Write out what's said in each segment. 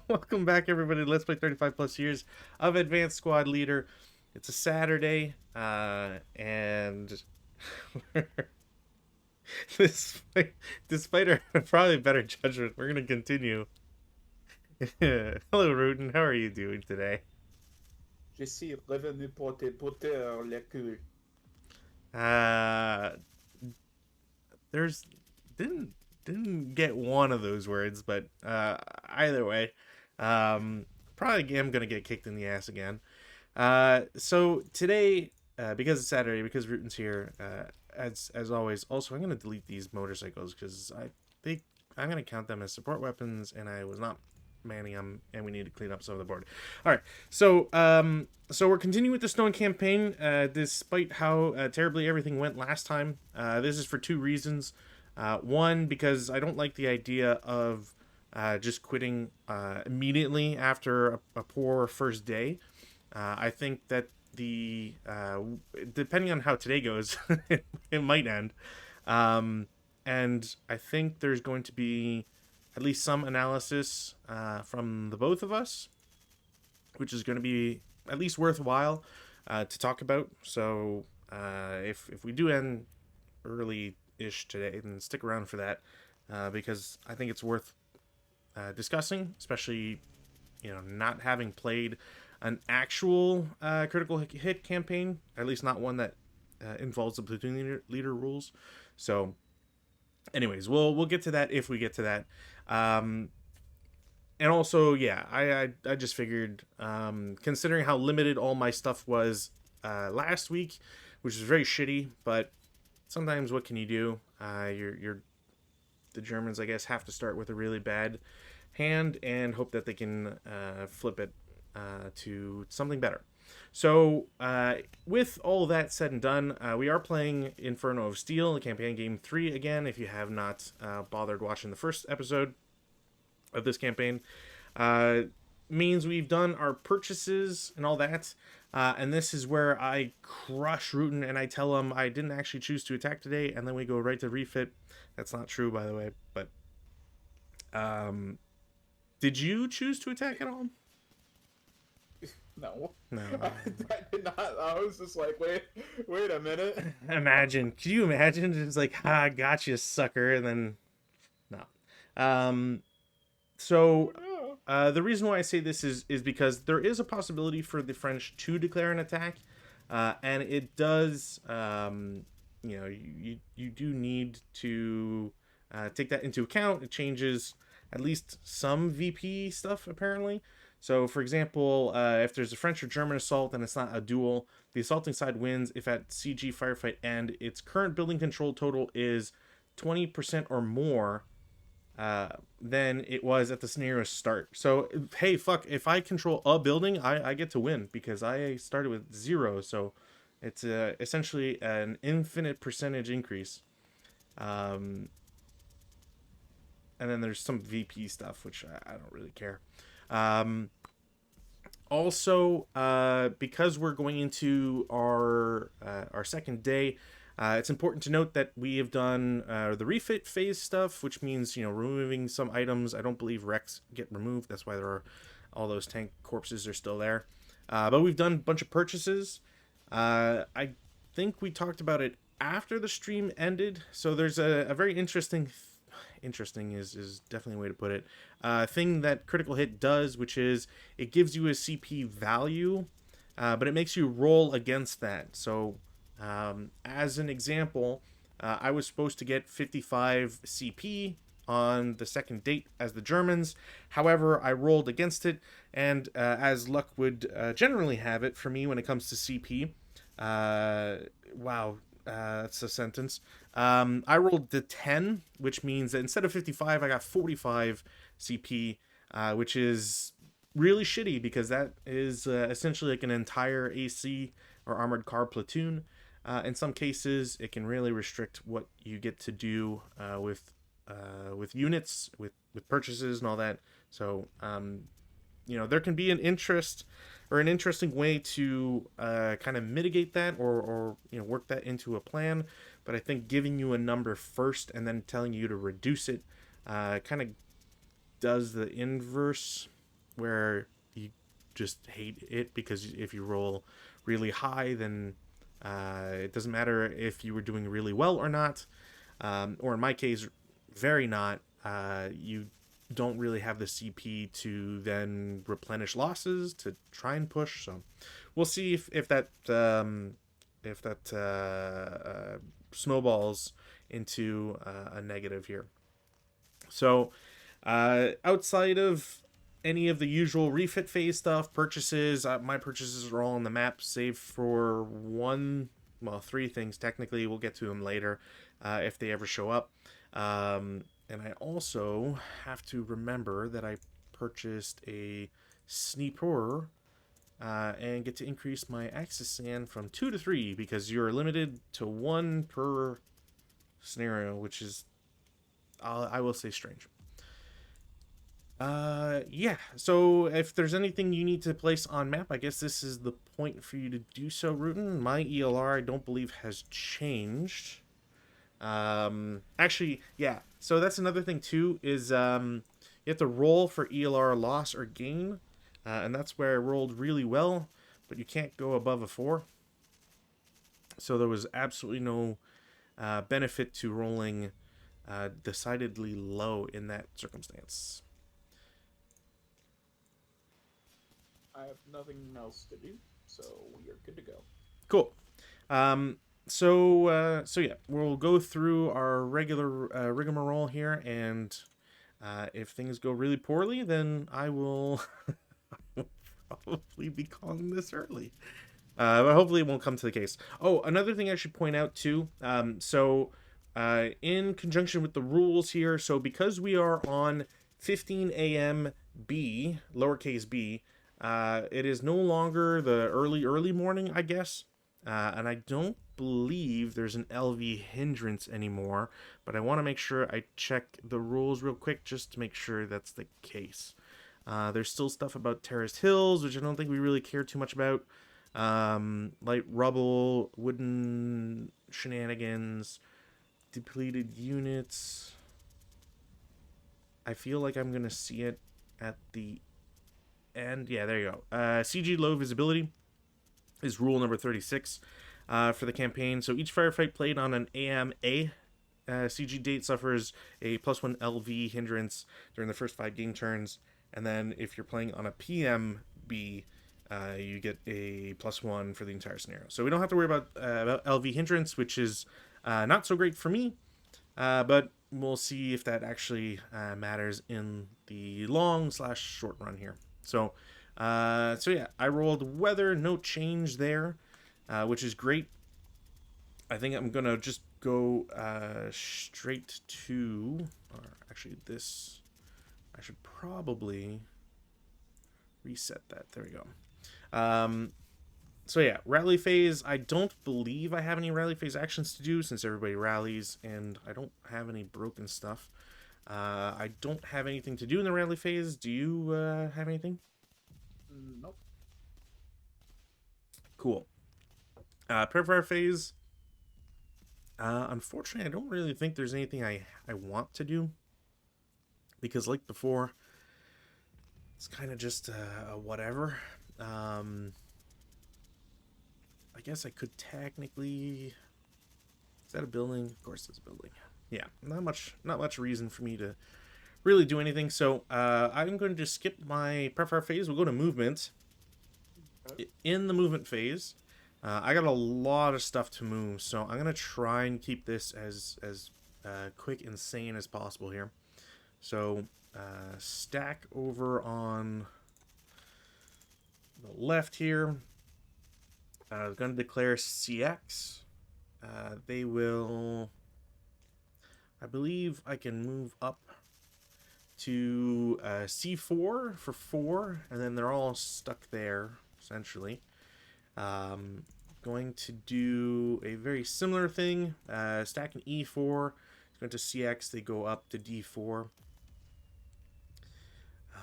Welcome back, everybody. Let's play 35 plus years of Advanced Squad Leader. It's a Saturday, and despite our probably better judgment, we're going to continue. Hello, Rutin. How are you doing today? Je suis revenu pour te buter le cul. Uh, there's didn't didn't get one of those words, but either way, um, probably am gonna get kicked in the ass again. So today, because it's Saturday, because Rutin's here, as always. Also, I'm gonna delete these motorcycles because I'm gonna count them as support weapons, and I was not manning them, and we need to clean up some of the board. All right, so we're continuing with the Stonne campaign, despite how terribly everything went last time. This is for two reasons. One, because I don't like the idea of just quitting immediately after a poor first day. I think that the depending on how today goes, it might end. Um, and I think there's going to be at least some analysis from the both of us, which is going to be at least worthwhile to talk about. So if we do end early-ish today, then stick around for that because I think it's worth discussing, especially not having played an actual critical hit campaign, at least not one that involves the platoon leader rules. So, anyways, we'll get to that if we get to that. Um, and also, yeah, I just figured, considering how limited all my stuff was last week, which is very shitty, but sometimes what can you do? You're the Germans, I guess, have to start with a really bad hand and hope that they can flip it to something better. So, with all that said and done, we are playing Inferno of Steel, the campaign game 3 again, if you have not bothered watching the first episode of this campaign. Means we've done our purchases and all that. And this is where I crush Rutin and I tell him I didn't actually choose to attack today, and then we go right to refit. That's not true, by the way, but um, did you choose to attack at all? No. No. I did not. I was just like, wait a minute. Imagine. Could you imagine? It's like, ha, gotcha, sucker, and then no. Um. Oh So, no. the reason why I say this is because there is a possibility for the French to declare an attack, and it does. You do need to take that into account. It changes at least some VP stuff apparently. So, for example, if there's a French or German assault and it's not a duel, the assaulting side wins if at CG firefight end its current building control total is 20% or more than it was at the scenario's start. So, hey, fuck, if I control a building, I get to win because I started with 0. So, it's essentially an infinite percentage increase. Um, and then there's some VP stuff, which I don't really care. Um, Also, because we're going into our second day, it's important to note that we have done the refit phase stuff, which means removing some items. I don't believe wrecks get removed. That's why there are all those tank corpses are still there. But we've done a bunch of purchases. I think we talked about it after the stream ended. So there's a very interesting is definitely a way to put it. Thing that critical hit does, which is it gives you a CP value, but it makes you roll against that. So, as an example, I was supposed to get 55 CP on the second date as the Germans. However, I rolled against it, and as luck would generally have it for me when it comes to CP, wow, that's a sentence. I rolled the 10, which means that instead of 55, I got 45 CP, which is really shitty because that is essentially like an entire AC or armored car platoon. In some cases, it can really restrict what you get to do with units, with purchases and all that. So, there can be an interest or an interesting way to kind of mitigate that or work that into a plan. But I think giving you a number first and then telling you to reduce it kind of does the inverse. where you just hate it because if you roll really high, then it doesn't matter if you were doing really well or not, or in my case, very not. You don't really have the CP to then replenish losses to try and push. So we'll see if that snowballs into a negative here. So outside of any of the usual refit phase stuff, purchases, my purchases are all on the map, save for three things technically. We'll get to them later if they ever show up. And I also have to remember that I purchased a sniper and get to increase my access sand from 2 to 3 because you're limited to 1 per scenario, which is, I will say, strange. Yeah, so if there's anything you need to place on map, I guess this is the point for you to do so, Rutan. My ELR, I don't believe, has changed. Actually, yeah, so that's another thing, too, is, you have to roll for ELR loss or gain, and that's where I rolled really well, but you can't go above a 4. So there was absolutely no benefit to rolling decidedly low in that circumstance. I have nothing else to do, so we are good to go. Cool. So yeah, we'll go through our regular rigmarole here, and if things go really poorly, then I will probably be calling this early. But hopefully it won't come to the case. Oh, another thing I should point out too. In conjunction with the rules here, so because we are on 15 a.m. B, lowercase b, it is no longer the early morning, I guess. And I don't believe there's an LV hindrance anymore, but I want to make sure I check the rules real quick just to make sure that's the case. There's still stuff about terraced hills, which I don't think we really care too much about. Light rubble, wooden shenanigans, depleted units. I feel like I'm going to see it at the end. Yeah, there you go. CG low visibility is rule number 36 for the campaign. So each firefight played on an AMA CG date suffers a +1 LV hindrance during the first 5 game turns. And then if you're playing on a PMB, you get a +1 for the entire scenario. So we don't have to worry about LV hindrance, which is not so great for me. But we'll see if that actually matters in the long/short run here. So yeah, I rolled weather, no change there, which is great. I think I'm gonna just go straight to, or actually this, I should probably reset that. There we go. So yeah, rally phase. I don't believe I have any rally phase actions to do since everybody rallies, and I don't have any broken stuff. I don't have anything to do in the rally phase. Do you have anything? Nope. Cool. Prepare phase. Unfortunately, I don't really think there's anything I want to do, because like before, it's kind of just a whatever. I guess I could technically. Is that a building? Of course, it's a building. Yeah, not much reason for me to really do anything. So I'm going to just skip my prepare phase. We'll go to movement. Okay. In the movement phase, I got a lot of stuff to move, so I'm gonna try and keep this as quick and sane as possible here. So stack over on the left here. I'm gonna declare CX. They will. I believe I can move up to C4 for 4, and then they're all stuck there essentially. Going to do a very similar thing. Stack an E4. It's going to CX. They go up to D4. I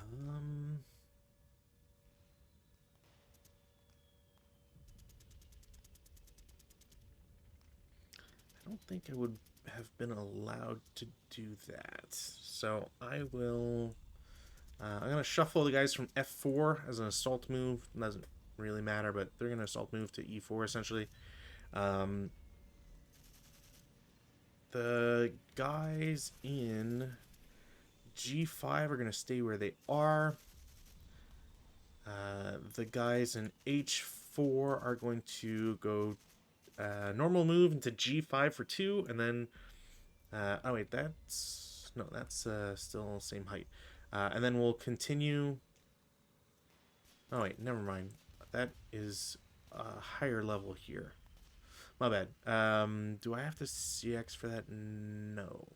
don't think I would have been allowed to do that. So I will I'm going to shuffle the guys from F4 as an assault move. Doesn't really matter, but they're going to assault move to E4 essentially. The guys in G5 are going to stay where they are. The guys in H4 are going to go normal move into G5 for 2, and then oh wait, that's still same height. And then we'll continue. Oh wait, never mind. That is a higher level here. My bad. Do I have to CX for that? No.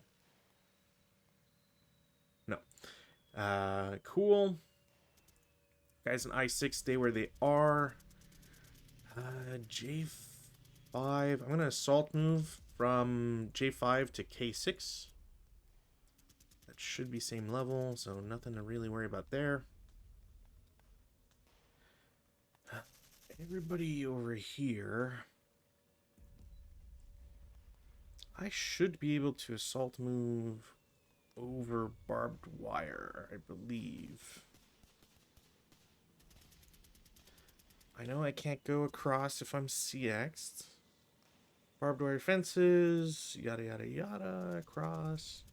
No. Cool. Guys in I6 stay where they are. J5. I'm going to assault move from J5 to K6. That should be same level, so nothing to really worry about there. Everybody over here. I should be able to assault move over barbed wire, I believe. I know I can't go across if I'm CX'd. Barbed wire fences, yada yada yada, across.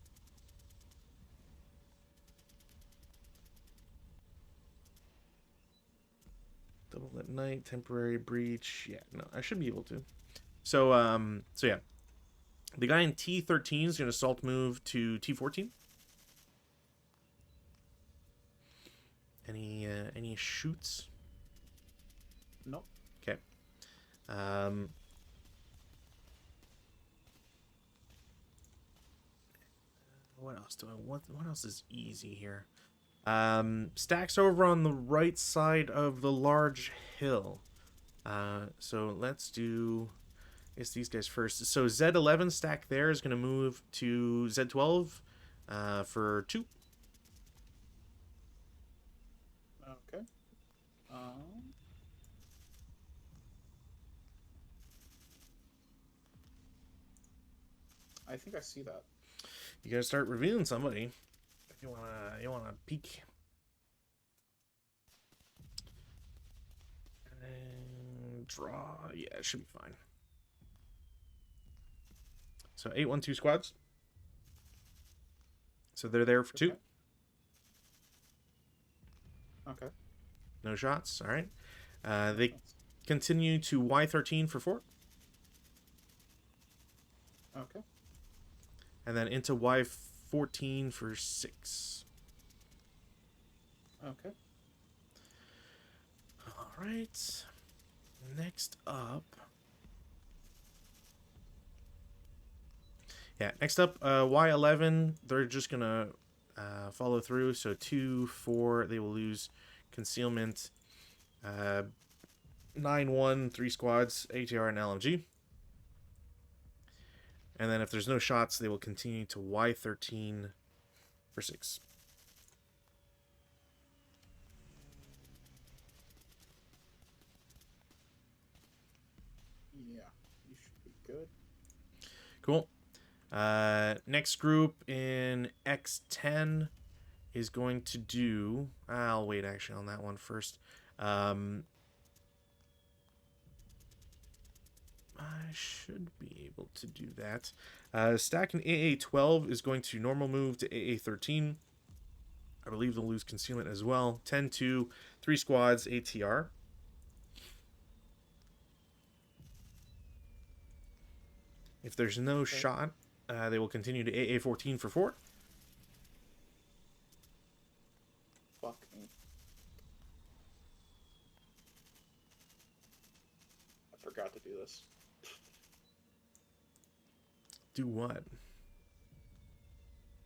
Double at night, temporary breach. Yeah, no, I should be able to. So yeah. The guy in T13 is going to assault move to T14. Any shoots? Nope. Okay. What else do I want? What else is easy here? Stacks over on the right side of the large hill. So let's do, I guess, these guys first. So Z11 stack there is going to move to Z12 for 2. Okay. I think I see that. You gotta start reviewing somebody if you wanna peek. And draw. Yeah, it should be fine. So 8-1-2 squads. So they're there for 2. Okay. No shots. All right. They continue to Y13 for 4. Okay. And then into Y14 for 6. Okay. All right. Next up. Yeah, next up, Y11. They're just going to follow through. So 2, 4, they will lose concealment. 9-1, 3 squads, ATR and LMG. And then if there's no shots, they will continue to Y13 for 6. Yeah, you should be good. Cool. Next group in X10 is going to do... I'll wait actually on that one first. I should be able to do that. Stack in AA12 is going to normal move to AA13. I believe they'll lose concealment as well. 10-2, 3 squads, ATR. If there's no shot, they will continue to AA14 for 4. Fuck me. I forgot to do this. Do what?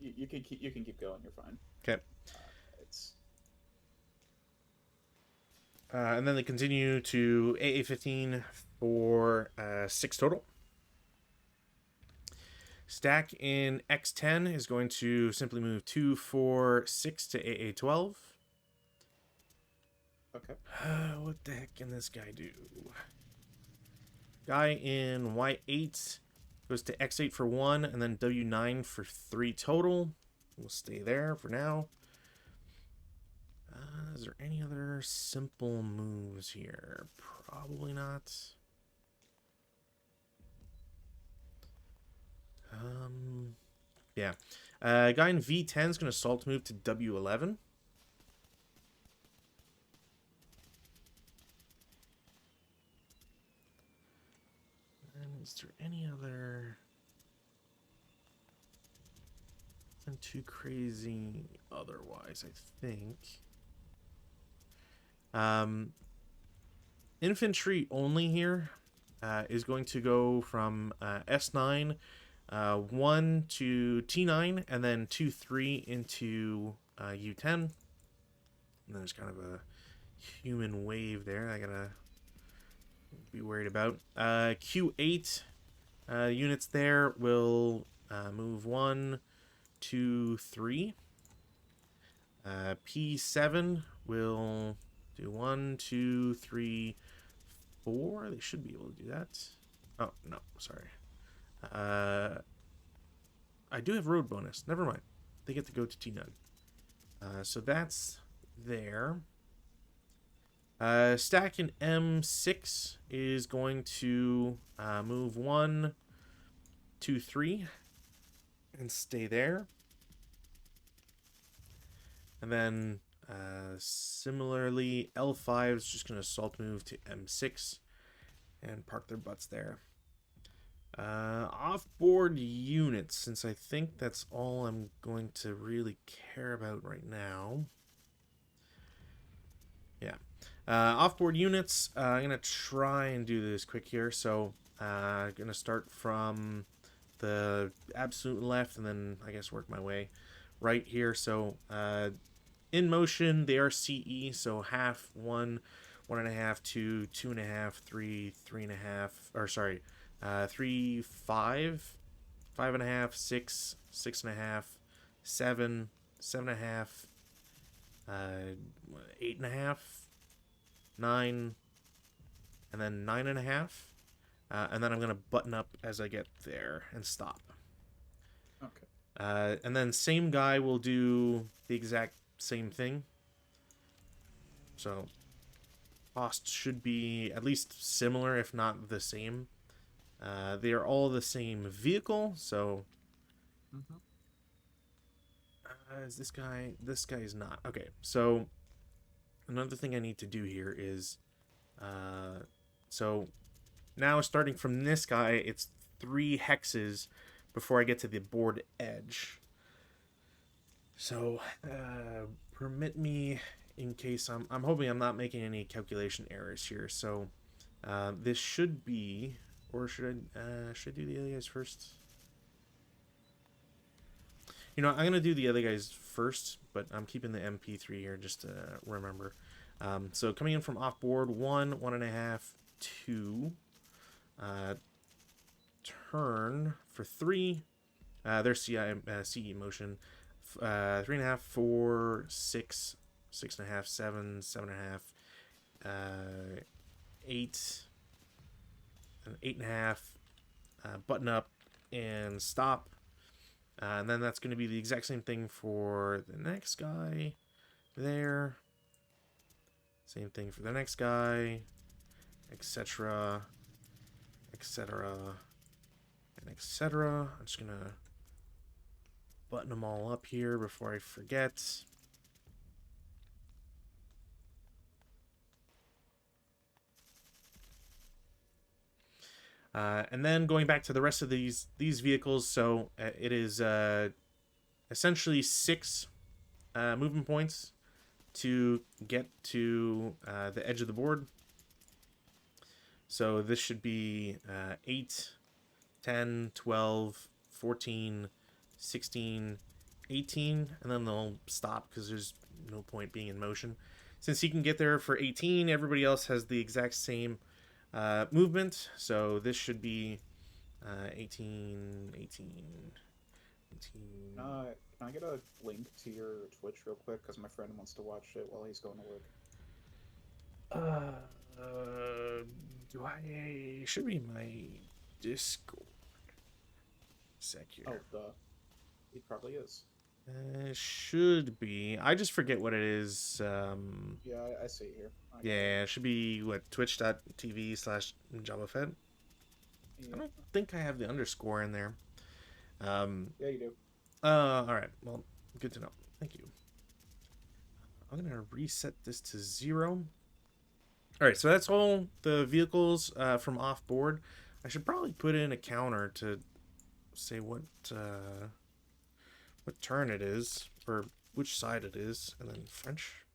You can keep going. You're fine. Okay. It's And then they continue to AA15 for 6 total. Stack in X10 is going to simply move 2, 4, 6 to AA12. okay. What the heck can this guy do? Guy in Y8 goes to X8 for 1, and then W9 for 3 total. We'll stay there for now. Is there any other simple moves here? Probably not. Yeah. Guy in V10 is going to assault move to W11. And is there any other... Nothing too crazy otherwise, I think. Infantry only here is going to go from S9 1 to T9 and then 2 3 into U10. And there's kind of a human wave there I gotta be worried about. Q8 units there will move 1 2 3. P7 will do 1 2 3 4. They should be able to do that. Oh no, sorry. I do have road bonus. Never mind. They get to go to T9. So that's there. Stack in M6 is going to move 1 2 3 and stay there. And then similarly, L5 is just going to assault move to M6 and park their butts there. Off-board units, since I think that's all I'm going to really care about right now. Yeah. Off-board units, I'm going to try and do this quick here. So I'm going to start from the absolute left and then I guess work my way right here. So in motion, they are CE, so half, 1, 1.5, 2, 2.5, 3, 3.5, or sorry, 3, 5, 5.5, 6, 6.5, 7, 7.5, 8.5, 9, and then 9.5. And then I'm going to button up as I get there and stop. Okay. And then same guy will do the exact same thing. So cost should be at least similar, if not the same. They are all the same vehicle, so is this guy? This guy is not. Okay, so another thing I need to do here is so now starting from this guy, it's 3 hexes before I get to the board edge. So permit me, in case I'm hoping I'm not making any calculation errors here. So this should be, or should I do the other guys first? You know, I'm gonna do the other guys first, but I'm keeping the MP3 here just to remember. So coming in from off board, 1, 1.5, 2. Turn for 3. There's CE motion. 3.5, 4, 6, 6.5, 7, 7.5, 8, and 8.5. Button up and stop. And then that's going to be the exact same thing for the next guy there. Same thing for the next guy, etc., etc., and etc. I'm just going to button them all up here before I forget. And then going back to the rest of these vehicles, so it is essentially 6 movement points to get to the edge of the board. So this should be 8, 10, 12, 14, 16, 18, and then they'll stop because there's no point being in motion. Since he can get there for 18, everybody else has the exact same movement. So this should be 18, 18, 18. Can I get a link to your Twitch real quick? Because my friend wants to watch it while he's going to work. Do I? Should be my Discord. Sec here. Oh, duh. He probably is. Should be. I just forget what it is. Yeah, I see it here. I got it. Yeah, it should be what twitch.tv/JavaFed. I Yep. don't think I have the underscore in there. Um, Yeah, you do. all right. Well, good to know. Thank you. I'm gonna reset this to 0. All right, so that's all the vehicles from off board. I should probably put in a counter to say what turn it is or which side it is, and then French.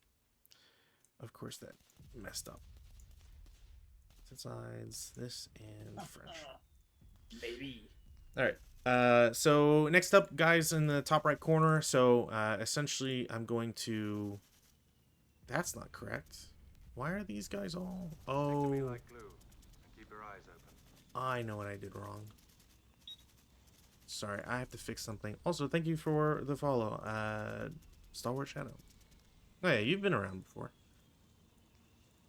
Of course, that messed up. Sides, this, and French. Baby. All right. So next up, guys, in the top right corner. So essentially, I'm going to. That's not correct. Why are these guys all? Oh, like glue and keep your eyes open. I know what I did wrong. Sorry, I have to fix something. Also, thank you for the follow, Star Wars Shadow. Oh yeah, you've been around before.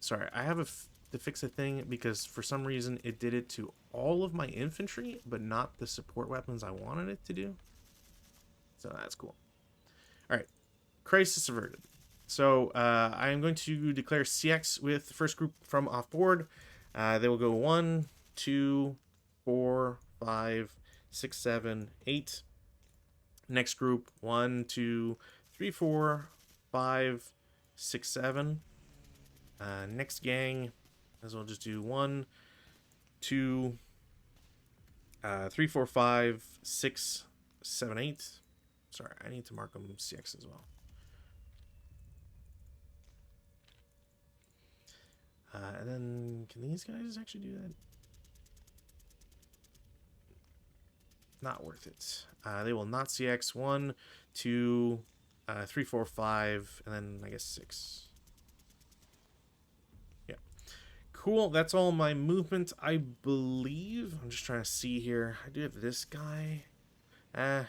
Sorry, I have to fix a thing because for some reason it did it to all of my infantry, but not the support weapons I wanted it to do. So that's cool. All right, crisis averted. So I am going to declare CX with the first group from off board. They will go 1, 2, 4, 5, 6, 7, 8. Next group 1, 2, 3, 4, 5, 6, 7. Next gang, as well just do 1, 2, 3, 4, 5, 6, 7, 8. Sorry, I need to mark them CX as well. And then, can these guys actually do that? Not worth it. They will not CX 1, 2, 3, 4, 5, and then I guess 6. Yeah. Cool. That's all my movement, I believe. I'm just trying to see here. I do have this guy. Yeah.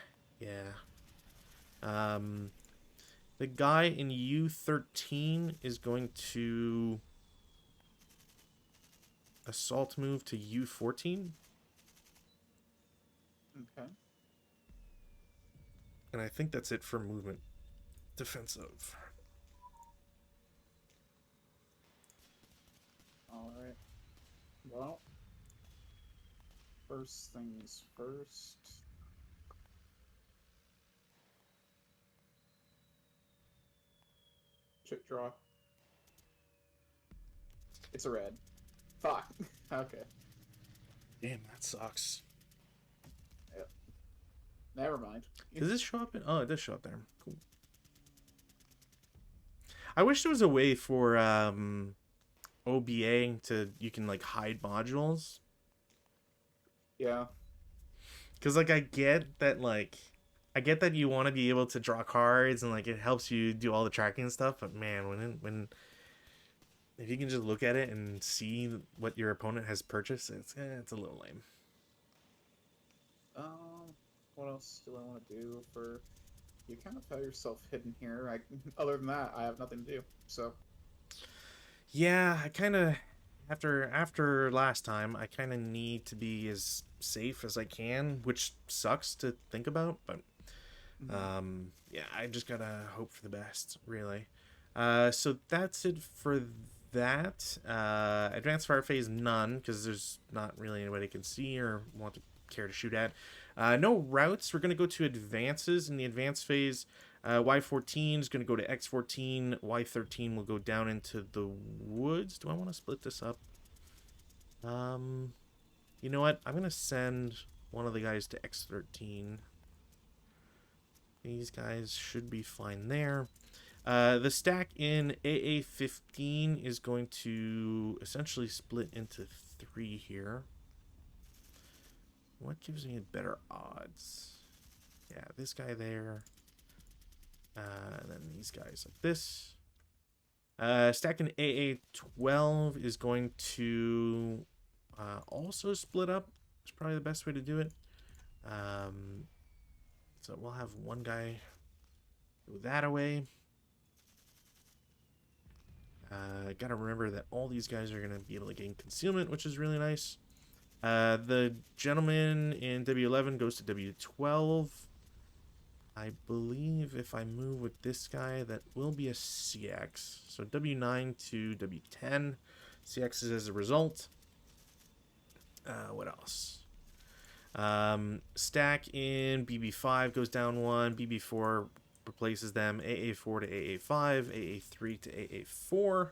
The guy in U13 is going to assault move to U14. Okay. And I think that's it for movement. Defensive. All right. Well, first things first. Chip draw. It's a red. Fuck. Okay. Damn, that sucks. Yep. Never mind. Does this show up in... Oh, it does show up there. Cool. I wish there was a way for OBA to... You can, like, hide modules. Yeah. Because, like, I get that, like... I get that you want to be able to draw cards and, like, it helps you do all the tracking and stuff. But, man, when if you can just look at it and see what your opponent has purchased, it's a little lame. What else do I want to do for... You kind of have yourself hidden here. Other than that, I have nothing to do. So... Yeah, I kind of... After last time, I kind of need to be as safe as I can, which sucks to think about, but... yeah, I just gotta hope for the best, really. So that's it for that. Advanced fire phase, none, because there's not really anybody can see or want to care to shoot at. No routes. We're gonna go to advances. In the advanced phase, Y14 is gonna go to X14. Y13 will go down into the woods. Do I want to split this up? You know what? I'm gonna send one of the guys to X13. These guys should be fine there. The stack in AA15 is going to essentially split into 3 here. What gives me better odds? Yeah, this guy there. And then these guys like this. Stack in AA12 is going to also split up. It's probably the best way to do it. So we'll have one guy go that away. Gotta remember that all these guys are gonna be able to gain concealment, which is really nice. The gentleman in W11 goes to W12. I believe if I move with this guy, that will be a CX. So W9 to W10. CX is as a result. What else? Stack in BB5 goes down 1. BB4 replaces them. AA4 to AA5. AA3 to AA4.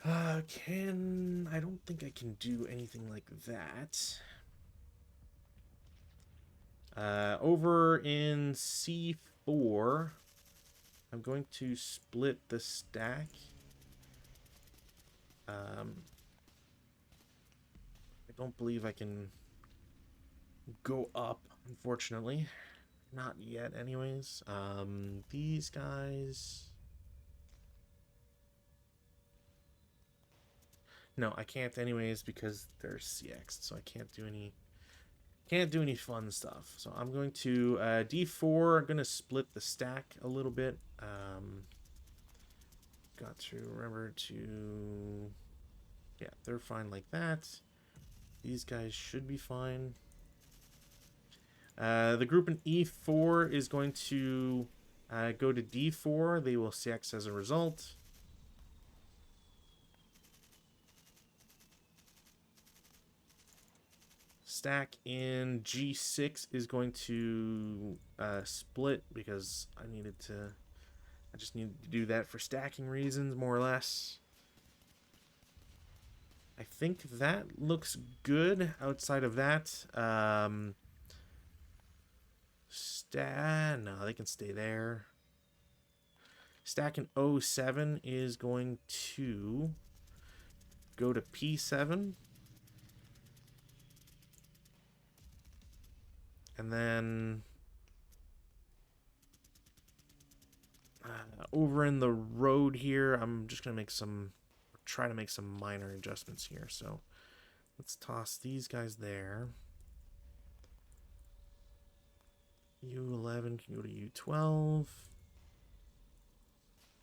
I don't think I can do anything like that. Over in C4, I'm going to split the stack. I don't believe I can go up, unfortunately. Not yet, anyways. These guys... No, I can't anyways because they're CX, so I can't do any fun stuff. So I'm going to D4. I'm going to split the stack a little bit. Got to remember to... Yeah, they're fine like that. These guys should be fine. The group in E4 is going to go to D4. They will CX as a result. Stack in G6 is going to split because I just needed to do that for stacking reasons, more or less. I think that looks good. Outside of that, no, they can stay there. Stack in O7 is going to go to P7. And then over in the road here, I'm just going to try to make some minor adjustments here. So let's toss these guys there. U11 can go to U12.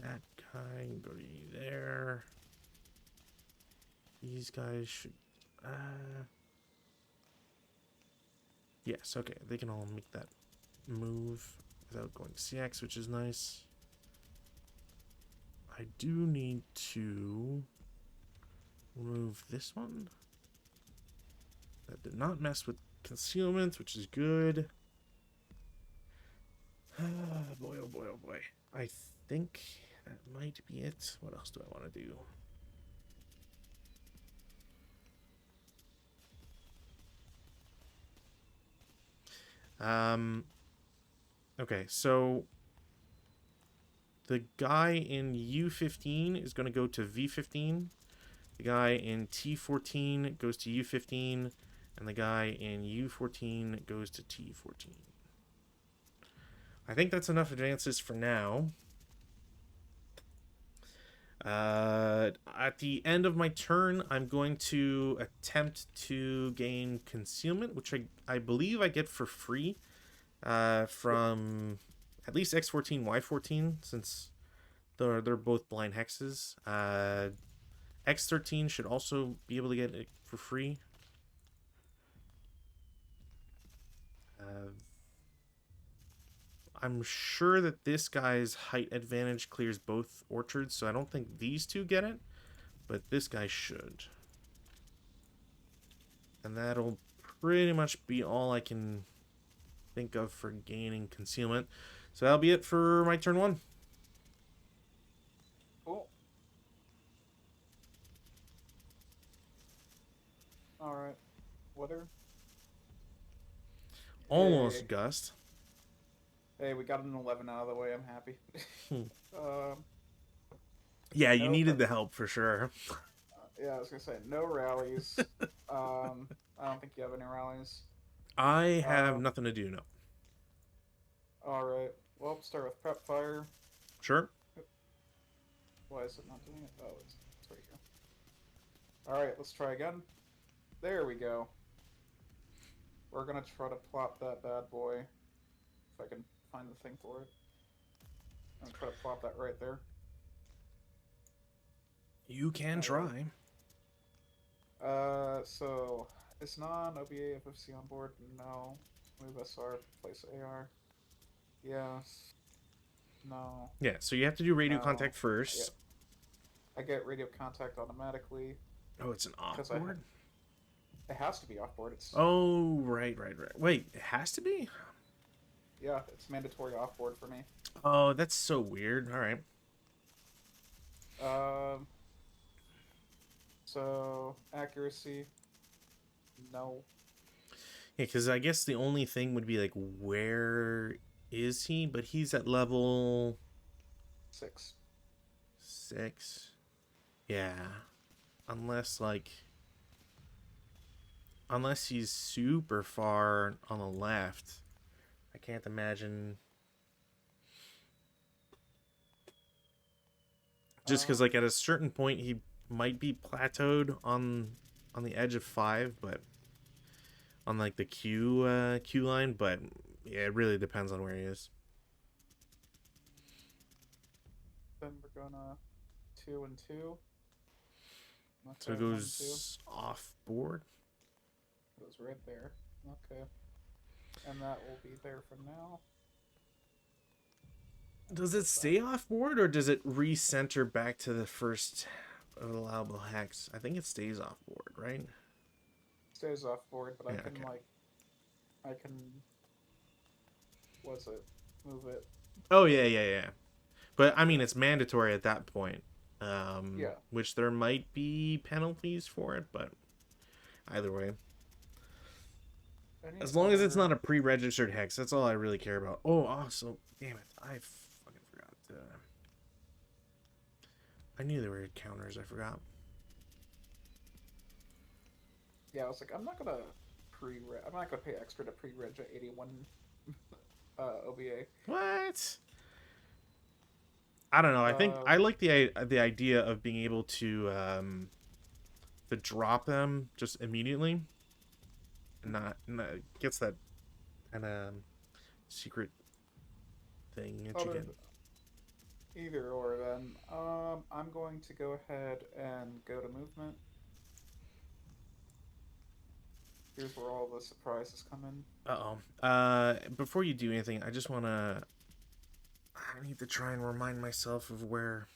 That guy can go to U there. These guys should... Yes, okay. They can all make that move without going CX, which is nice. I do need to remove this one. That did not mess with concealment, which is good. Boy, oh boy, oh boy. I think that might be it. What else do I want to do? Okay, so the guy in U15 is going to go to V15. The guy in T14 goes to U15. And the guy in U14 goes to T14. I think that's enough advances for now. At the end of my turn, I'm going to attempt to gain concealment, which I believe I get for free from at least X14, Y14, since they're both blind hexes. X13 should also be able to get it for free. I'm sure that this guy's height advantage clears both orchards, so I don't think these two get it, but this guy should. And that'll pretty much be all I can think of for gaining concealment. So that'll be it for my turn 1. Cool. Alright. Weather. Almost Hey. gust. Hey, we got an 11 out of the way. I'm happy. Yeah, you Nope. needed the help for sure. Yeah, I was gonna say no rallies. I don't think you have any rallies. I have nothing to do, no. All right. Well, start with prep fire. Sure. Why is it not doing it? Oh, it's right here. All right, let's try again. There we go. We're gonna try to plop that bad boy. If I can find the thing for it. I'm gonna try to plop that right there. You can try. So it's non OBA FFC on board. No. Move SR. Place AR. Yeah. No. Yeah, so you have to do radio No. contact first. I get radio contact automatically Oh, it's an because off-board? it has to be off board. It's Oh, right. Wait, it has to be? yeah, it's mandatory off board for me. Oh, that's so weird. All right. Um. So accuracy, no. Yeah, because I guess the only thing would be like, where is he? But he's at level 6. 6. Yeah. Unless, like, unless he's super far on the left. I can't imagine. Just because, like, at a certain point, he might be plateaued on the edge of 5, but on like the Q line, but yeah, it really depends on where he is. Then we're gonna 2 and 2. So it Okay, 1 and 2 goes off board. goes right there. Okay, and that will be there for now. Does it stay off board or does it recenter back to the first allowable hex? I think it stays off board, right? Stays off board, but Yeah, I can okay. I can, what's it? Move it. Oh yeah. But I mean, it's mandatory at that point. Yeah. Which there might be penalties for it, but either way, Any as long as it's other- not a pre-registered hex, that's all I really care about. Oh, also, damn it, I fucking forgot. I knew there were counters. I forgot. Yeah, I was like, I'm not gonna pay extra to pre-reg at 81 OBA. What? I don't know. I think I like the idea of being able to drop them just immediately, and not gets that kind of secret thing that you get. Either or then. I'm going to go ahead and go to movement. Here's where all the surprises come in. Before you do anything, I just wanna. I need to try and remind myself of where.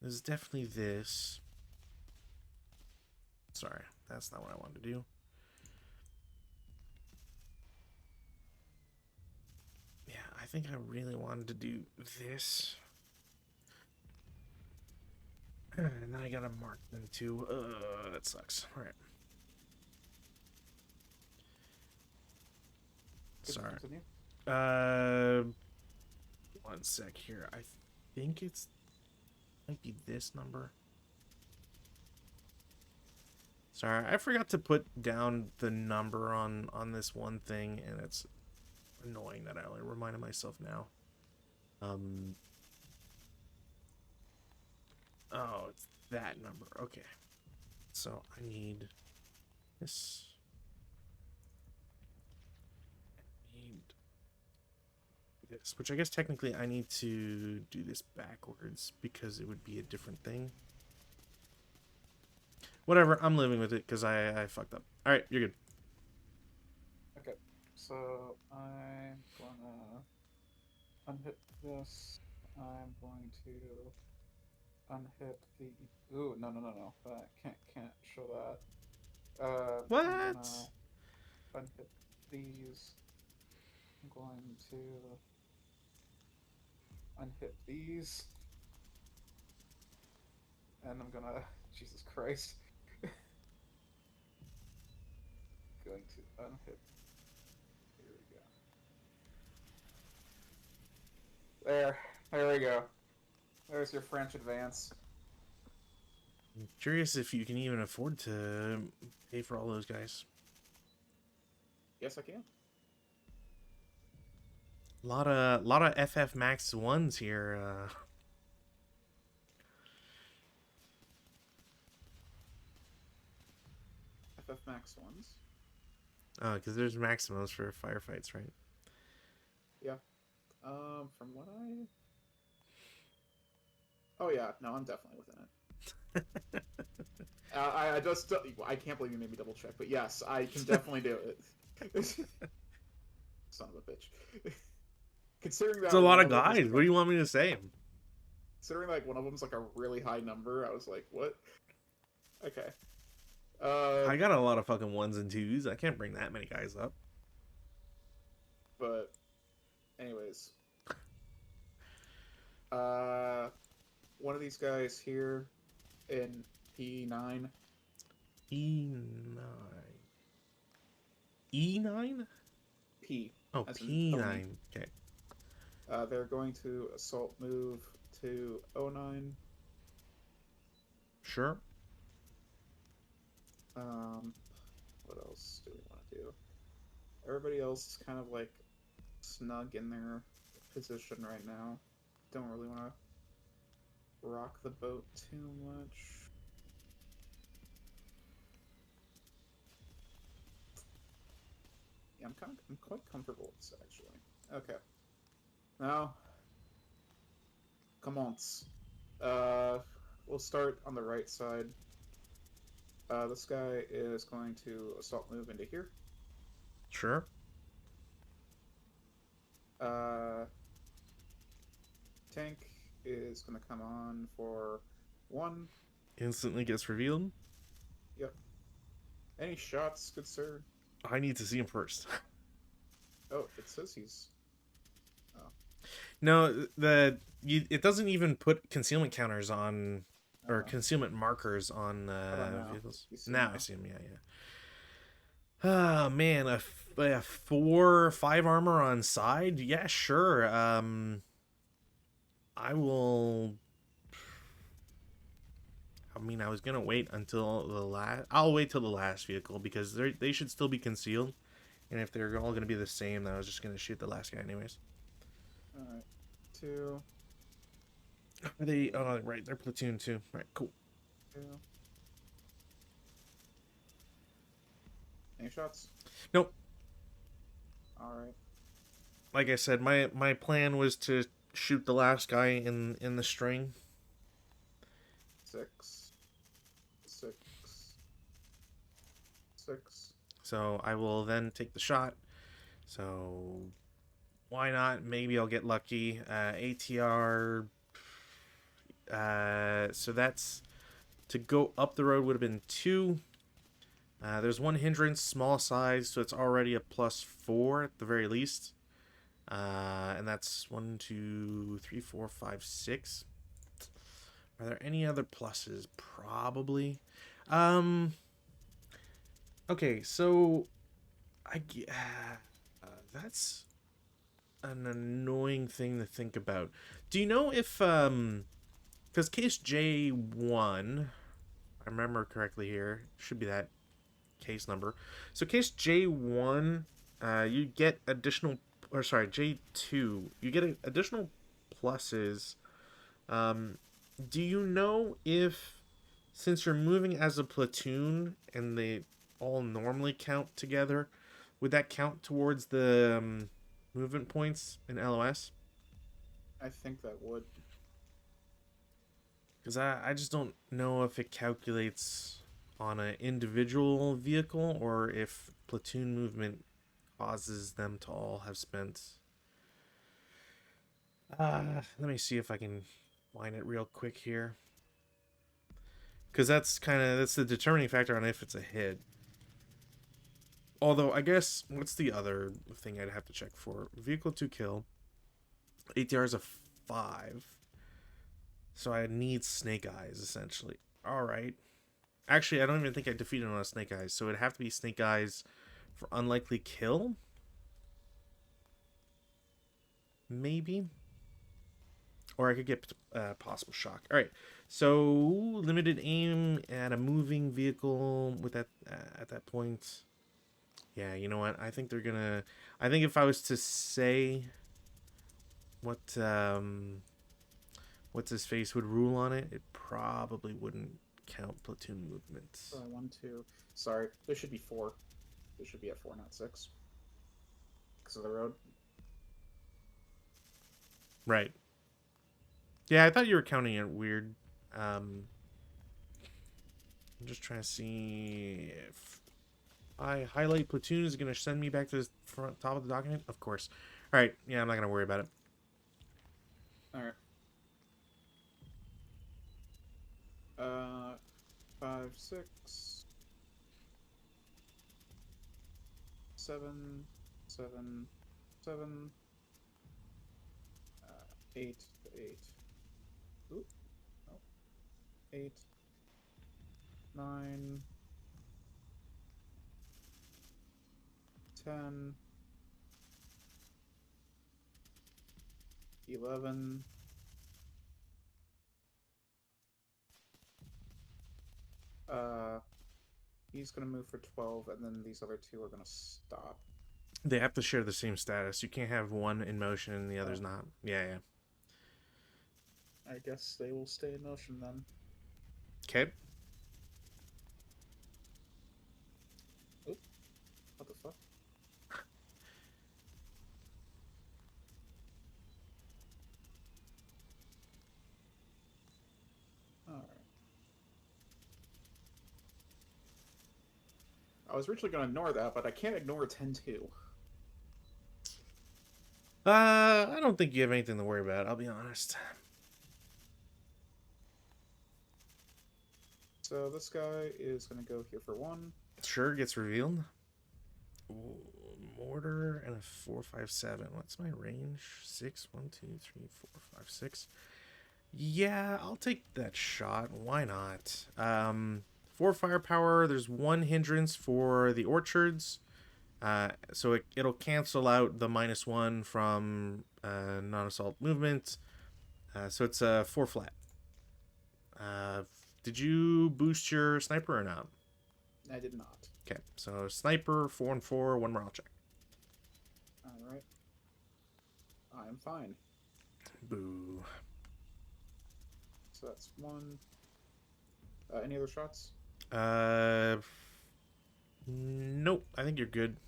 There's definitely this. Sorry, that's not what I wanted to do. Yeah, I think I really wanted to do this. And then I gotta mark them too. That sucks. Alright. Sorry. Continue. One sec here. I think it's might be this number. Sorry, I forgot to put down the number on this one thing, and it's annoying that I only reminded myself now. Oh, it's that number. Okay. So I need this. I need this, which I guess technically I need to do this backwards because it would be a different thing. Whatever, I'm living with it because I fucked up. Alright, you're good. Okay, so I'm gonna unhit this. I'm going to unhit the. Ooh, no. Can't show that. What? I'm gonna unhit these. I'm going to unhit these. And I'm gonna. Jesus Christ. Going to unhit. Here we go. There we go. There's your French advance. I'm curious if you can even afford to pay for all those guys. Yes, I can. A lot of FF Max 1s here. FF Max ones. Because there's maximums for firefights, right? Yeah. From what I. Oh yeah, no, I'm definitely within it. I just I can't believe you made me double check, but yes, I can definitely do it. Son of a bitch. Considering It's that a lot one of of them is guys. like What do you want me to say? considering like one of them's like a really high number, I was like, what? Okay. I got a lot of fucking ones and twos. I can't bring that many guys up. But anyways. Uh one of these guys here in P9. E9. E9? P Oh, as in Tony. P9. Okay. They're going to assault move to O9. Sure. What else do we want to do? Everybody else is kind of like snug in their position right now. Don't really want to rock the boat too much. Yeah, I'm quite comfortable with this actually. Okay. Now, come on. We'll start on the right side. This guy is going to assault move into here. Sure. Tank is going to come on for 1. Instantly gets revealed. Yep. Any shots, good sir? I need to see him first. Oh, it says he's... No, it doesn't even put concealment counters on, or concealment markers on vehicles. Now I see him. Yeah, yeah. Ah, man, a 4-5 armor on side. Yeah, sure. I will. I mean, I was gonna wait until the last. I'll wait till the last vehicle because they should still be concealed, and if they're all gonna be the same, then I was just gonna shoot the last guy anyways. All right, 2. Are they? Oh, right, they're platoon too. Right, cool. 2. Any shots? Nope. All right. Like I said, my plan was to shoot the last guy in the string. 6. 6. 6. So I will then take the shot. So why not? Maybe I'll get lucky. ATR. So that's to go up the road would have been 2. There's 1 hindrance, small size, so it's already a +4 at the very least. And that's 1, 2, 3, 4, 5, 6. Are there any other pluses? Probably. Okay, so that's an annoying thing to think about. Do you know if because case J1, I remember correctly here, should be that case number. So case J1, you get additional, or sorry, J2, you get additional pluses. Do you know if, since you're moving as a platoon and they all normally count together, would that count towards the movement points in LOS? I think that would. Because I just don't know if it calculates on an individual vehicle or if platoon movement causes them to all have spent. Let me see if I can find it real quick here. Because that's the determining factor on if it's a hit. Although, I guess, what's the other thing I'd have to check for? Vehicle to kill. ATR is a 5. So I need Snake Eyes, essentially. Alright. Actually, I don't even think I defeated on a Snake Eyes. So it'd have to be Snake Eyes for unlikely kill? Maybe? Or I could get possible shock. Alright. So, limited aim at a moving vehicle with that at that point. Yeah, you know what? I think they're gonna... I think if I was to say what what's his face would rule on it, it probably wouldn't count platoon movement. 1, 2. Sorry, there should be 4. There should be at 4, not 6. Because of the road. Right. Yeah, I thought you were counting it weird. I'm just trying to see if I highlight platoon is going to send me back to the top of the document. Of course. All right. Yeah, I'm not gonna worry about it. All right. 5, 6, 7, 7, 7, 8, 8. Oop, no. 8, 9, 10, 11. He's gonna move for 12, and then these other two are gonna stop. They have to share the same status. You can't have one in motion and the other's not. Yeah, yeah. I guess they will stay in motion then. Okay. Oop, what the fuck? Alright. I was originally gonna ignore that, but I can't ignore 10-2. I don't think you have anything to worry about. I'll be honest. So this guy is gonna go here for 1. Sure, gets revealed. Ooh, mortar and a 4.57. What's my range? 6. 1, 2, 3, 4, 5, 6. Yeah, I'll take that shot. Why not? 4 firepower. There's 1 hindrance for the orchards. So it'll cancel out the -1 from non-assault movement. So it's a 4 flat. Did you boost your sniper or not? I did not. Okay, so sniper 4 and 4, 1 morale check. Alright. I am fine. Boo. So that's 1. Any other shots? Nope. I think you're good.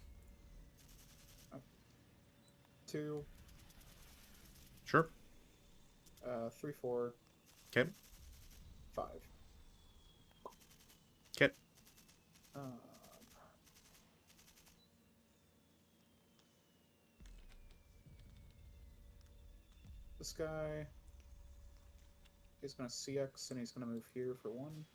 2. Sure. 3, 4. Okay. 5. Okay. This guy is going to CX and he's going to move here for 1.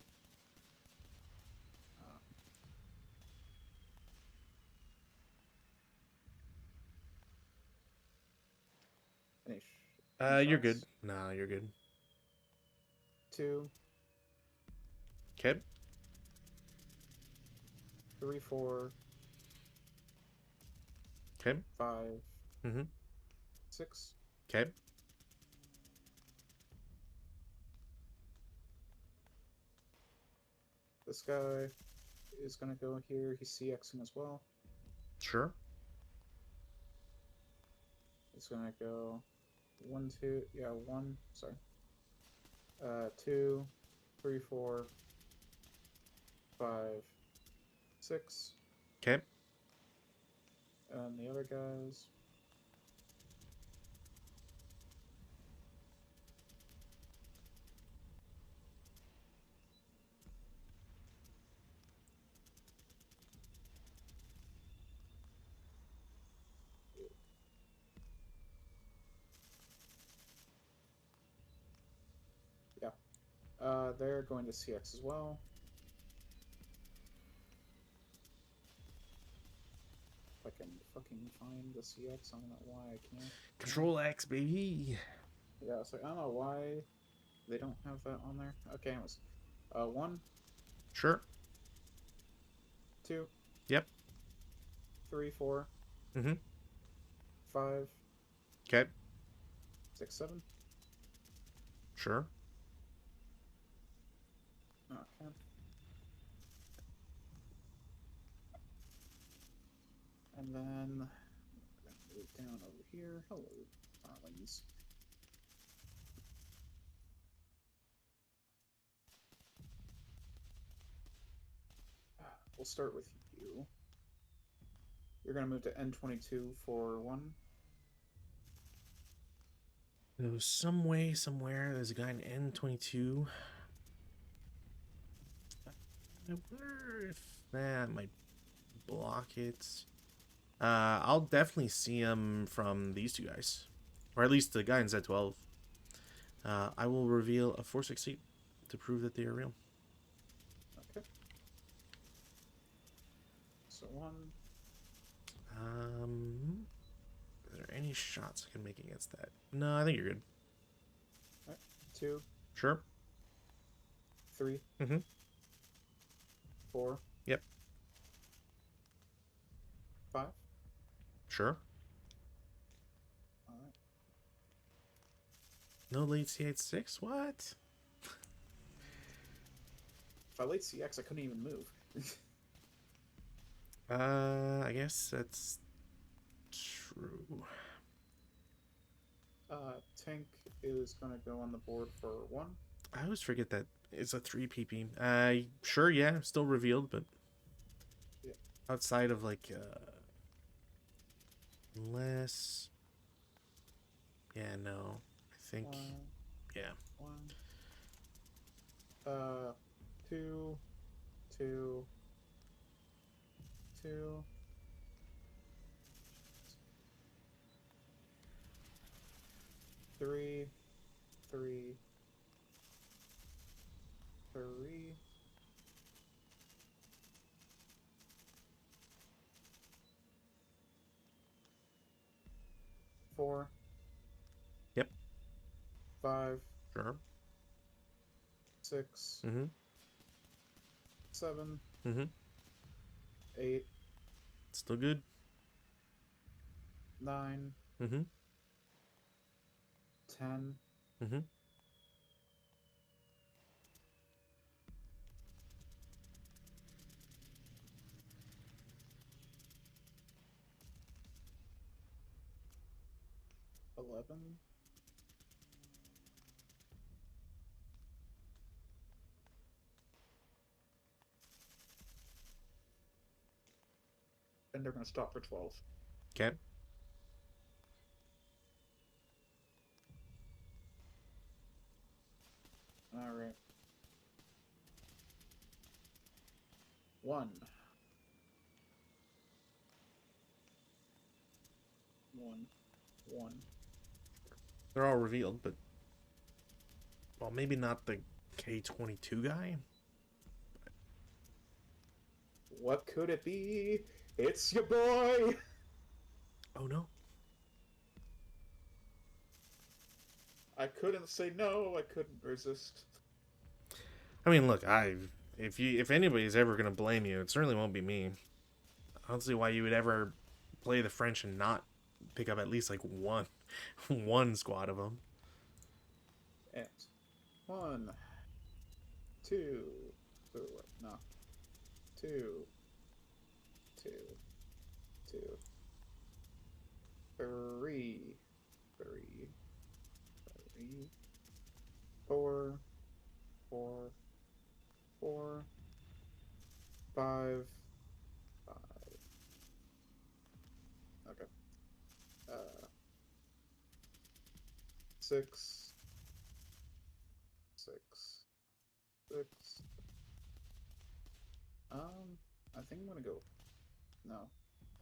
Any You're shots? good. No, you're good. 2, Okay. 3, 4, Okay. 5, Mm-hmm. 6. Okay. This guy is going to go here. He's CXing as well. Sure. He's going to go 1, 2. Yeah, 1. Sorry. 2, 3, 4, 5, 6. Okay. And the other guys. Yeah. They're going to CX as well. If I can fucking find the CX, I don't know why I can't. Control X, baby. Yeah, so I don't know why they don't have that on there. Okay, anyways. 1, Sure. 2, Yep. 3, 4, Mm-hmm. 5, Okay. 6, 7. Sure. Okay. And then we're gonna move down over here. Hello, darlings. We'll start with you. You're gonna move to N22 for 1. So some way, somewhere, there's a guy in N22. I wonder if that might block it. I'll definitely see him from these two guys, or at least the guy in Z12. I will reveal a 468 to prove that they are real. Okay. So 1. Is there any shots I can make against that? No, I think you're good. Right. 2, Sure. 3, Mm-hmm. 4, Yep. 5. Sure. All right. No late C86? What? If I laid CX, I couldn't even move. I guess that's true. Tank is gonna go on the board for 1. I always forget that it's a 3 PP. Sure, yeah, still revealed, but Yeah. outside of like, unless, yeah, no, I think, 1, yeah, 1. 2, 2, 2. 3, 3, 3. 4, yep, 5, sure, 6, mm-hmm, 7, mm-hmm, 8, still good, 9, mm-hmm, 10, mm-hmm, 11. And they're gonna stop for 12. okay, All right. 1, 1, 1. they're all revealed, but, well, maybe not the K22 guy. What could it be? It's your boy! Oh no. I couldn't say no, I couldn't resist. I mean, look, if anybody's ever gonna blame you, it certainly won't be me. I don't see why you would ever play the French and not pick up at least like one, one squad of them. And 1, 2, no. 2, 2, 2, 3, 3, 3, 4, 4, 4, 5, 5. Okay. 6, 6, 6. I think I'm gonna go. No,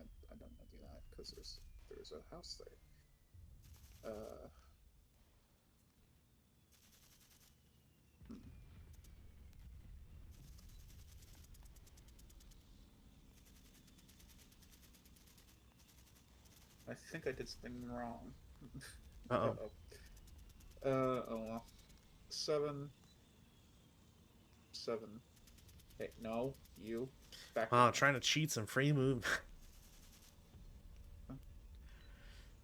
I don't want to do that because there's a house there. Hmm. I think I did something wrong. Uh-oh. Oh well. 7, 7. Hey, no, you. Back Wow, down. trying to cheat some free move.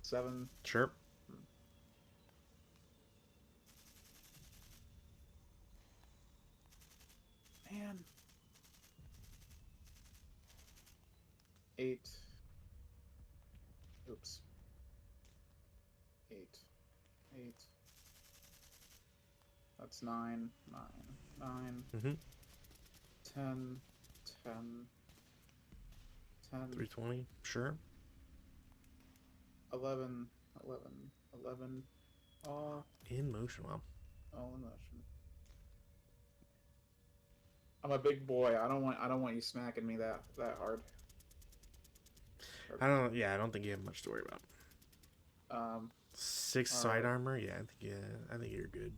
7. Sure. Man. 8. Oops. 8. 8. That's 9. 9. 9. Mm-hmm. 10. 10. 10. 320. Sure. 11. 11. 11. All In motion. Wow. in motion. I'm a big boy. I don't want you smacking me that hard. I don't. Yeah, I don't think you have much to worry about. Um, 6 all side right. armor. Yeah, I think. Yeah, I think you're good.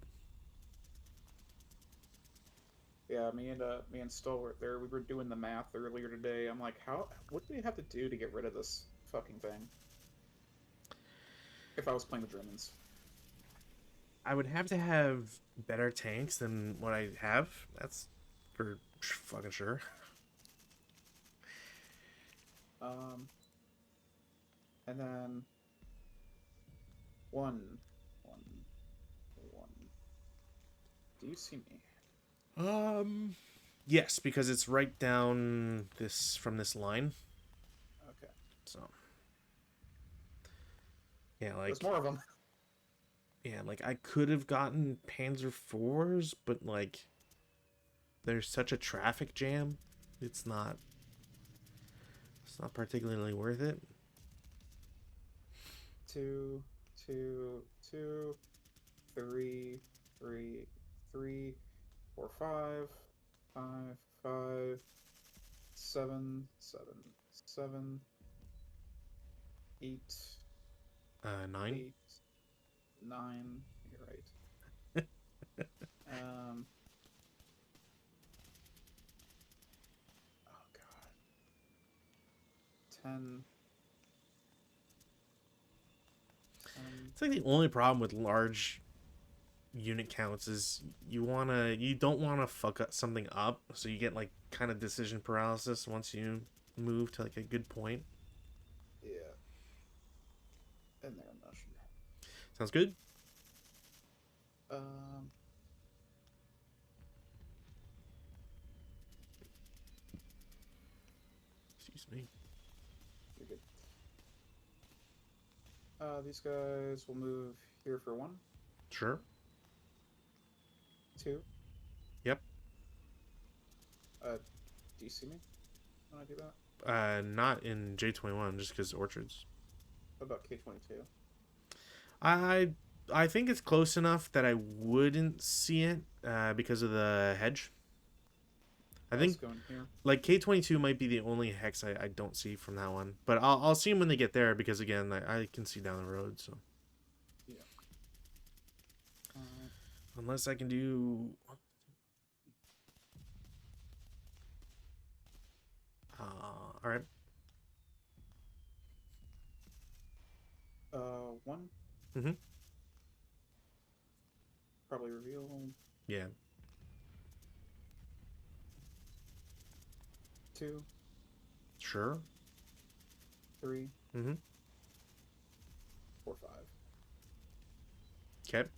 Yeah, me and Stoll were there. We were doing the math earlier today. I'm like, what do we have to do to get rid of this fucking thing? If I was playing the Germans. I would have to have better tanks than what I have. That's for fucking sure. Um, and then one, one, one. Do you see me? Yes, because it's right down this from this line. Okay. So yeah, There's like more of them. I could have gotten Panzer fours, but like there's such a traffic jam, it's not particularly worth it. Two, two, two, three, three, three, four, five, five, five, seven, seven, seven, eight, 9. eight, nine. You're right. Um. Oh God. 10, 10. It's like the only problem with large unit counts is you don't wanna fuck up something up, so you get like kind of decision paralysis once you move to like a good point. Yeah. And they're in motion. Sounds good. Um. Excuse me. You're good. These guys will move here for one, Sure. two. Yep. Do you see me when I do that? Not in J21, just because orchards. What about K22? I I think it's close enough that I wouldn't see it because of the hedge. I Let's think go in here. like K22 might be the only hex I don't see from that one, but I'll see them when they get there because again I can see down the road. So Yeah. unless I can do all right. One. Mhm. Probably reveal. Yeah. Two, Sure. three, Mhm. four, five. Okay.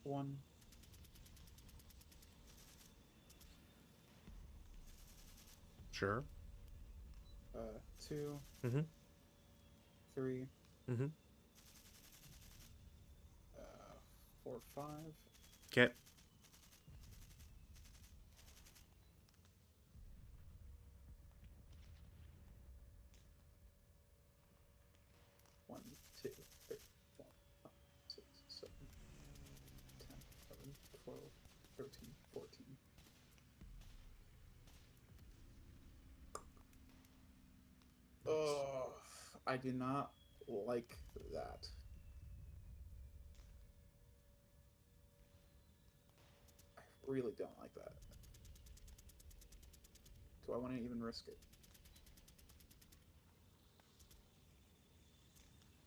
One, Sure. two, Mhm. three, Mhm. uh, four, five. Okay. One, two, three, four, five, six, seven, 10, 11, 12, 13, 14. Oh, I do not like that. I really don't like that. Do I want to even risk it?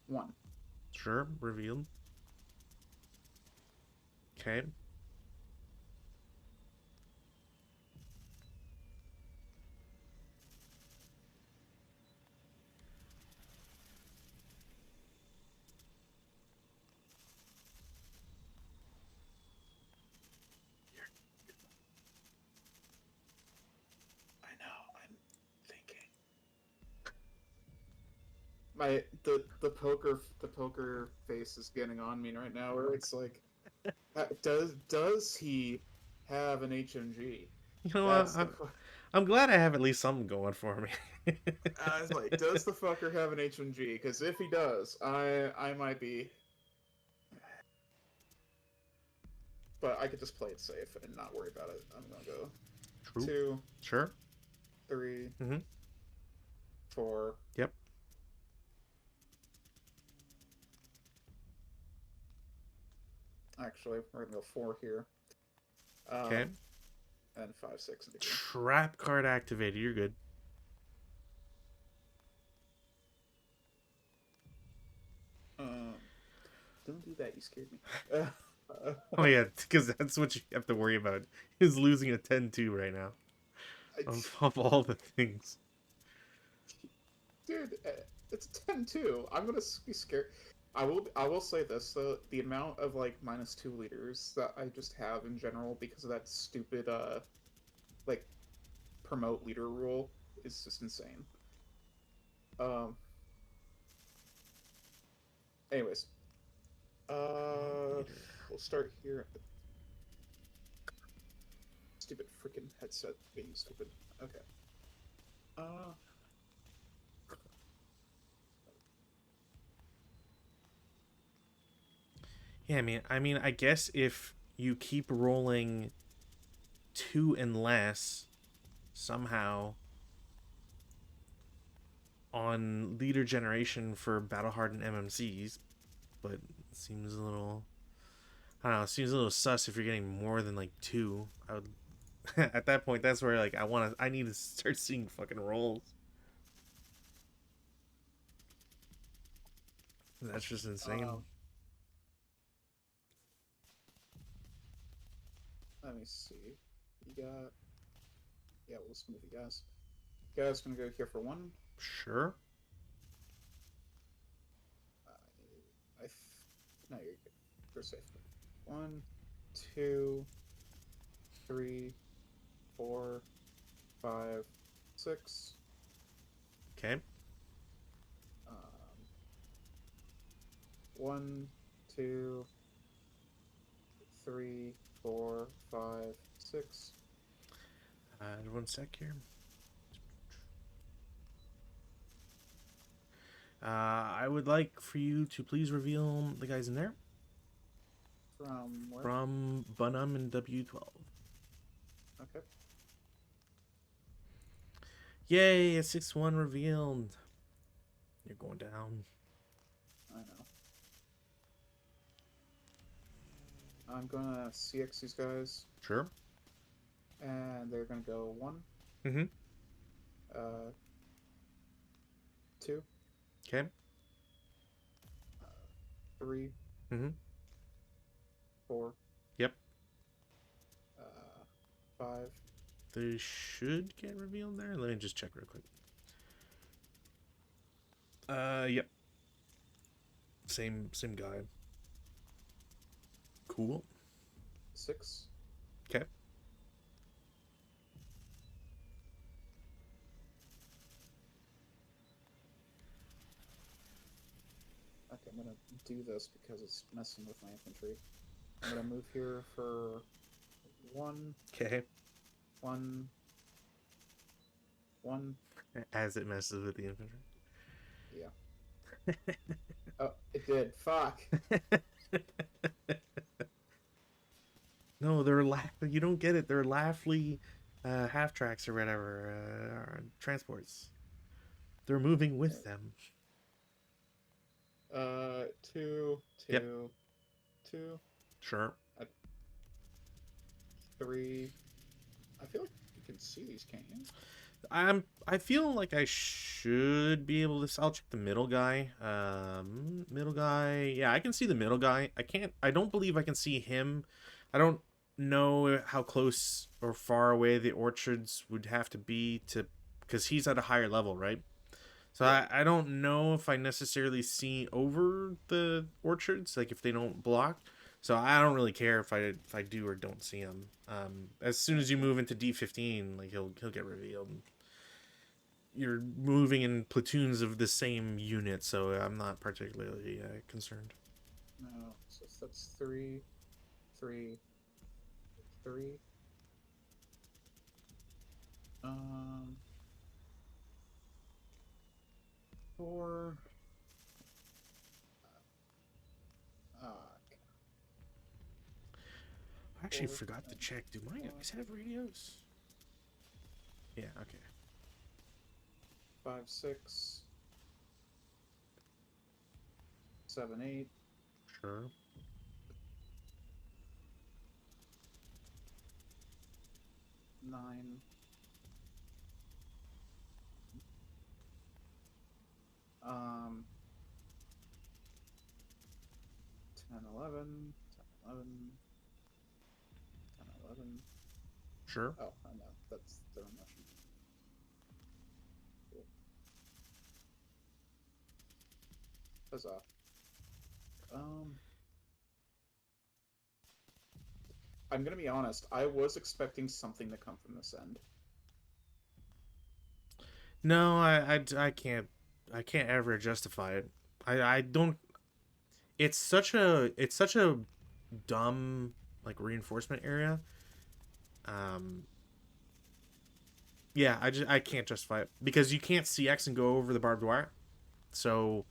One. Sure. Revealed. Okay. I know. I'm thinking. The poker face is getting on me right now. Where it's like, does he have an HMG? You know what? That's the. I'm glad I have at least something going for me. I was like, does the fucker have an HMG? Because if he does, I might be. But I could just play it safe and not worry about it. I'm gonna go True. two, Sure. 3, Mhm. 4. Yep. Actually, we're gonna go 4 here. Okay. And 5, 6 into here. Trap card activated. You're good. Don't do that. You scared me. Oh yeah, because that's what you have to worry about. Is losing a 10-2 right now. I, Of all the things. dude, it's 10-2. I'm gonna be scared. I will say this though, the amount of like -2 liters that I just have in general because of that stupid like promote leader rule is just insane. Um anyways, Leader. we'll start here. Stupid freaking headset being stupid. Okay. Uh Yeah, I guess if you keep rolling 2 and less somehow on leader generation for battle hardened MMCs, but it seems a little, I don't know, it seems a little sus if you're getting more than like 2. I would at that point that's where like I need to start seeing fucking rolls. That's just insane. um let me see. You got yeah, we'll just move you guys. You guys gonna go here for 1. Sure. I no, you're good. You're safe. 1, 2, 3, 4, 5, 6. Okay. 1, 2, 3, 4, 5, 6. 1 sec here. I would like for you to please reveal the guys in there. From where? From Bunham and W12. Okay. Yay, a 6-1 revealed. You're going down. I know. I'm gonna CX these guys, Sure. and they're gonna go 1, Mm-hmm. 2, Okay. 3, Mm-hmm. 4, Yep. 5. They should get revealed there. Let me just check real quick. Yep. Same guy. Cool. 6. Okay. Okay, I'm gonna do this because it's messing with my infantry. I'm gonna move here for 1, Okay. 1, 1. As it messes with the infantry. Yeah. Oh, it did. Fuck. No, they're you don't get it. They're Laughley half tracks or whatever transports. They're moving with them. 2, Yep. 2, 2, Sure. 3. I feel like you can see these, can't you? I feel like I should be able to. I'll check the middle guy. Middle guy. Yeah, I can see the middle guy. I don't believe I can see him. I don't know how close or far away the orchards would have to be to, because he's at a higher level, right? So Yeah. I don't know if I necessarily see over the orchards, like if they don't block. So I don't really care if I do or don't see him. As soon as you move into D15, like he'll get revealed. You're moving in platoons of the same unit, so I'm not particularly concerned. No. So that's 3, 3, 3. 4. I actually 4, forgot to check. Do my guys have radios? Yeah, okay. 5, 6, 7, 8, Sure. 9. 10, 11, 10, 11, 10, 11. Sure. Oh, I know. That's their motion. Cool. Huzzah. I'm gonna be honest. I was expecting something to come from this end. No, I can't ever justify it. I don't. It's such a dumb like reinforcement area. Um, yeah, I can't justify it because you can't CX and go over the barbed wire. So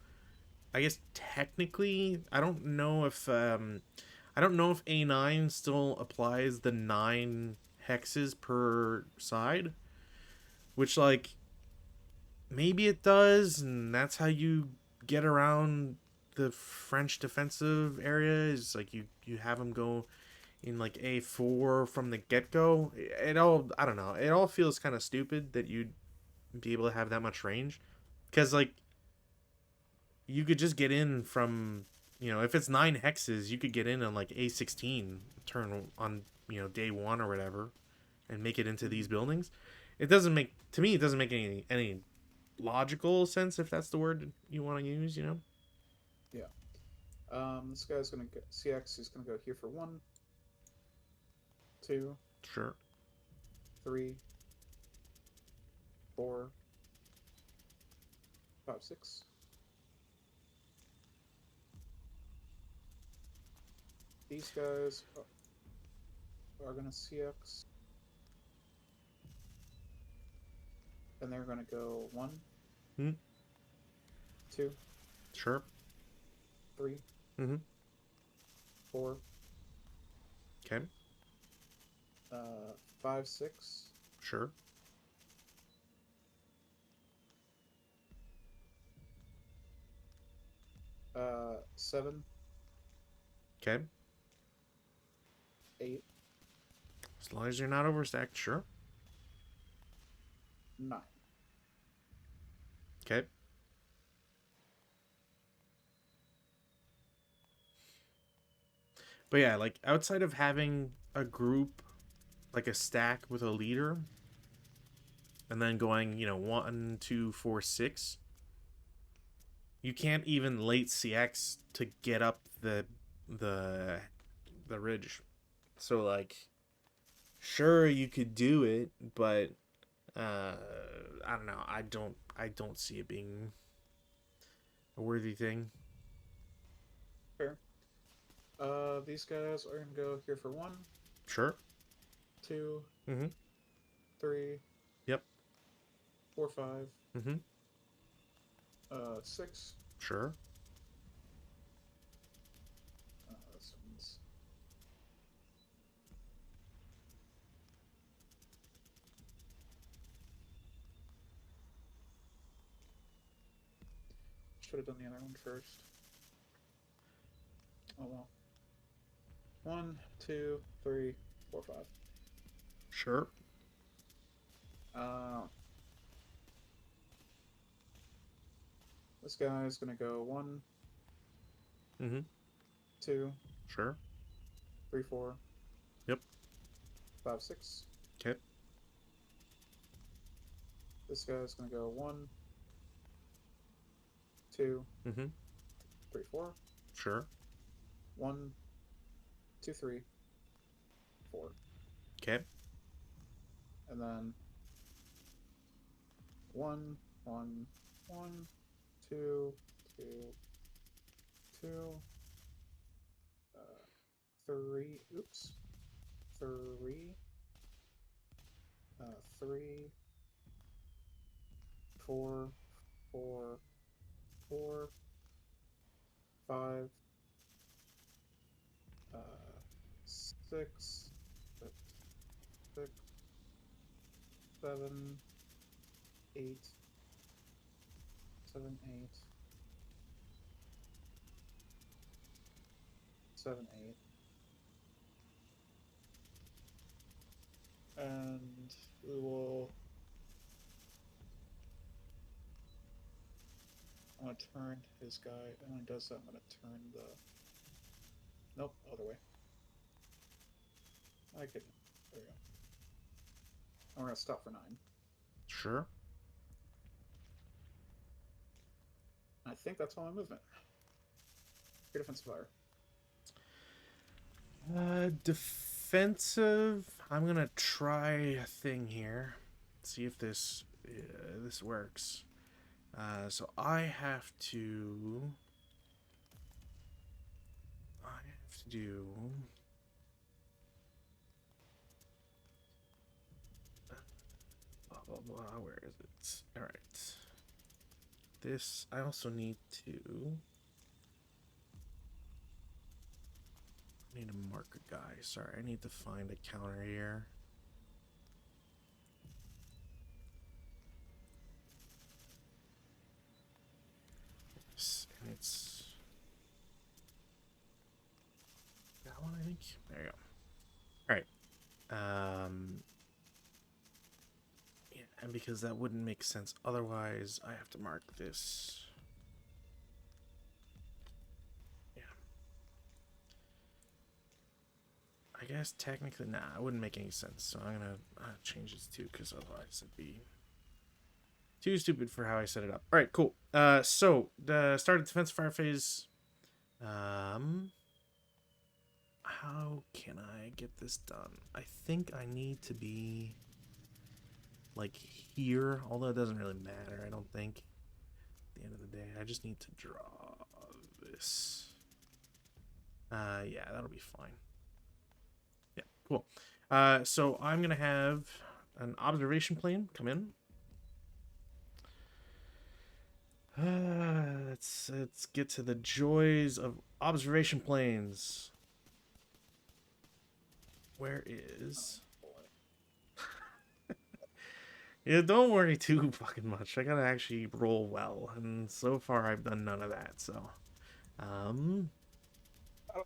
I guess technically, I don't know if A9 still applies the 9 hexes per side, which like maybe it does, and that's how you get around the French defensive area. Is like you have them go in like A4 from the get go. It all I don't know. It all feels kind of stupid that you'd be able to have that much range, because like you could just get in from, if it's 9 hexes, you could get in on like A16 turn on, day one or whatever, and make it into these buildings. It doesn't make to me. It doesn't make any logical sense, if that's the word you want to use. Yeah. This guy's gonna go CX. He's gonna go here for 1, 2, Sure. 3, 4, 5, 6. These guys are gonna CX, and they're gonna go 1, Hmm. 2, Sure. 3, Mm-hmm. 4, Okay. 5, 6, Sure. 7, Okay. 8, As long as you're not overstacked. Sure. 9. Okay. But yeah, like outside of having a group, like a stack with a leader, and then going, 1, 2, 4, 6, you can't even late CX to get up the the ridge. So like, sure you could do it, but I don't know. I don't see it being a worthy thing. Fair. These guys are gonna go here for 1, Sure. 2, Mm-hmm. 3, Yep. 4, 5, Mm-hmm. 6. Sure. This one's should have done the other one first. Oh well. 1, 2, 3, 4, 5. Sure. This guy's gonna go 1, Mm-hmm. 2, Sure. 3, 4, Yep. 5, 6. Okay. This guy's gonna go 1, 2, Mm-hmm. 3, 4. Sure. 1, 2, 3, 4. Okay. And then 1, 1, 1, 2, 2, 2, 3. Oops. 3, 3, 4, 4, 4, 5, 6, 6, 7, 8, 7, 8. 7, 8. And we will. I'm going to turn his guy, and when he does that, I'm going to turn the. Nope, other way. I could. There we go. And we're going to stop for 9. Sure. I think that's all my movement. Your defensive fire. Defensive. I'm gonna try a thing here. See if this works. So I have to do. Blah blah blah. Where is it? All right. This I also need to. I need to mark a guy. Sorry, I need to find a counter here. And it's that one, I think. There you go. All right. Yeah, and because that wouldn't make sense otherwise, I have to mark this. I guess technically, nah, it wouldn't make any sense. So I'm gonna change this too, because otherwise it'd be too stupid for how I set it up. All right, cool. So the start of defensive fire phase. How can I get this done? I think I need to be like here, although it doesn't really matter. I don't think. At the end of the day, I just need to draw this. Yeah, that'll be fine. Cool. So I'm going to have an observation plane come in. Let's get to the joys of observation planes. Where is... Yeah, don't worry too fucking much. I gotta actually roll well, and so far I've done none of that, so... I don't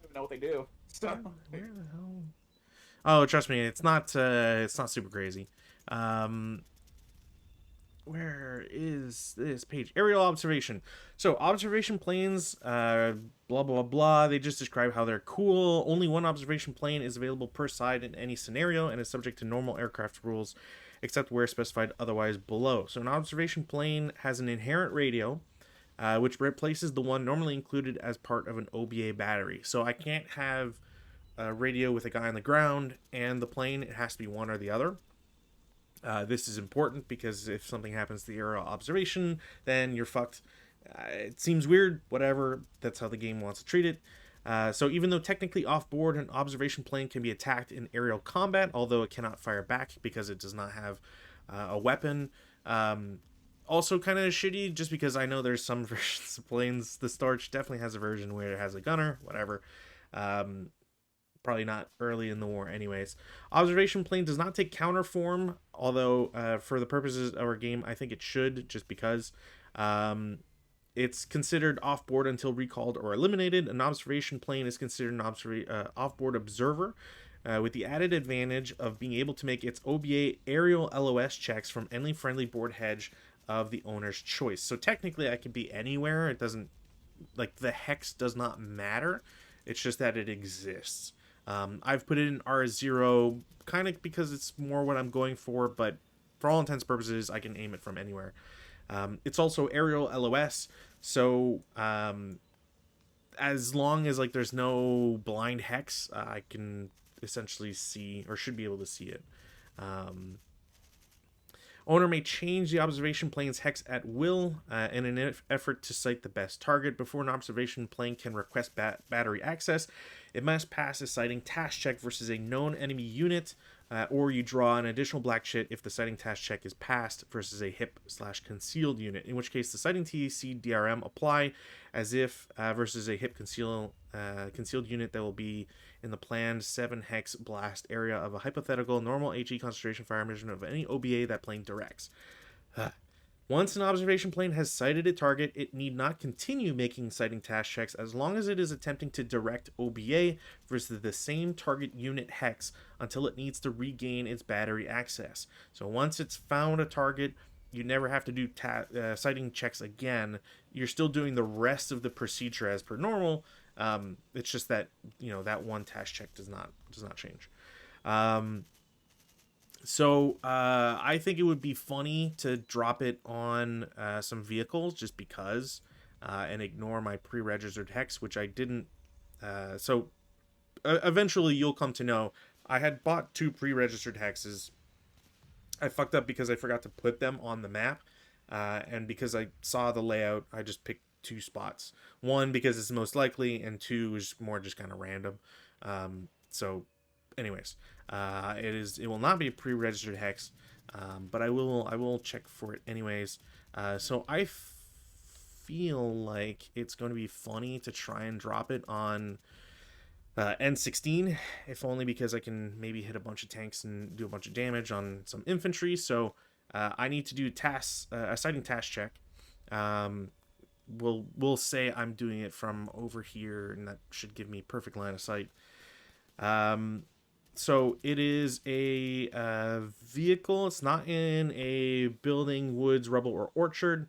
even know what they do. Where the hell... Oh, trust me, it's not super crazy. Where is this page? Aerial observation. So observation planes, blah blah blah. They just describe how they're cool. Only one observation plane is available per side in any scenario, and is subject to normal aircraft rules, except where specified otherwise below. So an observation plane has an inherent radio, which replaces the one normally included as part of an OBA battery. So I can't have a radio with a guy on the ground and the plane. It has to be one or the other. This is important because if something happens to the aerial observation, then you're fucked. It seems weird, whatever. That's how the game wants to treat it. So even though technically off-board, an observation plane can be attacked in aerial combat, although it cannot fire back because it does not have a weapon. Also kind of shitty, just because I know there's some versions of planes. The Starch definitely has a version where it has a gunner, whatever. Probably not early in the war anyways. Observation plane does not take counter form, although for the purposes of our game, I think it should, just because. It's considered off-board until recalled or eliminated. An observation plane is considered an off-board observer, with the added advantage of being able to make its OBA aerial LOS checks from any friendly board hedge of the owner's choice. So technically I can be anywhere. It doesn't, like, the hex does not matter. It's just that it exists. I've put it in R0 kind of because it's more what I'm going for, but for all intents and purposes, I can aim it from anywhere. It's also aerial LOS, so as long as like there's no blind hex, I can essentially see, or should be able to see it. Owner may change the observation plane's hex at will in an effort to sight the best target. Before an observation plane can request battery access, it must pass a sighting task check versus a known enemy unit, or you draw an additional black shit if the sighting task check is passed versus a hip/concealed unit, in which case the sighting TC DRM apply as if versus a hip concealed unit that will be in the planned 7 hex blast area of a hypothetical normal HE concentration fire mission of any OBA that plane directs. Once an observation plane has sighted a target, it need not continue making sighting task checks as long as it is attempting to direct OBA versus the same target unit hex until it needs to regain its battery access. So once it's found a target, you never have to do sighting checks again. You're still doing the rest of the procedure as per normal. It's just that that one task check does not change. So I think it would be funny to drop it on some vehicles just because, and ignore my pre-registered hex, which I didn't. So eventually you'll come to know I had bought 2 pre-registered hexes. I fucked up because I forgot to put them on the map, and because I saw the layout, I just picked 2 spots. 1 because it's the most likely, and 2 is more just kind of random. So anyways, it will not be a pre-registered hex, but I will check for it anyways. So I feel like it's going to be funny to try and drop it on N16, if only because I can maybe hit a bunch of tanks and do a bunch of damage on some infantry. So I need to do a sighting task check. We'll say I'm doing it from over here, and that should give me perfect line of sight. So it is a vehicle. It's not in a building, woods, rubble, or orchard.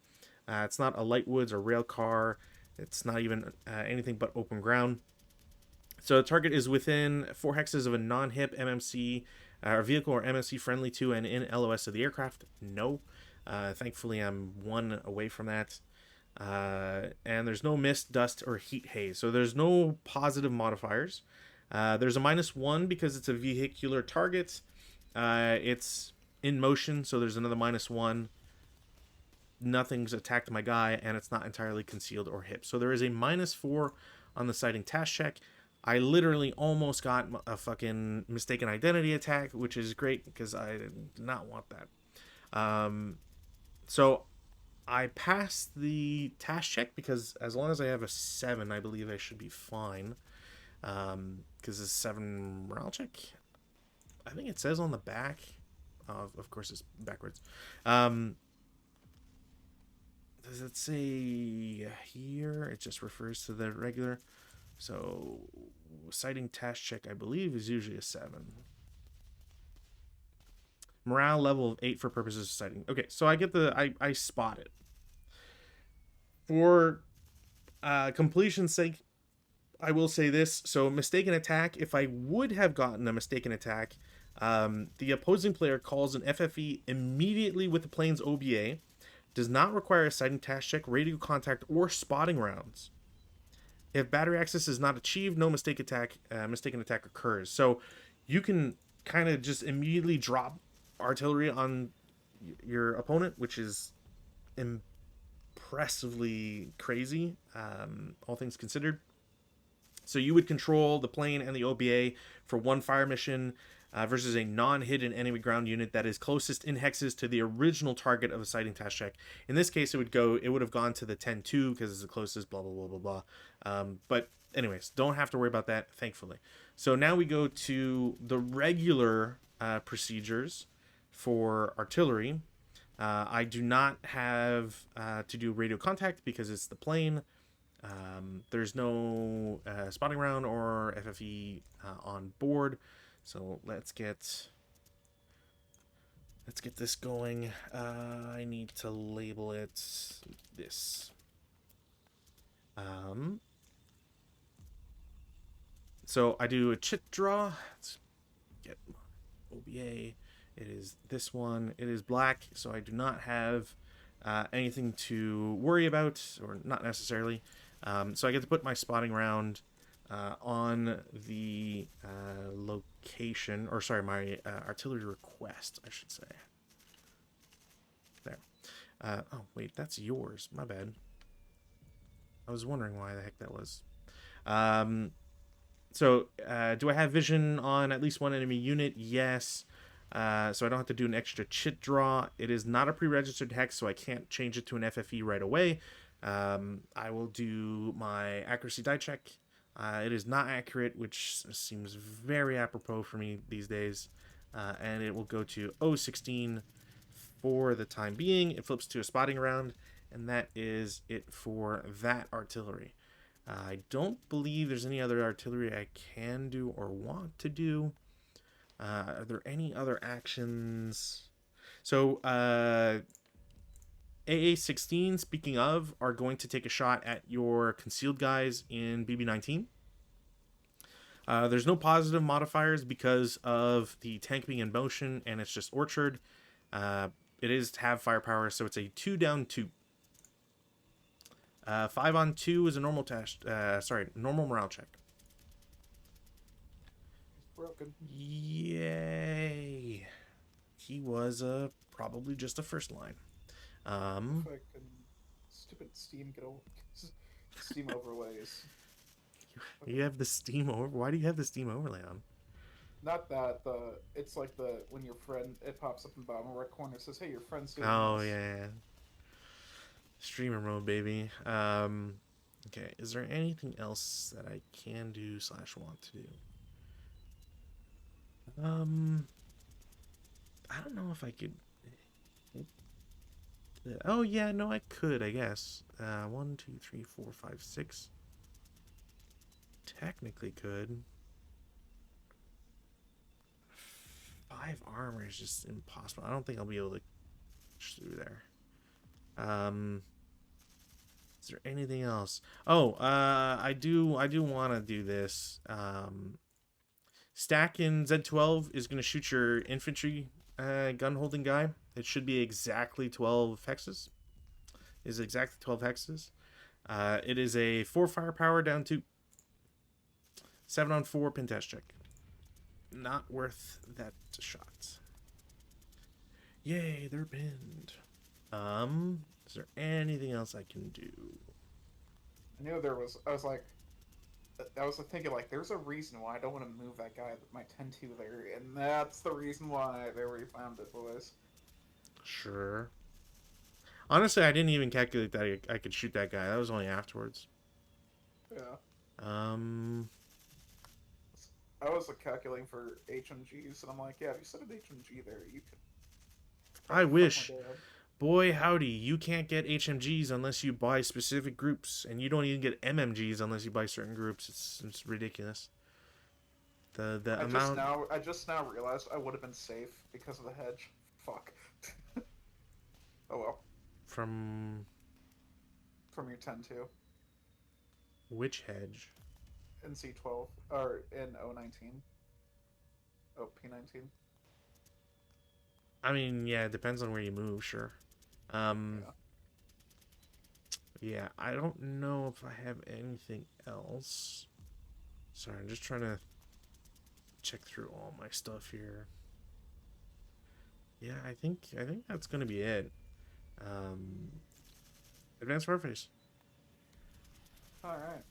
It's not a light woods or rail car. It's not even anything but open ground. So the target is within 4 hexes of a non-hip MMC vehicle or MMC friendly to and in LOS of the aircraft. No. Thankfully, I'm 1 away from that. And there's no mist, dust, or heat haze. So there's no positive modifiers. There's a -1 because it's a vehicular target. It's in motion, so there's another -1. Nothing's attacked my guy, and it's not entirely concealed or hip. So there is a -4 on the sighting task check. I literally almost got a fucking mistaken identity attack, which is great because I did not want that. So I passed the task check because as long as I have a 7, I believe I should be fine. Because it's 7 morale check. I think it says on the back. Of course, it's backwards. Does it say here? It just refers to the regular. So sighting task check, I believe, is usually a 7. Morale level of 8 for purposes of sighting. Okay, so I get I spot it. For completion's sake, I will say this. So mistaken attack, if I would have gotten a mistaken attack, the opposing player calls an FFE immediately with the plane's OBA, does not require a sighting task check, radio contact, or spotting rounds. If battery access is not achieved, no mistaken attack occurs. So you can kind of just immediately drop artillery on your opponent, which is impressively crazy, all things considered. So you would control the plane and the OBA for 1 fire mission versus a non-hidden enemy ground unit that is closest in hexes to the original target of a sighting task check. In this case, it would have gone to the 10-2 because it's the closest, blah, blah, blah, blah, blah. But anyways, don't have to worry about that, thankfully. So now we go to the regular procedures for artillery. I do not have to do radio contact because it's the plane. There's no spotting round or FFE on board. So let's get this going. I need to label it this. So I do a chit draw. Let's get OBA. It is this one. It is black, so I do not have anything to worry about, or not necessarily. So I get to put my spotting round on the location, or sorry, my artillery request, I should say. There. Oh, wait, that's yours. My bad. I was wondering why the heck that was. So, do I have vision on at least 1 enemy unit? Yes. So I don't have to do an extra chit draw. It is not a pre-registered hex, so I can't change it to an FFE right away. I will do my accuracy die check. It is not accurate, which seems very apropos for me these days. And it will go to 016 for the time being. It flips to a spotting round, and that is it for that artillery. I don't believe there's any other artillery I can do or want to do. Are there any other actions? So, AA-16, speaking of, are going to take a shot at your concealed guys in BB-19. There's no positive modifiers because of the tank being in motion, and it's just Orchard. It is to have firepower, so it's a 2 down 2. 5 on 2 is a normal test. Normal morale check. He's broken. Yay! He was probably just a first line. Fucking stupid Steam Steam overlays. You have the Steam over. Why do you have the Steam overlay on? Not that it's like when your friend, it pops up in the bottom right corner, it says, "Hey, your friend's doing Oh this." yeah. Streamer mode, baby. Okay, is there anything else that I can do / want to do? I don't know if I could. Oh yeah, no, I could, I guess. 1, 2, 3, 4, 5, 6. Technically could. 5 armor is just impossible. I don't think I'll be able to push through there. Is there anything else? Oh, I do want to do this. Stack in Z12 is going to shoot your infantry gun holding guy. It should be exactly 12 hexes. Is exactly 12 hexes. It is a 4 firepower down 2. 7 on 4 pin test check. Not worth that shot. Yay, they're pinned. Is there anything else I can do? I knew there was. I was thinking, like, there's a reason why I don't want to move that guy, my 10-2 there, and that's the reason why. There we found it, boys. Sure. Honestly, I didn't even calculate that I could shoot that guy. That was only afterwards. Yeah. I was calculating for HMGs, and I'm like, yeah, if you set an HMG there, you could. I wish. Boy, howdy, you can't get HMGs unless you buy specific groups, and you don't even get MMGs unless you buy certain groups. It's ridiculous. The amount. I just now realized I would have been safe because of the hedge. Fuck. Oh well. From your 10-2. Which hedge? In C12 or in O19. Oh, P19. I mean, yeah, it depends on where you move, sure. Yeah, I don't know if I have anything else. Sorry, I'm just trying to check through all my stuff here. Yeah, I think that's gonna be it. Advanced Warface. All right.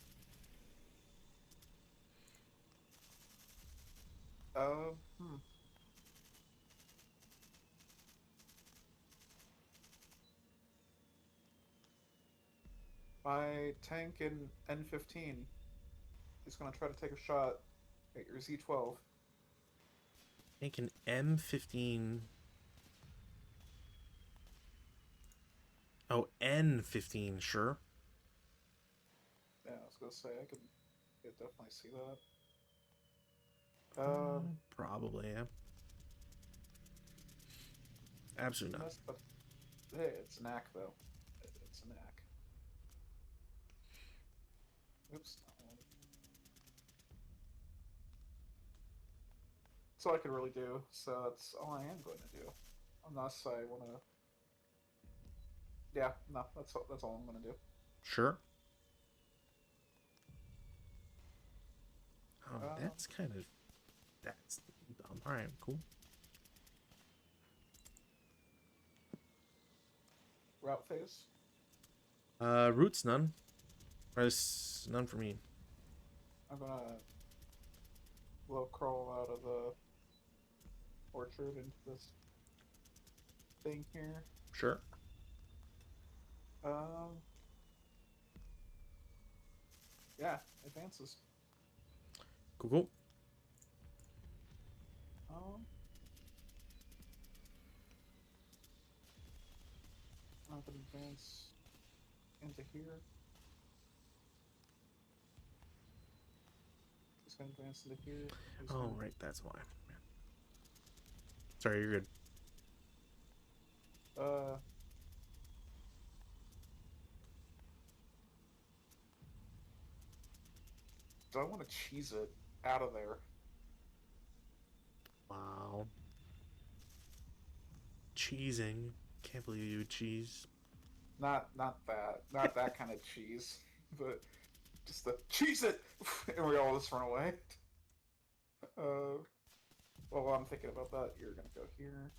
My tank in N15 is going to try to take a shot at your Z12. Make an M15. Oh, N15, sure. Yeah, I was going to say, I could definitely see that. Probably, yeah. Absolutely not. But, hey, it's an ACK, though. It's an ACK. Oops. That's all I could really do, so that's all I am going to do. Unless I want to... Yeah, no, that's all I'm going to do. Sure. Oh, that's kind of... That's dumb. Alright, cool. Route phase? Roots, none. Or none for me. I'm gonna low crawl out of the orchard into this thing here. Sure. Yeah, advances. Cool. advance into here. He's gonna advance into here. He's Oh, gonna... right, that's why. Sorry, you're good. Uh, do I want to cheese it out of there? Wow. Cheesing. Can't believe you would cheese. Not that kind of cheese, but just the cheese it, and we all just run away. Uh, well, while I'm thinking about that, you're gonna go here.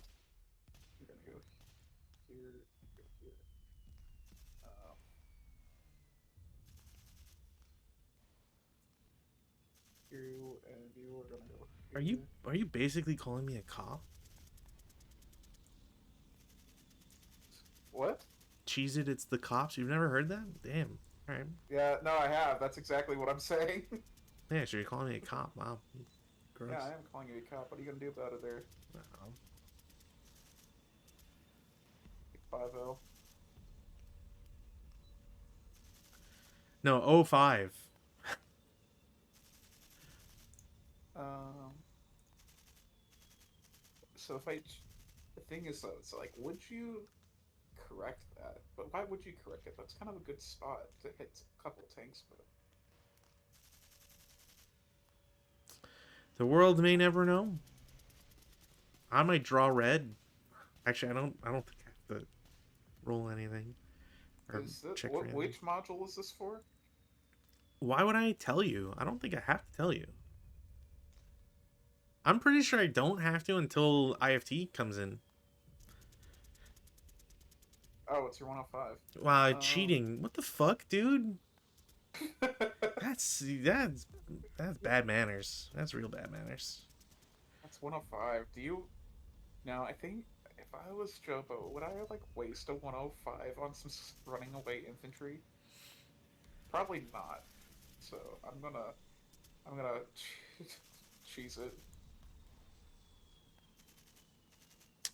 You're gonna go here. Go here. Um, you and you are gonna go Are you here. are you basically calling me a cop? What? Cheese it, it's the cops. You've never heard that? Damn. All right. Yeah, no, I have. That's exactly what I'm saying. Yeah, so you're calling me a cop. Wow. Gross. Yeah, I am calling you a cop. What are you gonna do about it there? Wow. 5-0. No, 05. Um. So if I, the thing is though, it's like, would you correct that? But why would you correct it? That's kind of a good spot to hit a couple tanks with. The world may never know. I might draw red. Actually, I don't think I have to roll anything or Is it check for anything. which module is this for? Why would I tell you? I don't think I have to tell you. I'm pretty sure I don't have to until IFT comes in. Oh, it's your 105. Wow, cheating. What the fuck, dude? That's bad manners. That's real bad manners. That's 105. Do you? Now, I think if I was Jobo, would I like waste a 105 on some running away infantry? Probably not. So I'm gonna cheese it.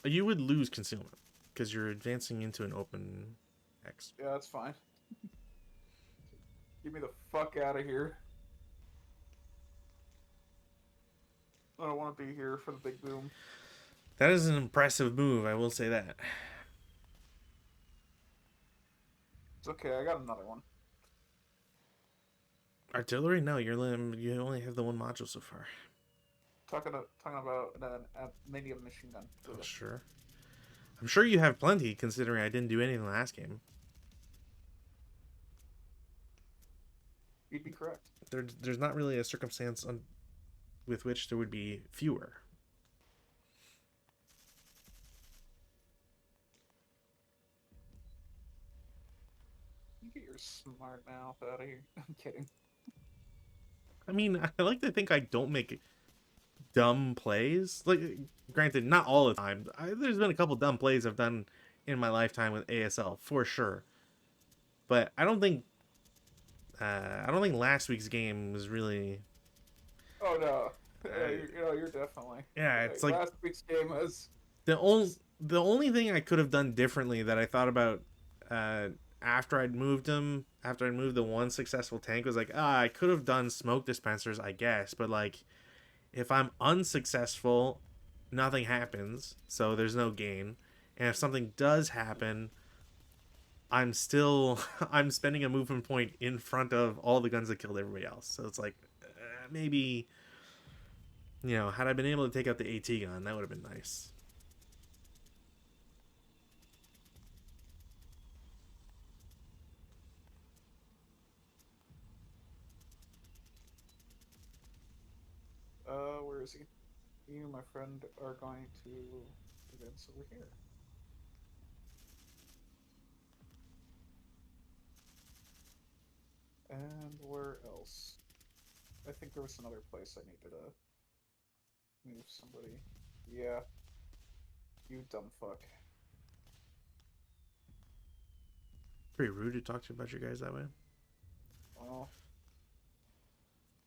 You would lose concealment because you're advancing into an open X. Yeah, that's fine. Get me the fuck out of here. I don't want to be here for the big boom. That is an impressive move, I will say that. It's okay, I got another one. Artillery? No, you only have the one module so far. Talking about a medium machine gun. Oh, sure. I'm sure you have plenty, considering I didn't do anything last game. You'd be correct. There's not really a circumstance with which there would be fewer. You get your smart mouth out of here. I'm kidding. I mean, I like to think I don't make dumb plays. Like, granted, not all the time. There's been a couple dumb plays I've done in my lifetime with ASL, for sure. But I don't think last week's game was really. Oh no. You're definitely. Yeah, it's like last week's game was the only thing I could have done differently that I thought about after I'd moved the one successful tank was like, I could have done smoke dispensers, I guess, but like if I'm unsuccessful, nothing happens, so there's no gain. And if something does happen, I'm spending a movement point in front of all the guns that killed everybody else. So it's like maybe, had I been able to take out the AT gun, that would have been nice. where is he? You, my friend, are going to events over here. And where else? I think there was another place I needed to move somebody. Yeah. You dumb fuck. Pretty rude to talk to about your guys that way. Well,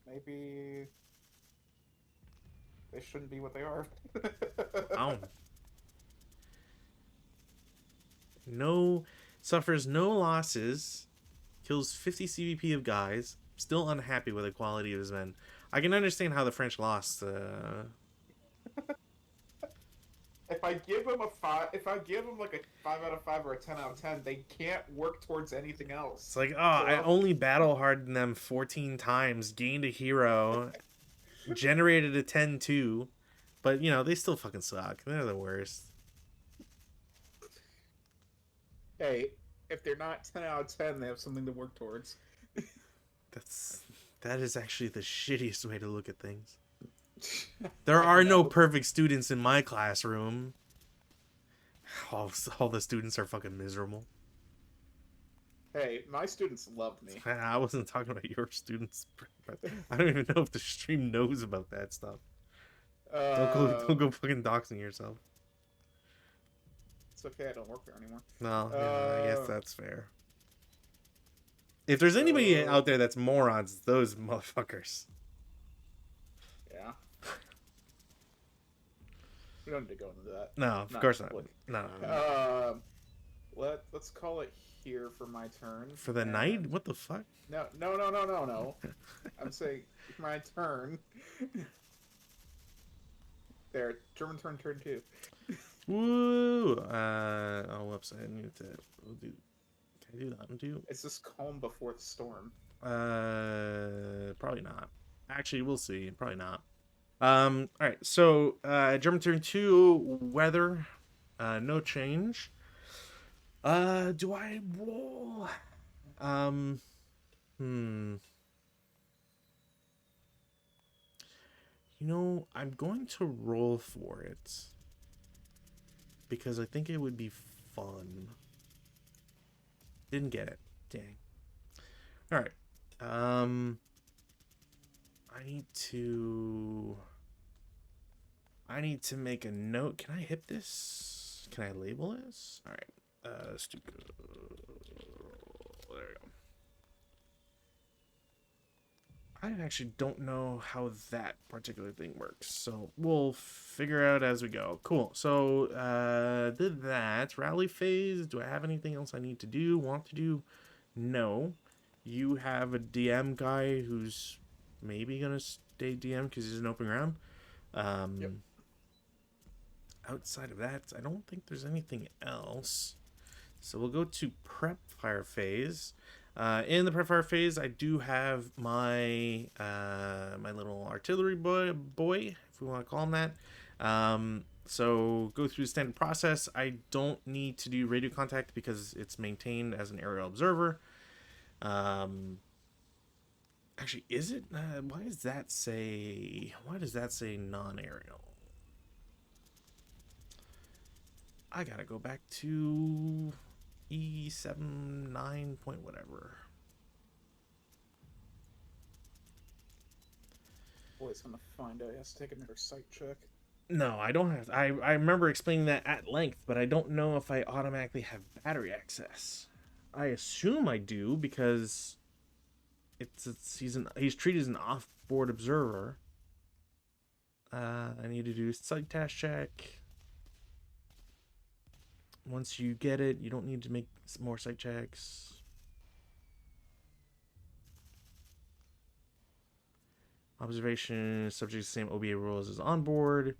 maybe they shouldn't be what they are. Oh. No suffers no losses, kills 50 CVP of guys, still unhappy with the quality of his men. I can understand how the French lost. If I give him a 5, if I give him like a 5 out of 5 or a 10 out of 10, they can't work towards anything else. It's like, oh, So I only battle hardened them 14 times, gained a hero, generated a 10-2, but you know, they still fucking suck. They're the worst. hey, if they're not 10 out of 10, they have something to work towards. That is actually the shittiest way to look at things. There I are no know. perfect students in my classroom. All the students are fucking miserable. Hey, my students loved me. I wasn't talking about your students. I don't even know if the stream knows about that stuff. Don't go fucking doxing yourself. It's okay, I don't work there anymore. No, yeah, I guess that's fair. If there's anybody out there that's morons, it's those motherfuckers. Yeah. We don't need to go into that. No, of course not. Look. No. Let's call it here for my turn. For the night? What the fuck? No. I'm saying my turn. There, German turn 2. Woo! Oh, whoops! I need to. We'll do. Can I do that? Do. It's just calm before the storm. Probably not. Actually, we'll see. Probably not. All right. So, German turn 2. Weather. No change. Do I roll? You know, I'm going to roll for it because I think it would be fun. Didn't get it. Dang. All right. I need to make a note. Can I hit this? Can I label this? All right. Stupid. There we go. I actually don't know how that particular thing works, so we'll figure out as we go. Cool. So, did that. Rally phase. Do I have anything else I need to do? Want to do? No. You have a DM guy who's maybe gonna stay DM because he's an open ground. Yep. Outside of that, I don't think there's anything else. So we'll go to prep fire phase. In the prep fire phase, I do have my my little artillery boy, if we want to call him that. So go through the standard process. I don't need to do radio contact because it's maintained as an aerial observer. Actually, is it? Why does that say non-aerial? I gotta go back to E79 point whatever. Boy's gonna find out he has to take another sight check. No, I don't have. I remember explaining that at length, but I don't know if I automatically have battery access. I assume I do because he's treated as an off-board observer. I need to do sight task check. Once you get it, you don't need to make more sight checks. Observation, subject to the same OBA rules as onboard.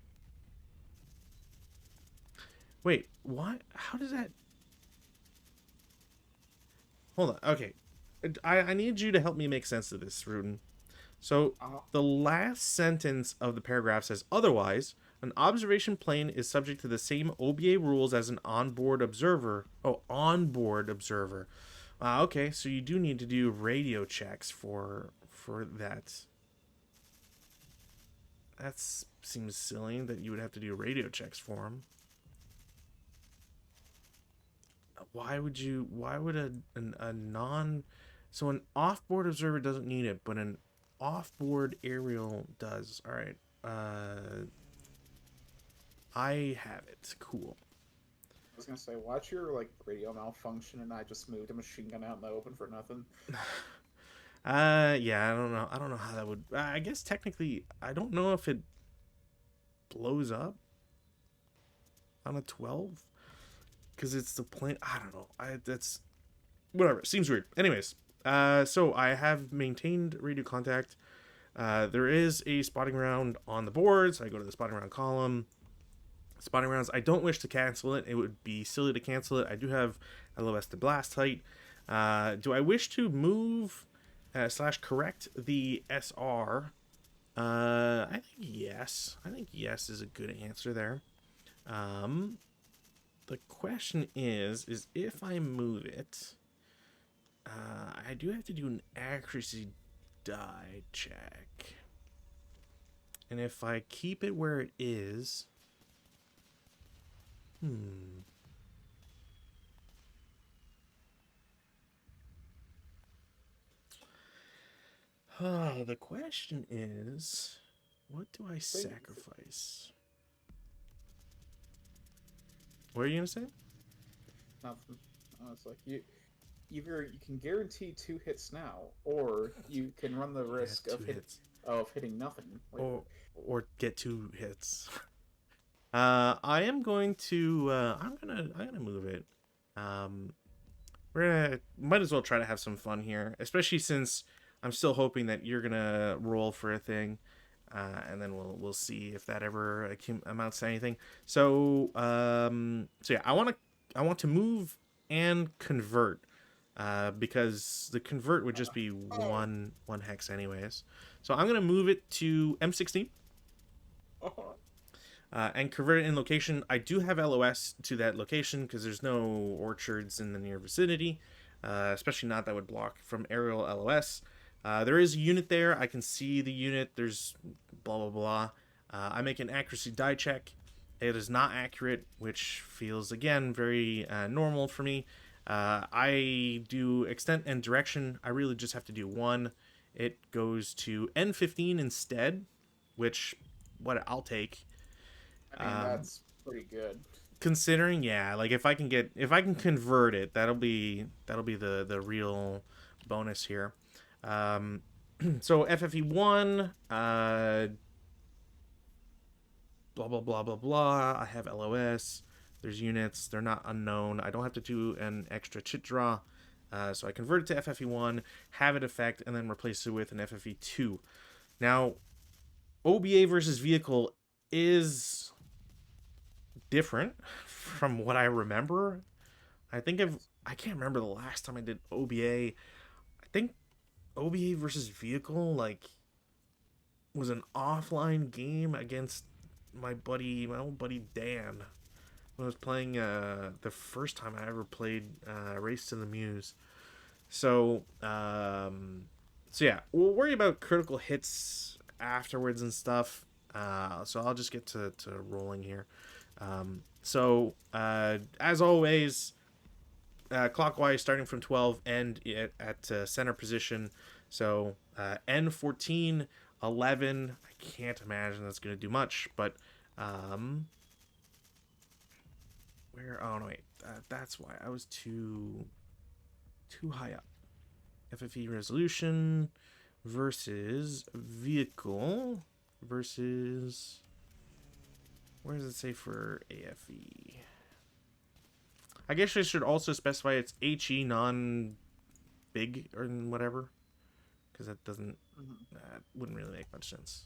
Wait, what? How does that... Hold on, okay. I need you to help me make sense of this, Rudin. So, the last sentence of the paragraph says, otherwise, an observation plane is subject to the same OBA rules as an onboard observer. Oh, onboard observer. Okay, so you do need to do radio checks for that. That seems silly that you would have to do radio checks for him. Why would a non... So an off-board observer doesn't need it, but an off-board aerial does. All right. I have it. Cool. I was gonna say, watch your radio malfunction, and I just moved a machine gun out in the open for nothing. Yeah, I don't know. I don't know how that would. I guess technically, I don't know if it blows up on a 12. because it's the plane. I don't know. That's whatever. It seems weird. Anyways, so I have maintained radio contact. There is a spotting round on the board, so I go to the spotting round column. Spotting rounds, I don't wish to cancel it. It would be silly to cancel it. I do have LOS to blast height. Do I wish to move / correct the SR? I think yes. I think yes is a good answer there. The question is if I move it, I do have to do an accuracy die check. And if I keep it where it is, the question is, what do I sacrifice? What are you gonna say? Nothing. It's like either you can guarantee 2 hits now, or you can run the risk of hitting nothing. Or get 2 hits. I am going to I'm gonna move it. Might as well try to have some fun here, especially since I'm still hoping that you're gonna roll for a thing, and then we'll see if that ever amounts to anything. So yeah, I want to move and convert, because the convert would just be one hex anyways. So I'm gonna move it to M16. And convert it in location. I do have LOS to that location because there's no orchards in the near vicinity, especially not that would block from aerial LOS. There is a unit there. I can see the unit. There's blah, blah, blah. I make an accuracy die check. It is not accurate, which feels, again, very normal for me. I do extent and direction. I really just have to do 1. It goes to N15 instead, which, what I'll take. I mean, that's pretty good. Considering, yeah, like if I can convert it, that'll be the real bonus here. So FFE1, blah blah blah blah blah. I have LOS. There's units. They're not unknown. I don't have to do an extra chit draw. So I convert it to FFE1, have it affect, and then replace it with an FFE2. Now, OBA versus vehicle is different from what I remember. I can't remember the last time I did OBA. I think OBA versus vehicle was an offline game against my old buddy Dan. When I was playing the first time I ever played Race to the Muse. So yeah, we'll worry about critical hits afterwards and stuff. So I'll just get to rolling here. So as always, clockwise starting from 12, end at center position. So N14, 11. I can't imagine that's going to do much, but where? Oh no, wait. That's why I was too high up. FFE resolution versus vehicle versus. Where does it say for AFE? I guess I should also specify it's HE non-big or whatever, because that wouldn't really make much sense.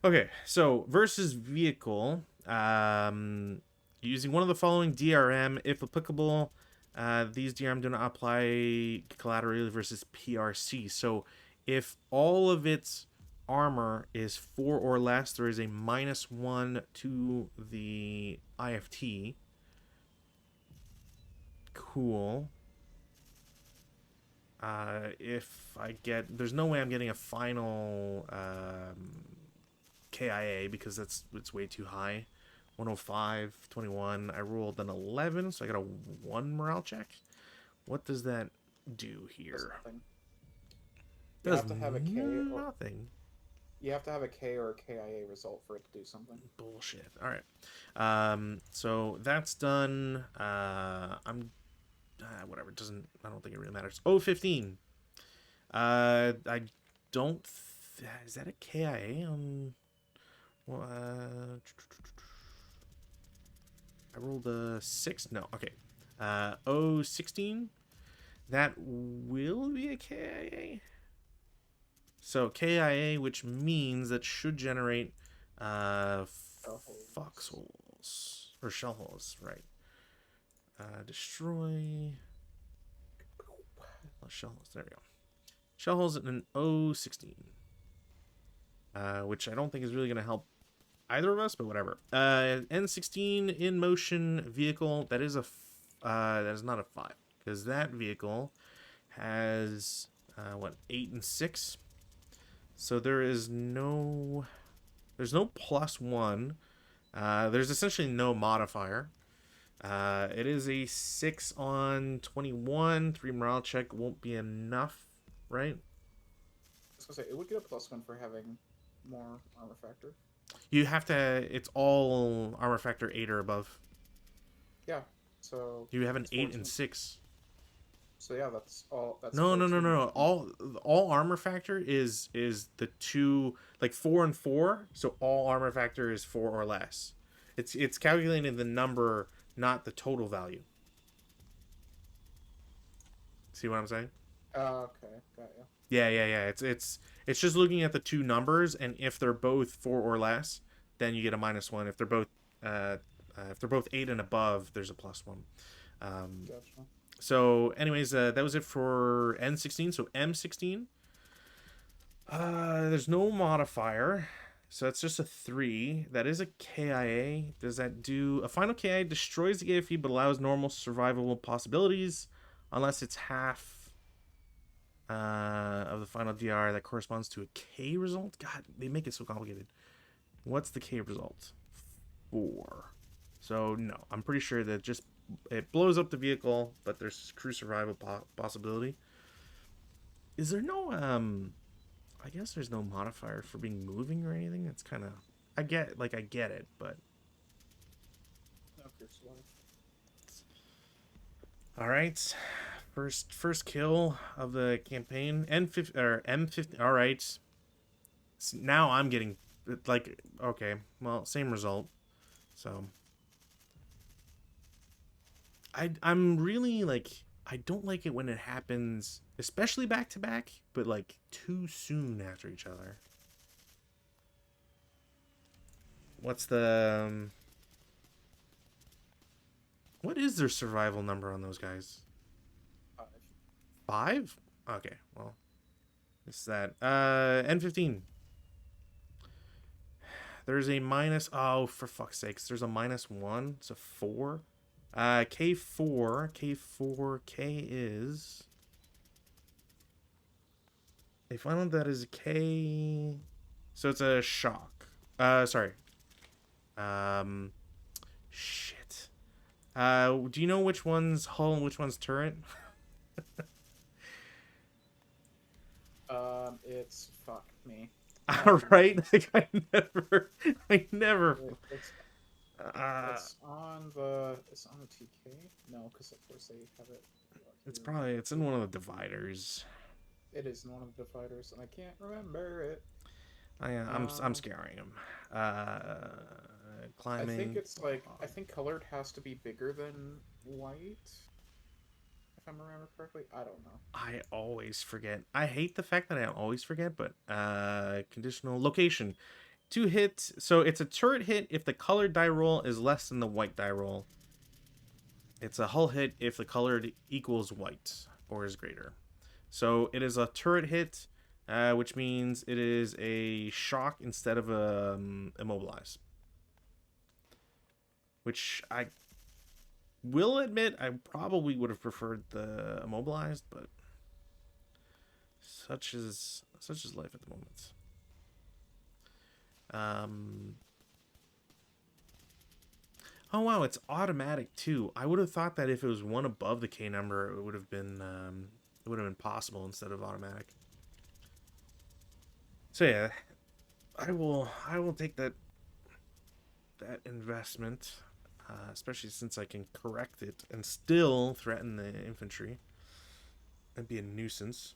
Okay, so versus vehicle, using one of the following DRM, if applicable. These DRM do not apply collaterally versus PRC. So if all of its armor is 4 or less, there is a -1 to the IFT. Cool. If I get, there's no way I'm getting a final KIA because it's way too high. 105, 21. I rolled an 11, so I got a 1 morale check. What does that do here? You have to have a K nothing. You have to have a K or a KIA result for it to do something. Bullshit. All right. So that's done. I'm whatever. I don't think it really matters. Oh, 15. I don't. Is that a KIA? I rolled a 6. No, okay. 016. That will be a KIA. So KIA, which means that should generate foxholes or shell holes, right? Destroy shell holes. There we go. Shell holes in an 016. Which I don't think is really going to help either of us, but whatever. N16 in motion vehicle. That is that is not a 5 because that vehicle has 8 and 6. So there's no +1. There's essentially no modifier. It is a 6 on 21. 3 morale check won't be enough, right? I was gonna say it would get a +1 for having more armor factor. You have to. It's all armor factor 8 or above. Yeah. So You have an it's 8 14. and 6. So yeah, that's all. That's No. 14. All armor factor is the two, like 4 and 4. So all armor factor is 4 or less. It's calculating the number, not the total value. See what I'm saying? Okay, got you. Yeah. It's just looking at the two numbers, and if they're both 4 or less, then you get a -1. If they're both 8 and above, there's a +1. Gotcha. So, anyways, that was it for N16. So M16, there's no modifier, so that's just a 3. That is a KIA. Does that do a final KIA? Destroys the AFE but allows normal survivable possibilities, unless it's half of the final DR that corresponds to a K result. God, they make it so complicated. What's the K result? 4. So no, I'm pretty sure that just it blows up the vehicle, but there's crew survival possibility. Is there no I guess there's no modifier for being moving or anything. It's kind of I get it, but Okay, so all right. First kill of the campaign. N50 or M50. All right. So now I'm getting like okay, well, same result. So I'm really like I don't like it when it happens, especially back to back, but like too soon after each other. What's the what is their survival number on those guys? 5? Okay, well, it's that. N15. There's a minus. Oh, for fuck's sakes! There's a -1. It's a 4. K4 is. They found out that is a K. So it's a shock. Sorry. Shit. Do you know which one's hull and which one's turret? It's fuck me. All right. Like I never. It's on the TK. No, because of course they have it. It's in one of the dividers. It is in one of the dividers, and I can't remember it. I'm scaring him. Climbing. I think it's like I think colored has to be bigger than white. If I remember correctly, I don't know. I always forget. I hate the fact that I always forget, but conditional location. 2 hits. So it's a turret hit if the colored die roll is less than the white die roll. It's a hull hit if the colored equals white or is greater. So it is a turret hit, which means it is a shock instead of a immobilize. Which I will admit I probably would have preferred the immobilized, but such is life at the moment. Oh wow, it's automatic too. I would have thought that if it was one above the K number, it would have been possible instead of automatic. So yeah, I will take that investment, especially since I can correct it and still threaten the infantry and be a nuisance.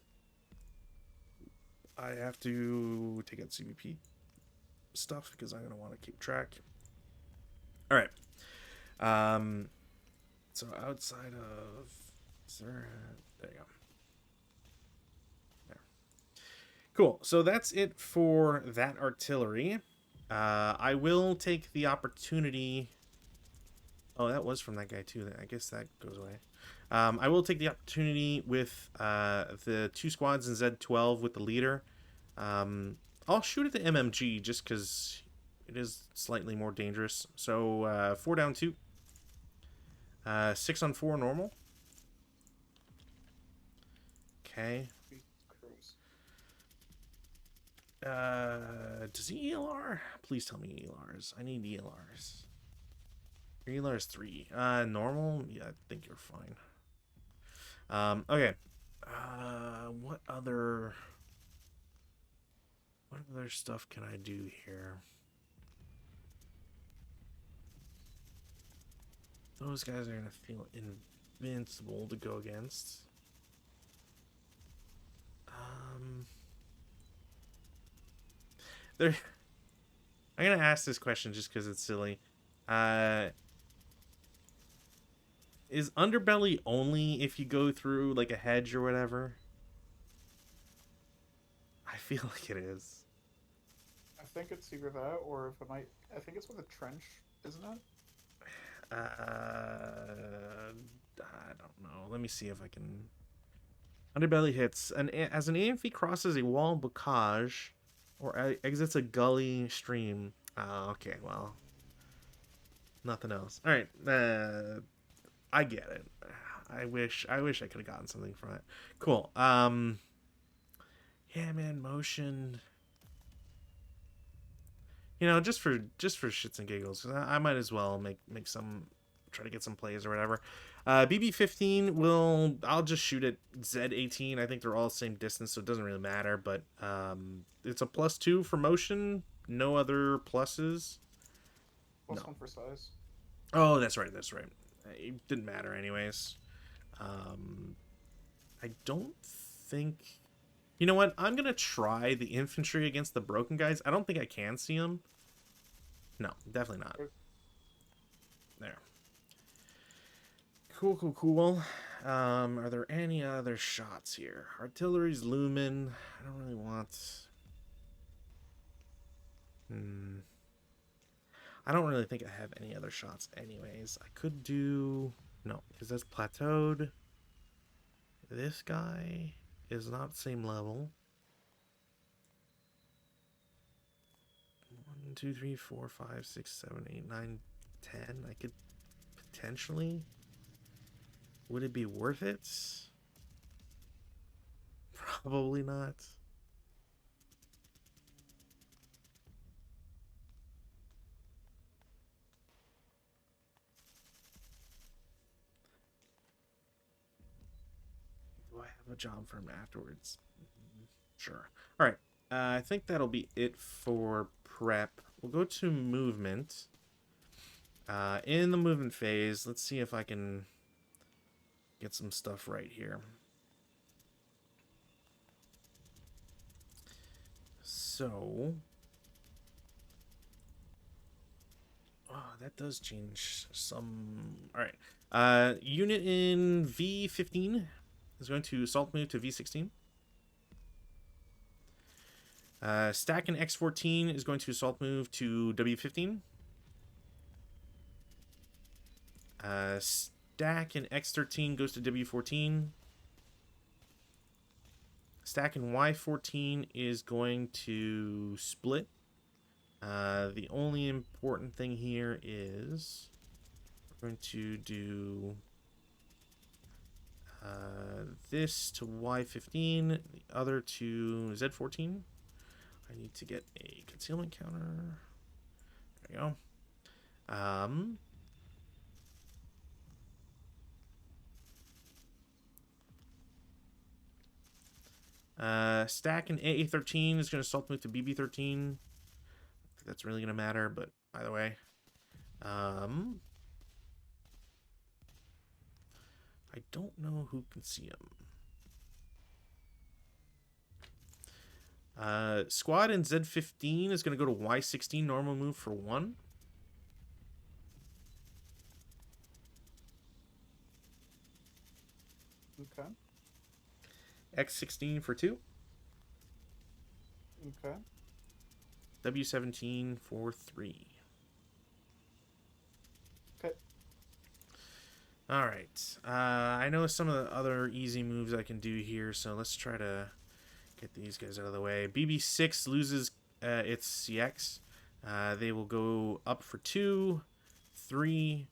I have to take out CVP stuff because I'm gonna want to keep track. All right. So outside of, there you go. There. Cool. So that's it for that artillery. I will take the opportunity. Oh, that was from that guy too. I guess that goes away. I will take the opportunity with the 2 squads in Z12 with the leader. I'll shoot at the MMG just because it is slightly more dangerous. So 4 down 2. 6 on 4 normal. Okay. Does he ELR? Please tell me ELRs. I need ELRs. Your ELR is 3. Normal? Yeah, I think you're fine. Okay. What other stuff can I do here? Those guys are gonna feel invincible to go against. I'm gonna ask this question just because it's silly. Is underbelly only if you go through like a hedge or whatever? I feel like it is. I think it's either that or if it might. I think it's with a trench, isn't it? I don't know. Let me see if I can. Underbelly hits as an AMV crosses a wall bocage or exits a gully stream. Okay, well, nothing else. All right, I get it. I wish I could have gotten something from it. Cool. Yeah, man, motion. You know, just for shits and giggles, I might as well make some, try to get some plays or whatever. BB-15 I'll just shoot at Z-18. I think they're all the same distance, so it doesn't really matter. But it's a +2 for motion. No other pluses. +1 for size. Oh, that's right. That's right. It didn't matter anyways. I don't think. You know what? I'm gonna try the infantry against the broken guys. I don't think I can see them. No, definitely not. There. Cool. Are there any other shots here? Artillery's looming. I don't really want. I don't really think I have any other shots anyways. I could do. No, because that's plateaued. This guy is not the same level. 1, 2, 3, 4, 5, 6, 7, 8, 9, 10. I could potentially. Would it be worth it? Probably not. Do I have a job for him afterwards? Sure. All right. I think that'll be it for prep. We'll go to movement. In the movement phase, let's see if I can get some stuff right here. So, that does change some. All right. Unit in V15 is going to assault move to V16. Stack in X14 is going to assault move to W15. Stack in X13 goes to W14. Stack in Y14 is going to split. The only important thing here is we're going to do this to Y15, the other to Z14. I need to get a concealment counter. There we go. Stack in AA13 is going to assault move to BB13. I think that's really going to matter, but either way. I don't know who can see him. Squad in Z15 is going to go to Y16 normal move for 1. Okay. X16 for 2. Okay. W17 for 3. Okay. All right. I know some of the other easy moves I can do here, so let's try to get these guys out of the way. BB6 loses its CX. They will go up for 2, 3,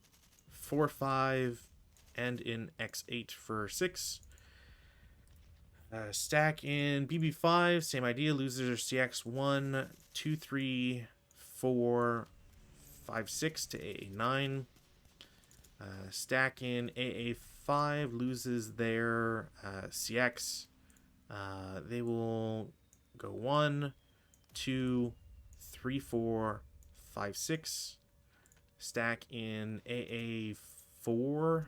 4, 5, and in X8 for 6. Stack in BB5, same idea, loses their CX 1, 2, 3, 4, 5, 6 to AA9. Stack in AA5, loses their CX. They will go 1, 2, 3, 4, 5, 6. Stack in AA4.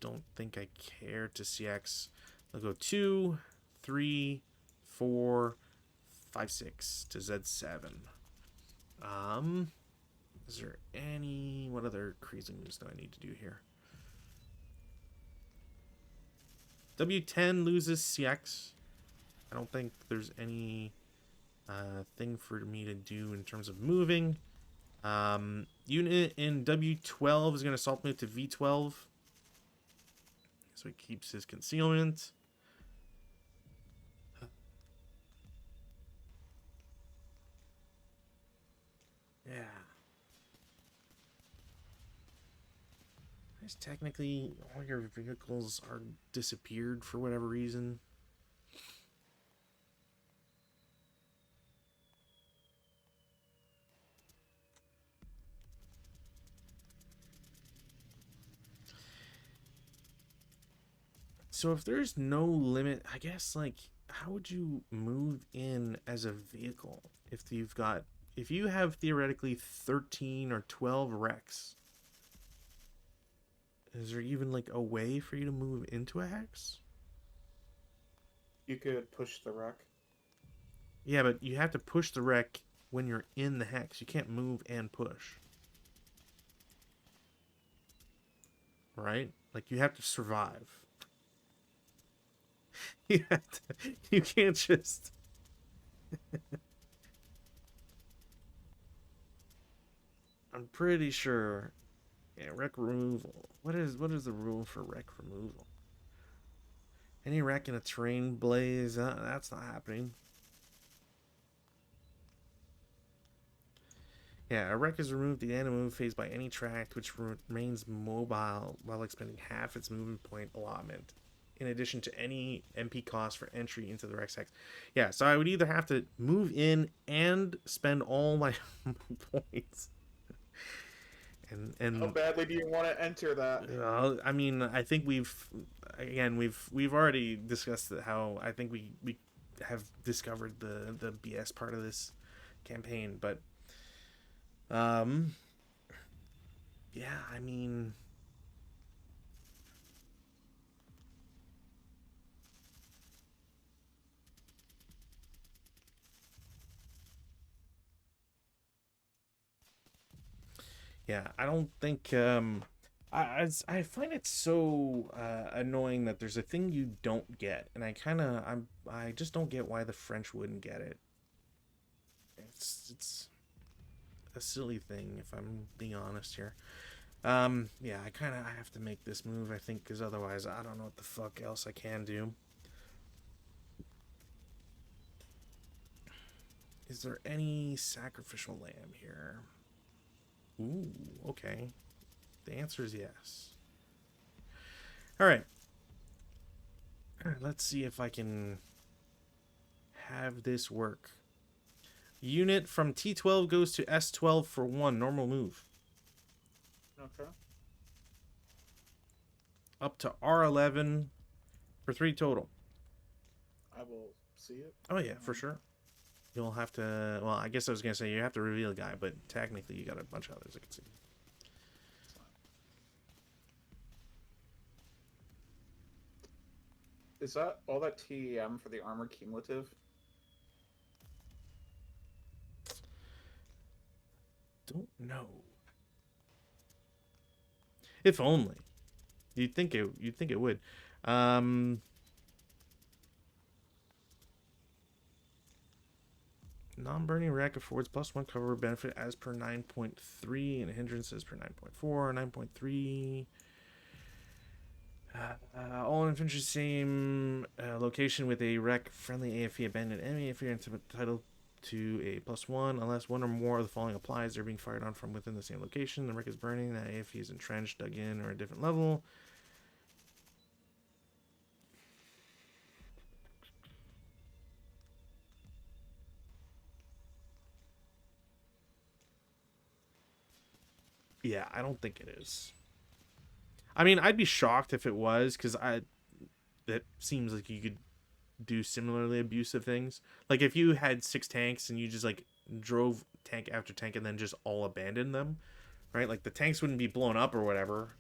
Don't think I care to CX. I'll go 2, 3, 4, 5, 6 to Z7. Is there any... What other crazy moves do I need to do here? W10 loses CX. I don't think there's any thing for me to do in terms of moving. Unit in W12 is going to assault move to V12. So he keeps his concealment. Yeah. There's technically all your vehicles are disappeared for whatever reason. So if there's no limit, I guess, like, how would you move in as a vehicle if you have theoretically 13 or 12 wrecks? Is there even like a way for you to move into a hex? You could push the wreck. Yeah, but you have to push the wreck when you're in the hex. You can't move and push. Right? Like, you have to survive. You can't just... I'm pretty sure. Yeah, wreck removal. What is the rule for wreck removal? Any wreck in a terrain blaze? That's not happening. Yeah, a wreck is removed at the end of move phase by any track which remains mobile while expending half its movement point allotment, in addition to any MP cost for entry into the wreck's hex. Yeah, so I would either have to move in and spend all my points. And How badly do you want to enter that? I mean, I think we've already discussed how I think we have discovered the BS part of this campaign, but yeah, I mean, yeah, I don't think I find it so annoying that there's a thing you don't get, and I just don't get why the French wouldn't get it. It's a silly thing, if I'm being honest here. Yeah, I have to make this move, I think, because otherwise I don't know what the fuck else I can do. Is there any sacrificial lamb here? Ooh, okay. The answer is yes. All right. Let's see if I can have this work. Unit from T12 goes to S12 for 1. Normal move. Okay. Up to R11 for 3 total. I will see it. Oh, yeah, for sure. You'll have to... Well, I guess I was going to say you have to reveal a guy, but technically you got a bunch of others I can see. Is that all that TEM for the armor cumulative? Don't know. If only. You'd think it would. Non-burning wreck affords +1 cover benefit as per 9.3 and hindrances per 9.4. 9.3. All infantry same location with a wreck friendly AFE abandoned enemy if you're entitled to a +1 unless one or more of the following applies. They're being fired on from within the same location. The wreck is burning. That AFE is entrenched, dug in, or a different level. Yeah, I don't think it is. I mean, I'd be shocked if it was, because that seems like you could do similarly abusive things. Like if you had 6 tanks and you just like drove tank after tank and then just all abandoned them, right? Like the tanks wouldn't be blown up or whatever,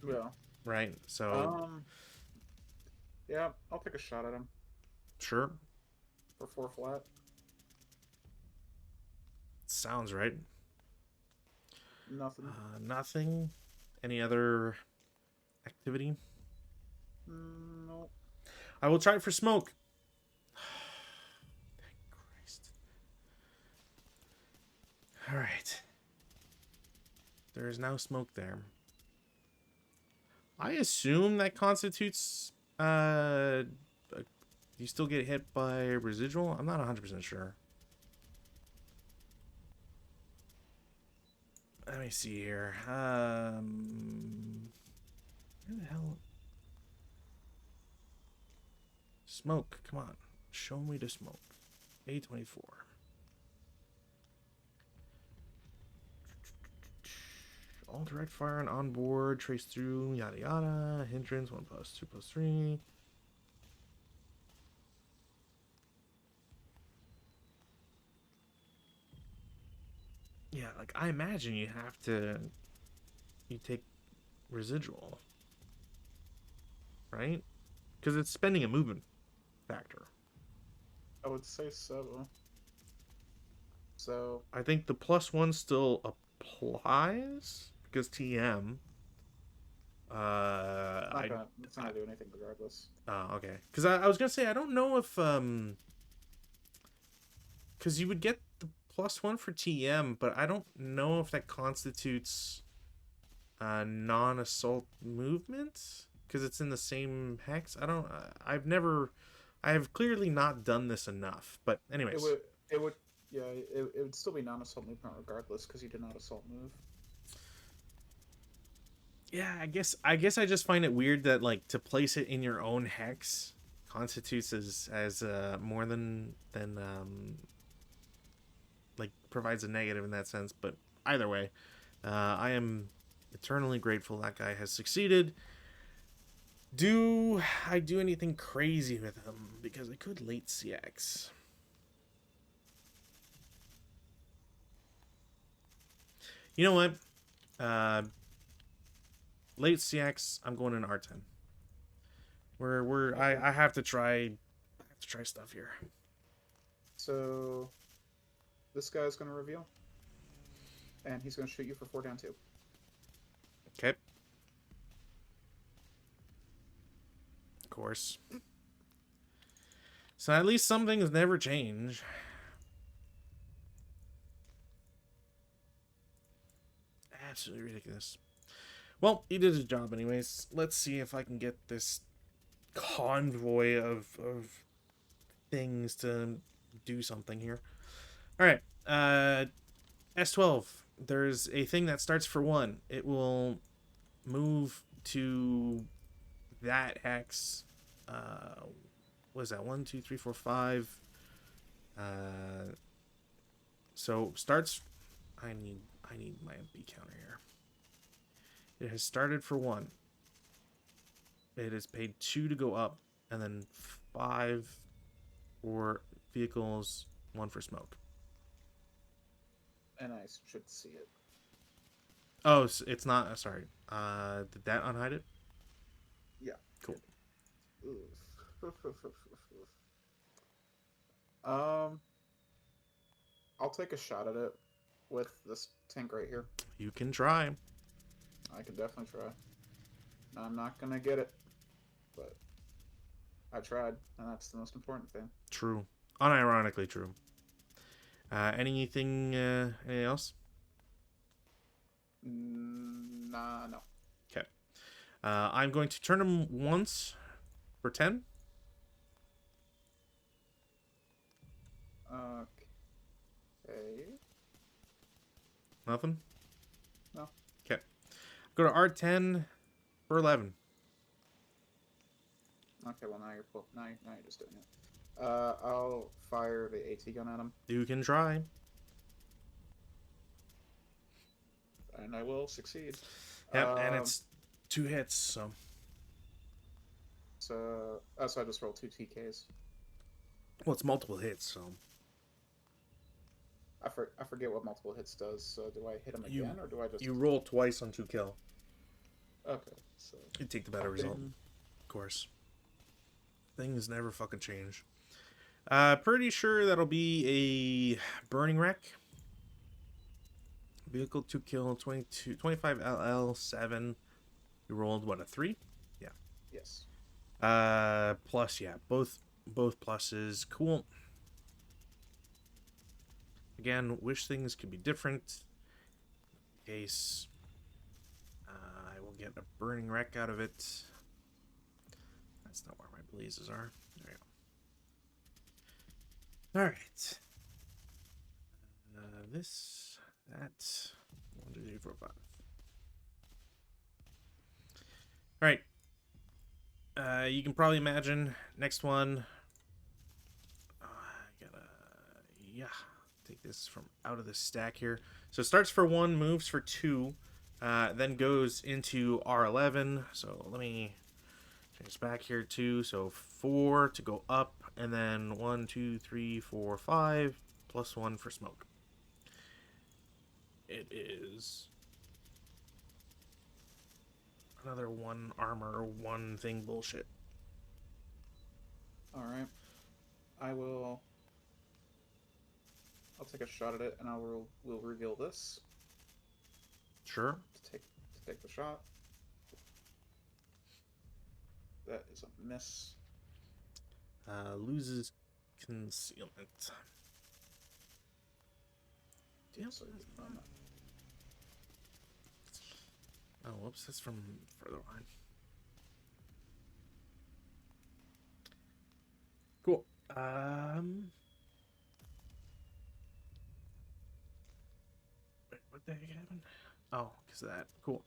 Yeah. right? So Yeah, I'll take a shot at him sure, for 4 flat. sounds right. Nothing. Nothing. Any other activity? No. I will try for smoke. Thank Christ. All right. There is now smoke there. I assume that constitutes you still get hit by residual? I'm not 100% sure. Let me see here. Where the hell? Smoke, come on. Show me the smoke. A24. All direct fire and on board, trace through, yada yada. Hindrance 1+2+3. Yeah, like I imagine you take residual, right? Because it's spending a movement factor. I would say so. So I think the +1 still applies because TM. it's not gonna do anything regardless. Oh, okay. Because I was gonna say I don't know if because you would get the +1 for TM, but I don't know if that constitutes non-assault movement because it's in the same hex. I don't. I have clearly not done this enough. But anyways, it would still be non-assault movement regardless because you did not assault move. yeah, I guess I just find it weird that like to place it in your own hex constitutes as more than like provides a negative in that sense. But either way, I am eternally grateful that guy has succeeded. Do I do anything crazy with him? Because I could late CX. You know what? Late CX, I'm going in R10. I have to try stuff here. So this guy's gonna reveal, and he's gonna shoot you for 4 down 2. Okay. Of course. So at least some things never change. Absolutely ridiculous. Well, he did his job anyways. Let's see if I can get this convoy of things to do something here. All right. S12. There's a thing that starts for 1. It will move to that hex. What is that? 1, 2, 3, 4, 5. So starts. I need my MP counter here. It has started for 1. It has paid 2 to go up, and then 5 for vehicles, 1 for smoke. And I should see it. Oh, it's not. Sorry. Did that unhide it? Yeah. Cool. I'll take a shot at it with this tank right here. You can try. I can definitely try. I'm not gonna get it, but I tried, and that's the most important thing. True. Unironically true. Anything else? Nah, no. Okay. I'm going to turn him once for 10. Okay. Nothing? No. Okay. Go to R10 for 11. Okay, well now you're just doing it. I'll fire the AT gun at him, You can try. and I will succeed. Yep, and it's 2 hits, so. So I just rolled 2 TKs. Well, it's multiple hits, so. I forget what multiple hits does. So do I hit him again, or do I just? You roll twice on 2 kill. Okay, so You take the better result, of course. Things never fucking change. Pretty sure that'll be a burning wreck. Vehicle 2 kill, 25 LL 7. You rolled what, a 3? Yeah. yes. Plus, yeah, both pluses. Cool. Again, wish things could be different. In case I will get a burning wreck out of it. That's not where my blazes are. There you go. All right. This, that, 1, 2, 3, 4, 5. All right. You can probably imagine next one. I gotta, yeah, take this from out of the stack here. So it starts for 1, moves for 2, then goes into R11. So let me change back here too. So 4 to go up, and then 1, 2, 3, 4, 5, plus 1 for smoke. It is another 1 armor, 1 thing bullshit. All right. I'll take a shot at it, and we'll reveal this. Sure. To take the shot. That is a miss. Loses concealment. Damn. So, Oh, whoops, that's from further on. Cool. Wait, what the heck happened? Oh, because of that. Cool.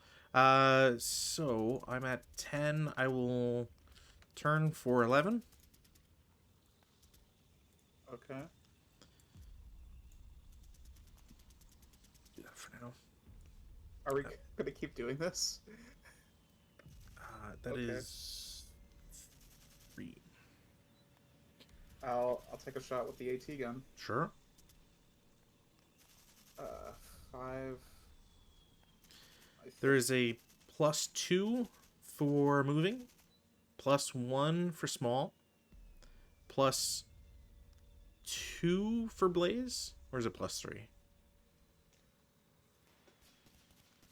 So I'm at 10. I will turn for 11. okay. Do that for now. Are we gonna keep doing this? That Okay. is 3. I'll take a shot with the AT gun. Sure. 5. There is a +2 for moving, +1 for small, +2 for blaze, or is it +3?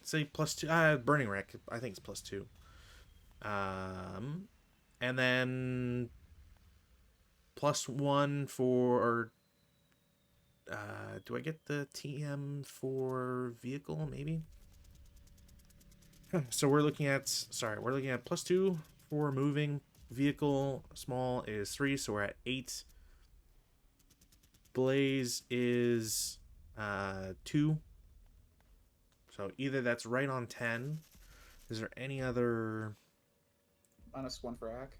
Say +2. Burning wreck. I think it's +2. And then +1 for. Do I get the TM for vehicle? Maybe. So we're looking at. Sorry, we're looking at +2 for moving. Vehicle small is 3, so we're at 8. Blaze is 2. So either that's right on 10. Is there any other? -1 for AC.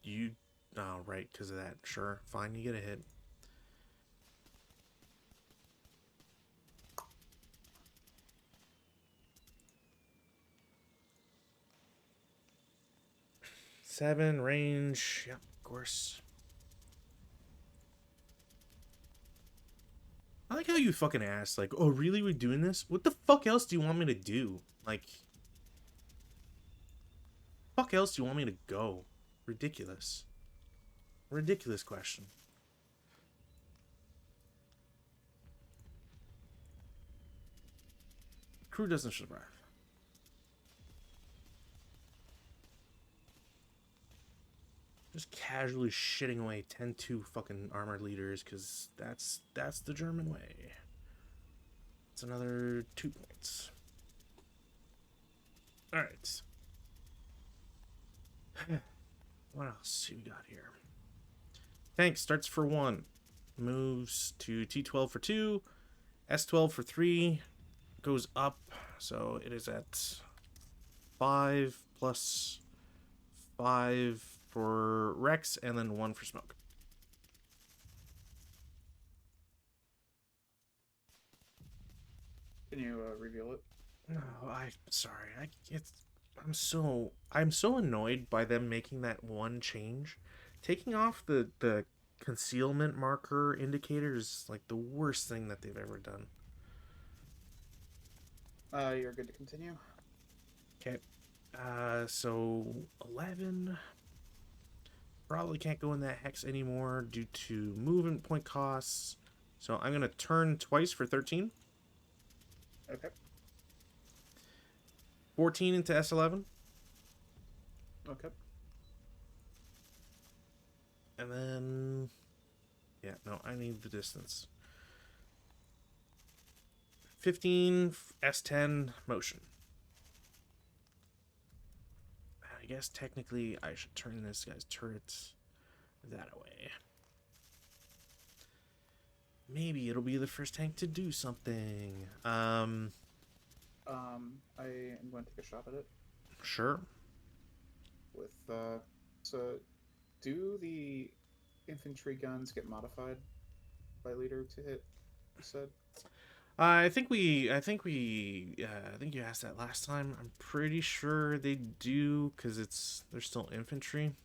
You. Oh, right, because of that. Sure, fine, you get a hit. Seven range. Yep, of course. I like how you fucking asked, like, oh, really, we're doing this? What the fuck else do you want me to do? Like, fuck else do you want me to go? Ridiculous. Ridiculous question. Crew doesn't survive. casually shitting away 10-2 fucking armored leaders because that's the German way. It's another 2 points. All right. What else we got here? Tank starts for 1, moves to T12 for 2, S12 for 3, goes up, so it is at 5 plus 5 for Rex, and then 1 for Smoke. Can you reveal it? No, I'm sorry. I'm so annoyed by them making that one change. Taking off the concealment marker indicator is like the worst thing that they've ever done. You're good to continue. Okay. So 11 probably can't go in that hex anymore due to movement point costs. So I'm gonna turn twice for 13. Okay. 14 into S11. Okay. And then, yeah, no, I need the distance. 15, S10, motion. I guess technically I should turn this guy's turret that way. Maybe it'll be the first tank to do something. I am going to take a shot at it Sure. with so do the infantry guns get modified by leader to hit? You said. I think you asked that last time. I'm pretty sure they do because they're still infantry.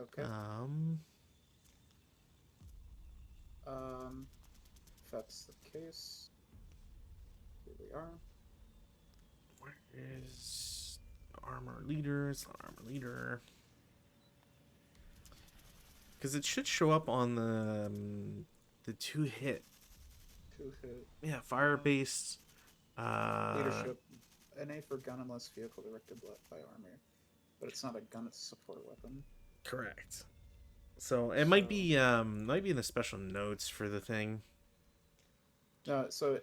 Okay. If that's the case, here we are. Where is armor leader? It's not armor leader. Because it should show up on the 2 hit. 2 hit. Yeah, fire based. Leadership. NA for gun unless vehicle directed by armor. But it's not a gun, it's a support weapon. Correct. So it might be in the special notes for the thing. So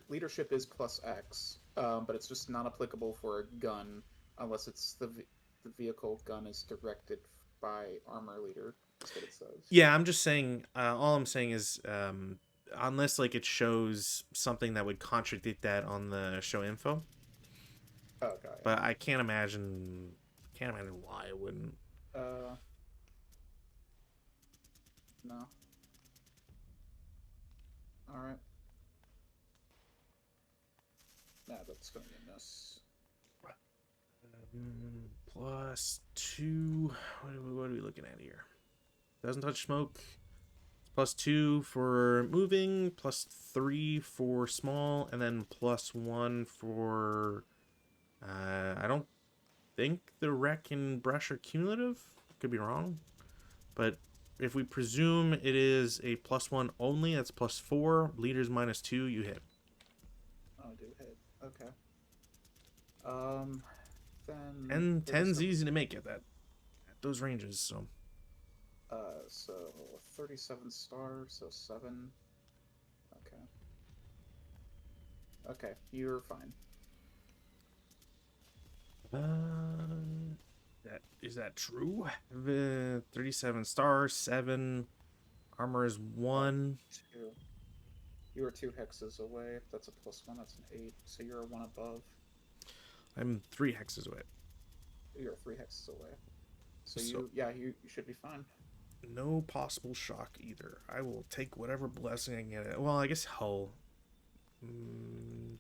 leadership is plus X, but it's just not applicable for a gun unless it's the vehicle gun is directed by armor leader. That's what it says. Yeah, I'm just saying. All I'm saying is, unless like it shows something that would contradict that on the show info. Okay. But I can't imagine why it wouldn't. No. All right. Nah, that's gonna be a miss. +2. What are we looking at here? Doesn't touch smoke. +2 for moving, +3 for small, and then +1 for. I don't think the wreck and brush are cumulative. Could be wrong, but if we presume it is a +1 only, that's +4. Leaders -2. You hit. Oh, I do hit. Okay. Then. And 10's easy to make at those ranges. So. So 37 stars, so 7. Okay. Okay, you're fine. Is that true? 37 stars, 7. Armor is 1. 2. You are 2 hexes away. That's a +1. That's an 8. So you're 1 above. I'm 3 hexes away. You're 3 hexes away. So you should be fine. No possible shock either. I will take whatever blessing I can get. Well, I guess hull.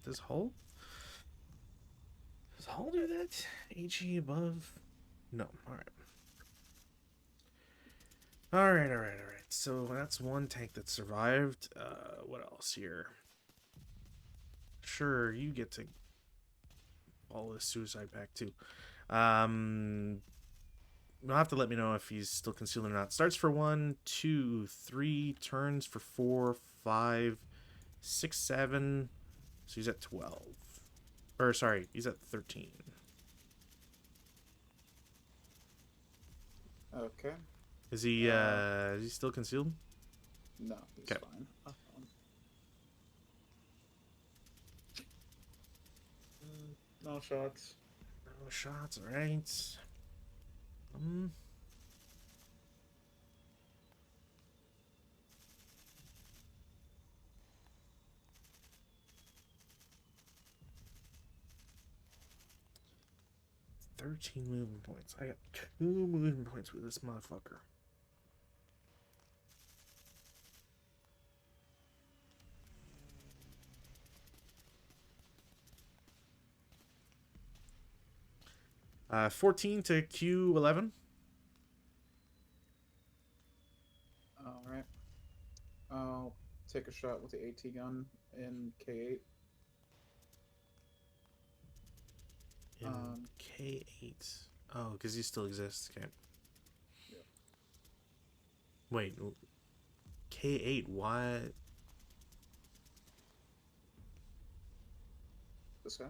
Does hull? Does hull do that? HE above? No. All right. So that's 1 tank that survived. What else here? Sure, you get to follow this suicide pact too. You'll have to let me know if he's still concealed or not. Starts for 1, 2, 3, turns for 4, 5, 6, 7. So he's at 12. Or sorry, he's at 13. Okay. Is he still concealed? No, he's Okay. fine. No shots. No shots, alright. Um, 13 movement points. I got 2 movement points with this motherfucker. Uh, 14 to Q11. All right. I'll take a shot with the AT gun in K8. In K8. Oh, because he still exists. Okay. Yeah. Wait. K8, what? This guy.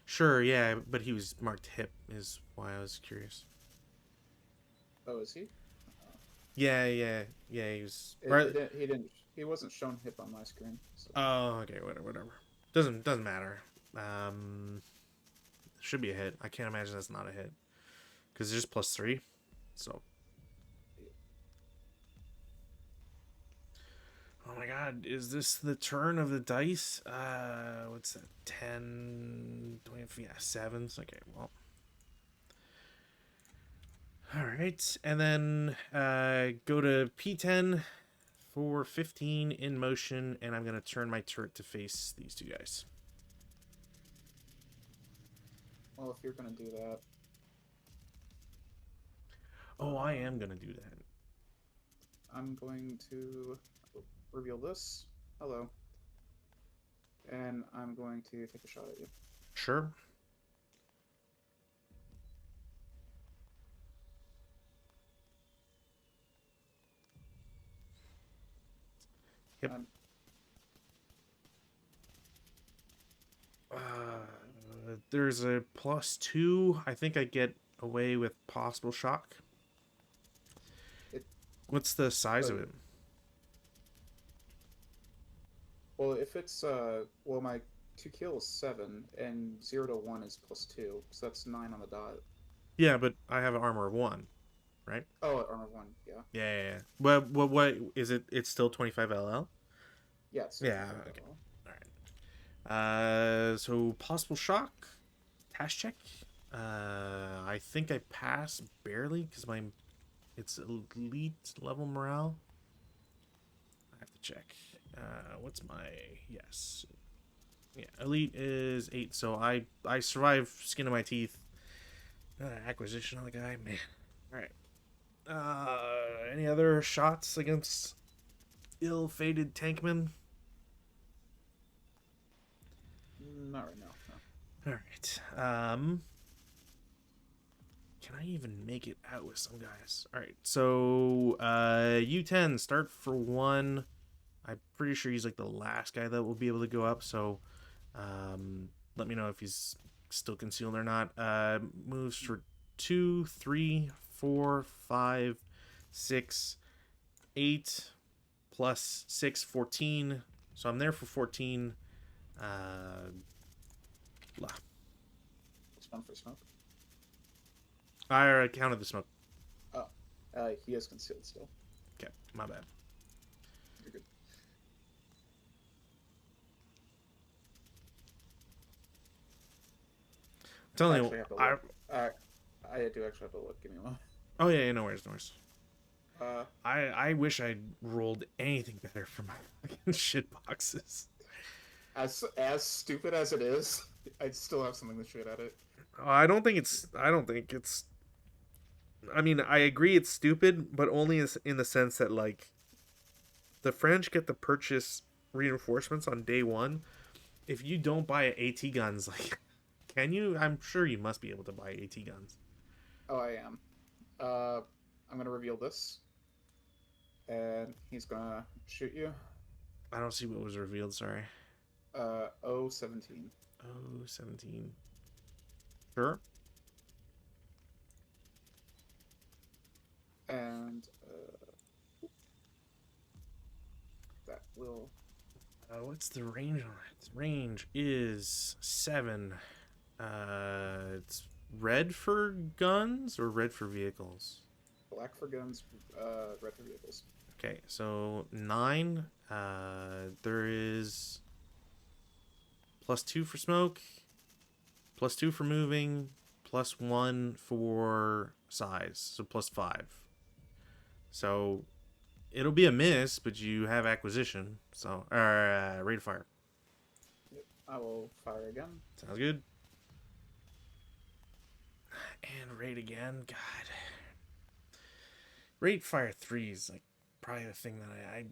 Sure, yeah, but he was marked hip, is why I was curious. Oh, is he? Yeah, he was. He wasn't shown hip on my screen. So. Oh, okay, whatever. Doesn't matter. Should be a hit. I can't imagine that's not a hit because it's just +3. So. Oh my god, is this the turn of the dice? What's that? 10, 20, yeah, 7s. Okay, well. Alright, and then go to P10 for 15 in motion, and I'm going to turn my turret to face these two guys. Well, if you're gonna do that. Oh, I am going to do that. I'm going to reveal this. Hello. And I'm going to take a shot at you. Sure. Yep. There's a +2. I think I get away with possible shock. What's the size of it? Well, if it's well, my 2 kill is 7, and 0 to 1 is +2, so that's 9 on the dot. Yeah, but I have an armor of 1, right? Oh, armor 1, yeah. Yeah. What is it? It's still 25 LL. Yeah. It's yeah. Okay. All right. So possible shock, task check. I think I pass barely because it's elite level morale. I have to check. What's my yes? Yeah, elite is 8, so I survive skin of my teeth. Acquisition on the guy, man. All right. Any other shots against ill-fated tankmen? Not right now. No. All right. Can I even make it out with some guys? All right. So, U10 start for 1. I'm pretty sure he's like the last guy that will be able to go up. So, let me know if he's still concealed or not. Moves for 2, 3, 4, 5, 6, 8 plus 6, 14. So I'm there for 14. Blah. Spawn for smoke. I counted the smoke. Oh, he is concealed still. Okay, my bad. You're good. I'm telling you, I do actually have to look. Give me one. Oh yeah, no worries. I wish I'd rolled anything better for my fucking shit boxes. As stupid as it is, I still have something to shoot at it. I don't think it's. I mean, I agree it's stupid, but only in the sense that like, the French get to purchase reinforcements on day 1. If you don't buy AT guns, like, can you? I'm sure you must be able to buy AT guns. Oh, I am. I'm gonna reveal this, and he's gonna shoot you. I don't see what was revealed. Sorry. 017. 017. Sure. And that will. What's the range on it? Range is 7. It's red for guns or red for vehicles? Black for guns, red for vehicles. Okay, so 9. There is +2 for smoke, +2 for moving, +1 for size, so +5. So it'll be a miss, but you have acquisition, so rate of fire. Yep. I will fire again. Sounds good. And rate again. God. Rate fire 3 is like probably the thing that I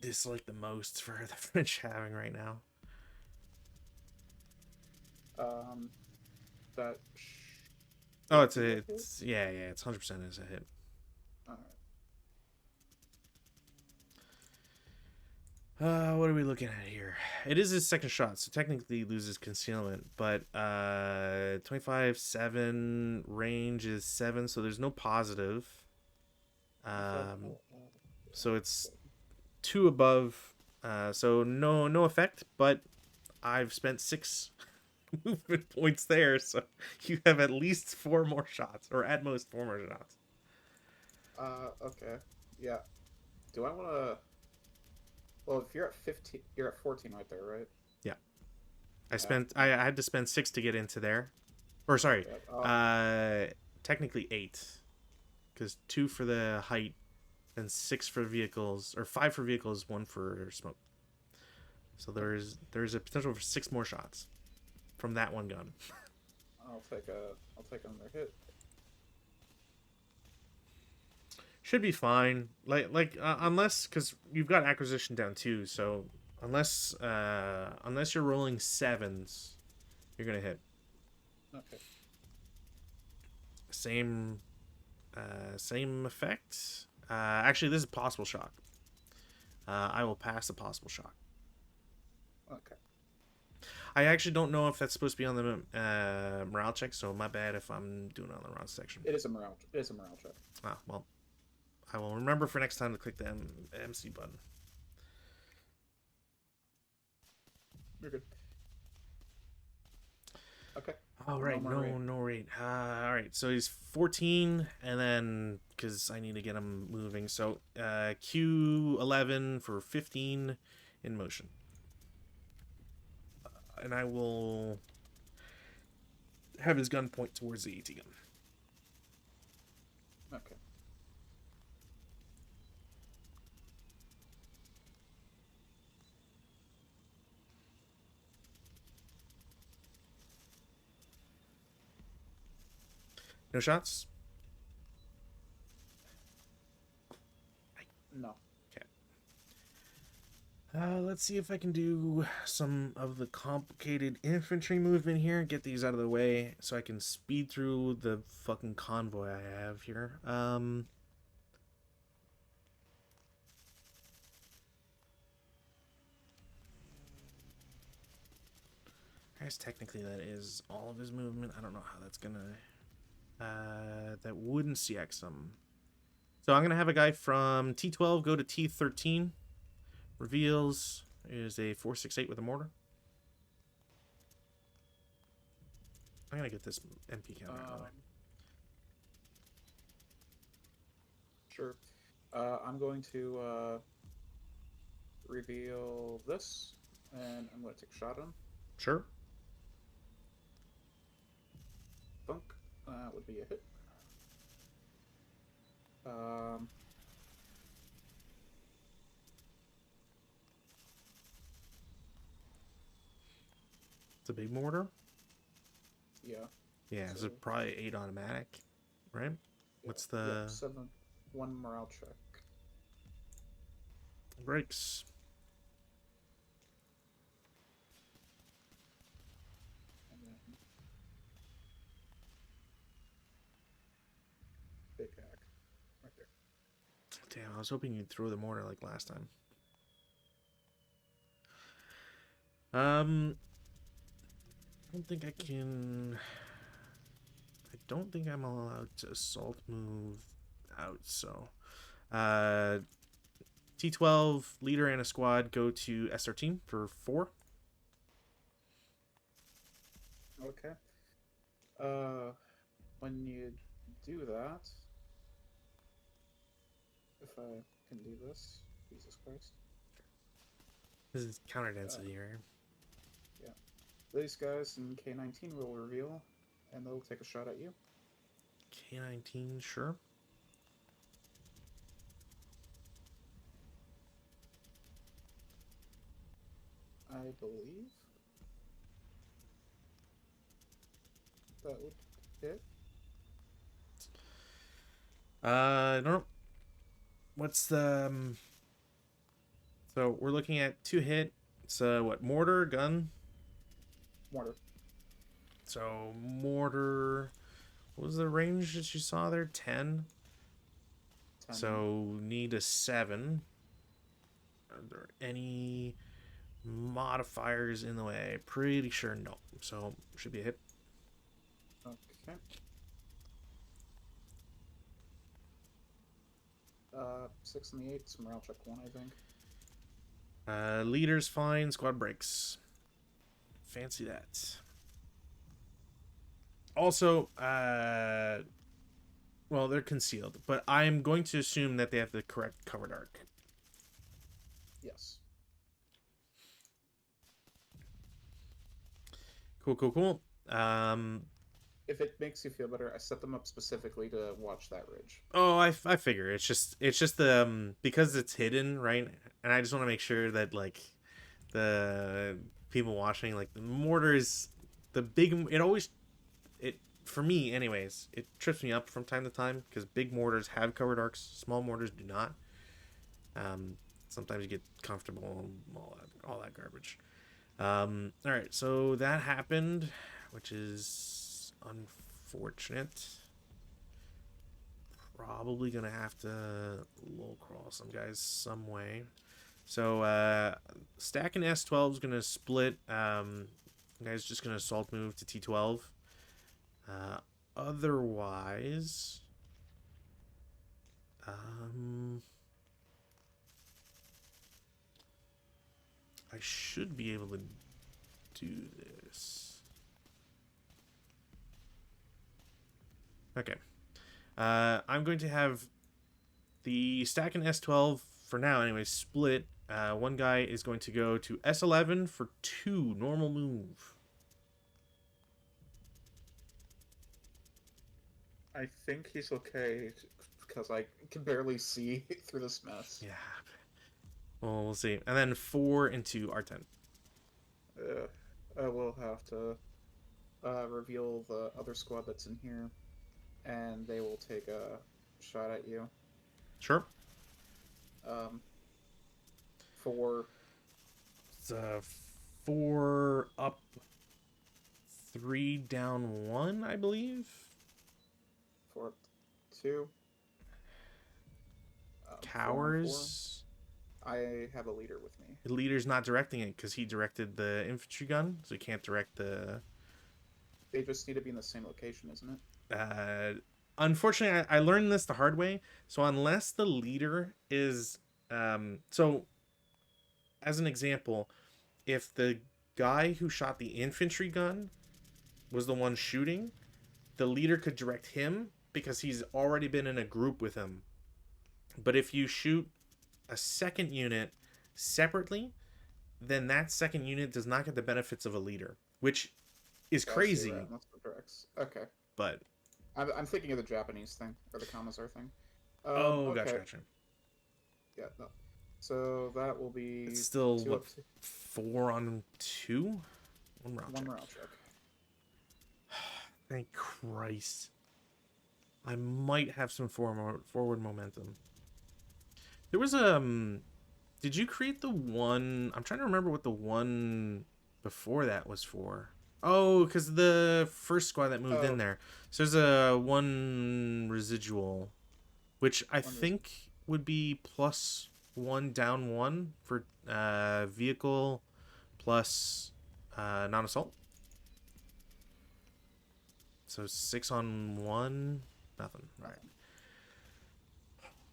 dislike the most for the French having right now. That. Oh, it's yeah, it's 100% is a hit. What are we looking at here? It is his second shot, so technically he loses concealment, but 25-7 range is 7, so there's no positive. So it's 2 above, so no effect, but I've spent 6 movement points there, so you have at least 4 more shots, or at most 4 more shots. Okay. Yeah. Do I want to... Well, if you're at 15, you're at 14 right there, right? Yeah. I had to spend 6 to get into there. Or sorry, technically 8. Because 2 for the height, and 6 for vehicles, or 5 for vehicles, 1 for smoke. So there's a potential for 6 more shots from that one gun. I'll take another hit. Should be fine. Unless, because you've got acquisition down too, so unless you're rolling 7s, you're gonna hit. Okay. Same effect. Actually, this is possible shock. I will pass the possible shock. Okay. I actually don't know if that's supposed to be on the morale check, so my bad if I'm doing it on the wrong section. It is a morale check. Ah, well, I will remember for next time to click the MC button. You're good. Okay. All right, no rate. All right, so he's 14, and then because I need to get him moving, so Q11 for 15 in motion, and I will have his gun point towards the AT gun. Okay. No shots? No. Okay. Let's see if I can do some of the complicated infantry movement here. Get these out of the way so I can speed through the fucking convoy I have here. I guess technically that is all of his movement. I don't know how that's gonna... that wouldn't CX him. So I'm gonna have a guy from T12 go to T13. Reveals is a 4.68 with a mortar. I'm gonna get this MP counter out of the way. Sure. I'm going to reveal this, and I'm going to take a shot at him. Sure. Thunk. That would be a hit. It's a big mortar. Yeah. Yeah, so probably 8 automatic, right? What's the... Yeah, 7. 1 morale check. Breaks. And then... Big hack. Right there. Damn, I was hoping you'd throw the mortar like last time. I don't think I can... I don't think I'm allowed to assault move out. So, uh, T12 leader and a squad go to S13 for 4. Okay. When you do that, if I can do this, Jesus Christ. This is counter Uh, density, right? yeah. These guys in K19 will reveal, and they'll take a shot at you. K19, sure. I believe that would hit. I don't know. What's the so we're looking at 2 hit. So what, mortar, gun? Mortar. So mortar, what was the range that you saw there? 10. 10. So need a 7. Are there any modifiers in the way? Pretty sure no. So should be a hit. Okay. 6 and the 8. It's morale check 1, I think. Leader's fine. Squad breaks. Fancy that. Also, well, they're concealed, but I'm going to assume that they have the correct covered arc. Yes. Cool. If it makes you feel better, I set them up specifically to watch that ridge. Oh, I figure it's just the because it's hidden, right? And I just want to make sure that like the people watching, like the mortars, the big, it always, it for me anyways, it trips me up from time to time because big mortars have covered arcs, small mortars do not. Sometimes you get comfortable and all that garbage. All right, so that happened, which is unfortunate. Probably gonna have to low crawl some guys some way. So stacking S12 is gonna split. Guys just gonna assault move to T12. Otherwise, I should be able to do this. Okay. I'm going to have the stack in S12 for now anyway split. One guy is going to go to S11 for 2 normal move. I think he's okay because I can barely see through this mess. Yeah. Well, we'll see. And then 4 into R10. I will have to reveal the other squad that's in here, and they will take a shot at you. Sure. 4. It's 4 up, 3 down 1, I believe. 4 2. Cowers. I have a leader with me. The leader's not directing it because he directed the infantry gun, so he can't direct the. They just need to be in the same location, isn't it? Unfortunately, I learned this the hard way. So unless the leader is, so as an example, if the guy who shot the infantry gun was the one shooting, the leader could direct him because he's already been in a group with him. But if you shoot a second unit separately, then that second unit does not get the benefits of a leader, which is crazy. Right. That's what directs. Okay. But I'm thinking of the Japanese thing or the Kamazar thing. okay. Gotcha. Yeah. No. So that will be. It's still what, 4 on 2. One morale check. Thank Christ. I might have some forward momentum. There was did you create the one? I'm trying to remember what the one before that was for. Oh, because the first squad that moved in there. So there's a 1 residual, which I think would be +1 down 1 for vehicle plus non-assault. So 6 on 1, nothing. All right.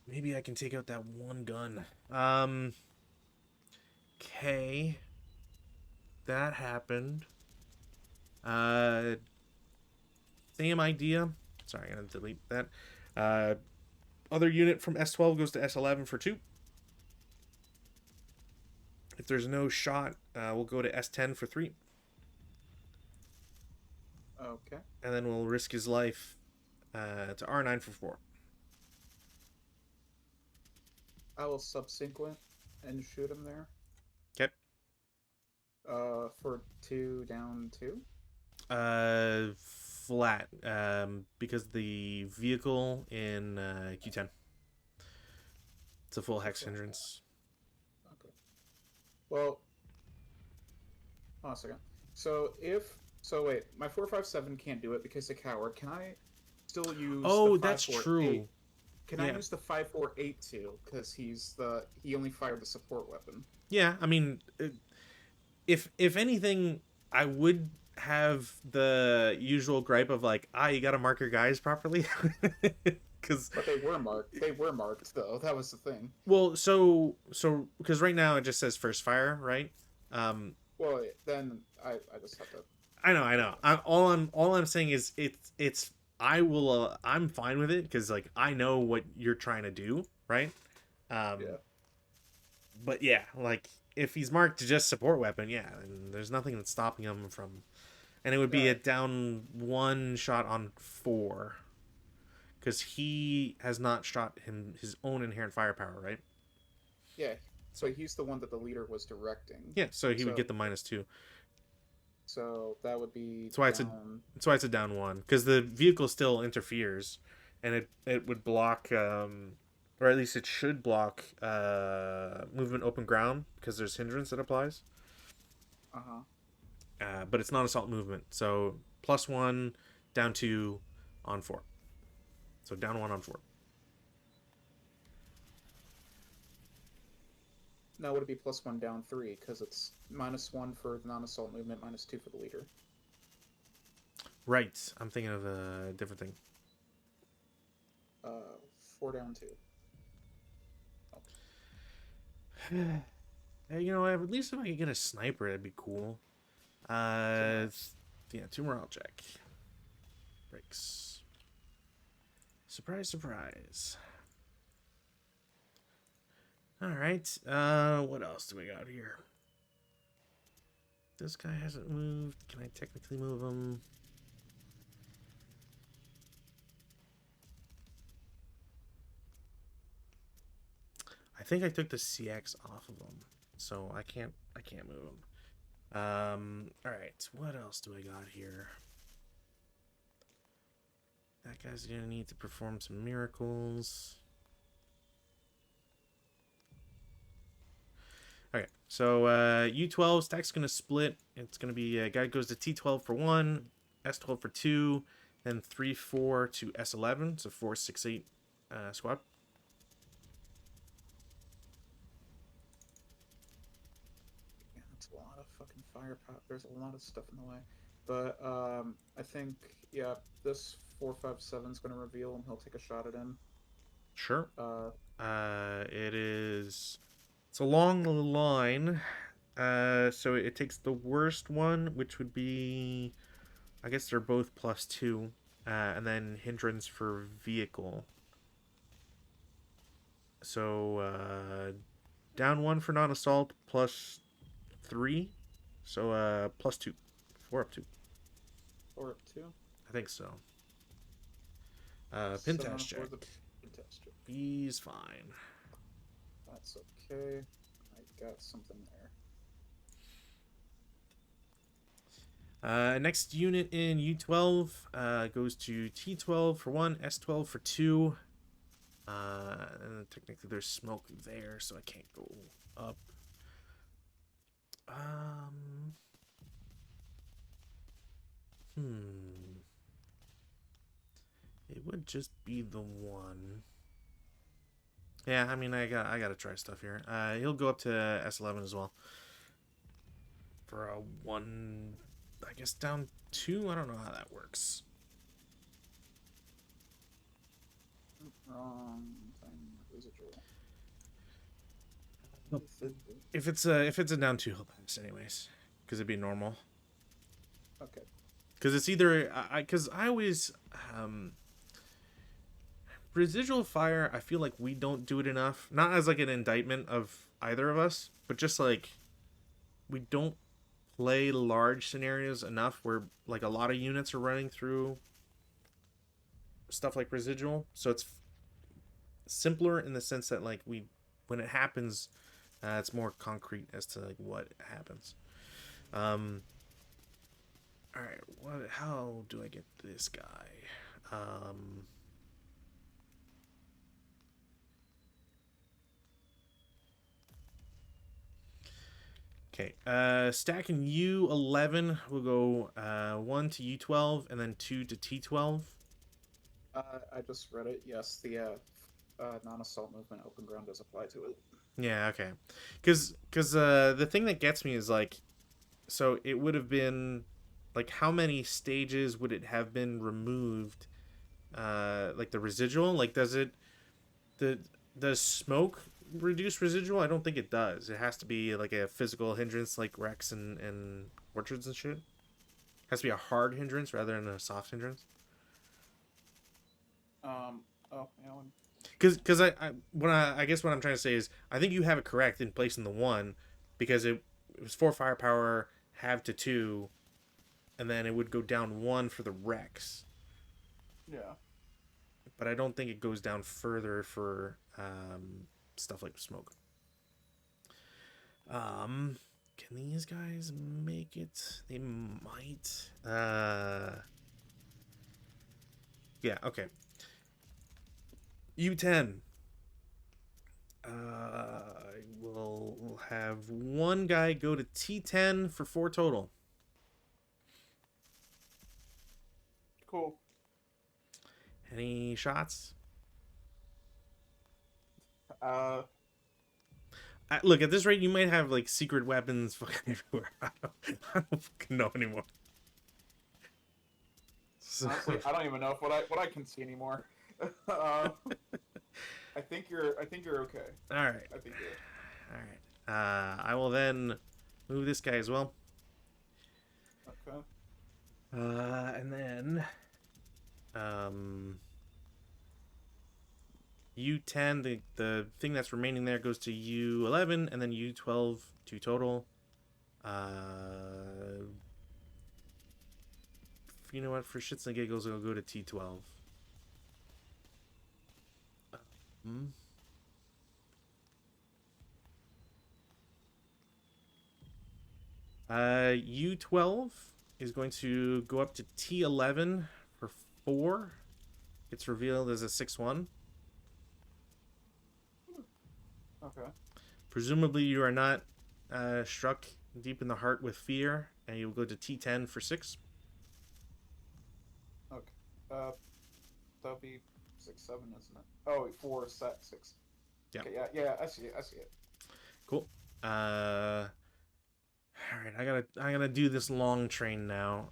maybe I can take out that one gun. Okay. That happened. Uh, Same idea. Sorry, I'm gonna delete that. Uh, Other unit from S12 goes to S11 for 2. If there's no shot, we'll go to S10 for 3. Okay. And then we'll risk his life to R9 for 4. I will subsequent and shoot him there. Okay. For 2 down 2. Flat. Because the vehicle in Q10. It's a full hex hindrance. Okay. Well, hold on a second. So wait, my 457 can't do it because the coward. Can I still use? Oh, the that's 548? true. Can I use the 5.482 because he only fired the support weapon? Yeah, I mean, if anything, I would have the usual gripe of like, you gotta mark your guys properly, because But they were marked. They were marked though. That was the thing. well, so because right now it just says first fire, right? Well, then I just have to. I know, I know. All I'm saying is it's I'm fine with it because like I know what you're trying to do, right? Yeah. But yeah, like if he's marked to just support weapon, yeah, and there's nothing that's stopping him from, and it would be Yeah. a down 1 shot on 4, because he has not shot his own inherent firepower, right? Yeah. So he's the one that the leader was directing. Yeah, so he would So get the -2. so that would be That's why down. it's a down 1, because the vehicle still interferes, and it would block, or at least it should block movement open ground because there's hindrance that applies. Uh-huh. But it's not assault movement, so +1, down 2 on 4. So down 1 on 4. Now would it be +1 down 3 because it's -1 for the non-assault movement, -2 for the leader. Right. I'm thinking of a different thing. 4 down 2. Hey, at least if I could get a sniper, that'd be cool. Yeah, 2 morale check. Breaks. Surprise, surprise. Alright, what else do we got here? This guy hasn't moved. Can I technically move him? I think I took the CX off of him, so I can't move him. Alright, what else do I got here? That guy's gonna need to perform some miracles. Okay, so U12 stack's gonna split. It's gonna be guy goes to T12 for 1, S12 for 2, then 3-4 to S11, so 4-6-8 squad. Yeah, that's a lot of fucking firepower. There's a lot of stuff in the way. But I think this 457 is gonna reveal and he'll take a shot at him. Sure. It's along the line. So it takes the worst one, which would be, I guess they're both +2, and then hindrance for vehicle. So down 1 for non-assault, +3, so +2, 4 up 2. 4 up 2. I think so. Seven Pintash on check. four, the Pintash check. He's fine. That's okay. I got something there. Next unit in U12 goes to T12 for 1, S12 for 2. And technically there's smoke there, so I can't go up. It would just be the one. Yeah, I mean, I gotta try stuff here. He'll go up to S11 as well. For a 1, I guess down 2? I don't know how that works. Wrong thing. residual. If it's a down 2, he'll pass anyways, because it'd be normal. Okay. Because it's either because I always residual fire. I feel like we don't do it enough. Not as like an indictment of either of us, but just like we don't play large scenarios enough where like a lot of units are running through stuff like residual. So it's simpler in the sense that like we when it happens, it's more concrete as to like what happens. All right, what? How do I get this guy? Okay. Stacking U11, we'll go 1 to U12 and then 2 to T12. I just read it. Yes, the non-assault movement open ground does apply to it. Yeah. Okay. Because the thing that gets me is like, so it would have been like how many stages would it have been removed? Like the residual. Like does smoke reduce residual? I don't think it does. It has to be like a physical hindrance like Rex and orchards and shit. It has to be a hard hindrance rather than a soft hindrance. Oh, yeah. Because I guess what I'm trying to say is I think you have it correct in placing the 1 because it was 4 firepower, halve to 2, and then it would go down 1 for the Rex. Yeah. But I don't think it goes down further for stuff like smoke. Can these guys make it? They might. Yeah, okay. U10. I will have one guy go to T10 for 4 total. Cool. Any shots? Look, at this rate, you might have like secret weapons fucking everywhere. I don't fucking know anymore. So... Honestly, I don't even know if what I can see anymore. I think you're okay. All right. I think you're. All right. I will then move this guy as well. Okay. And then U10, the thing that's remaining there goes to U11, and then U12, 2 total. You know what? For shits and giggles, I'll go to T12. U12 is going to go up to T11 for 4. It's revealed as a 6-1. Okay. Presumably, you are not struck deep in the heart with fear, and you'll go to T10 for 6. Okay. That'll be 6, 7, isn't it? Oh, 4, 6. Yeah. Okay, yeah. I see it. Cool. All right, I gotta do this long train now.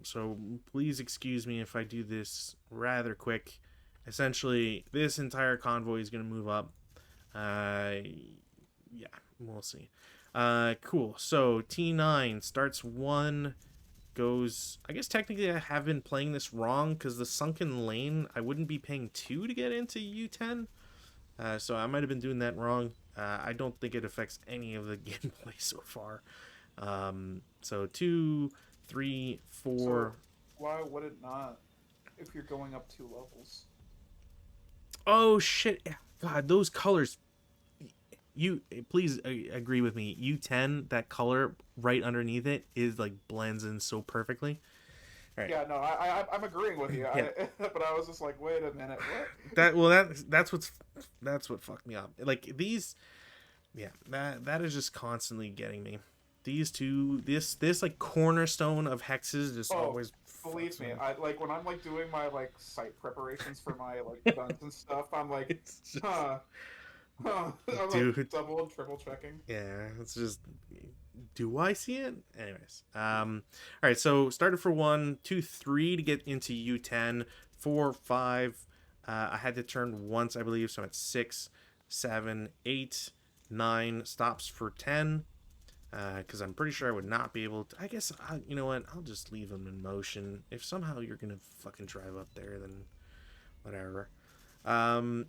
So please excuse me if I do this rather quick. Essentially, this entire convoy is gonna move up. Yeah, we'll see. Cool. So T9 starts 1, goes. I guess technically I have been playing this wrong because the sunken lane I wouldn't be paying 2 to get into U10. So I might have been doing that wrong. I don't think it affects any of the gameplay so far. So 2, 3, 4. So why would it not if you're going up 2 levels? Oh shit! God, those colors. You please agree with me. U10, that color right underneath it is like blends in so perfectly. All right. Yeah, no, I'm agreeing with you. Yeah. But I was just like, wait a minute, what? That's what fucked me up. Like these, yeah, that is just constantly getting me. These two, this like cornerstone of hexes just always. Believe me, I like when I'm like doing my like site preparations for my like guns and stuff. I'm like, just... I'm dude, like double and triple checking. Yeah, it's just. Do I see it? Anyways, all right. So started for 1, 2, 3 to get into U10. 4, 5. I had to turn once, I believe, so I'm at 6, 7, 8, 9, stops for 10. Because I'm pretty sure I would not be able to. I guess, you know what? I'll just leave them in motion. If somehow you're going to fucking drive up there, then whatever.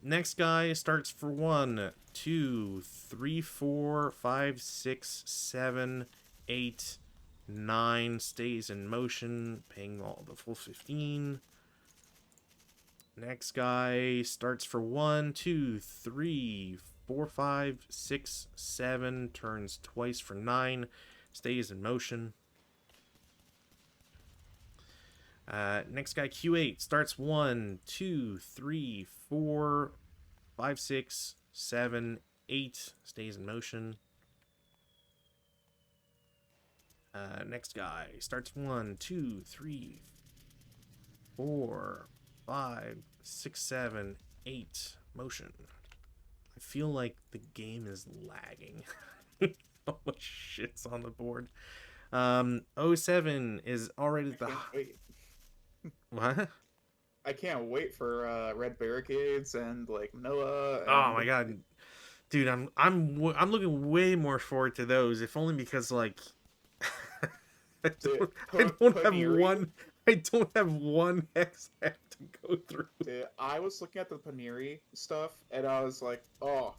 Next guy starts for 1, 2, 3, 4, 5, 6, 7, 8, 9. Stays in motion, paying all the full 15. Next guy starts for 1, 2, 3, 4, 5, 6, 7. Turns twice for 9. Stays in motion. Next guy, Q8, starts 1, 2, 3, 4, 5, 6, 7, 8. Stays in motion. Next guy starts 1, 2, 3, 4, 5, 6, 7, 8. Motion. I feel like the game is lagging. So much shit's on the board. '07 is already the. Wait. What? I can't wait for Red Barricades and like Noah. And... Oh my god, dude, I'm looking way more forward to those. If only because like I don't have one. I don't have one hex to go through. Dude, I was looking at the Paneri stuff and I was like, oh,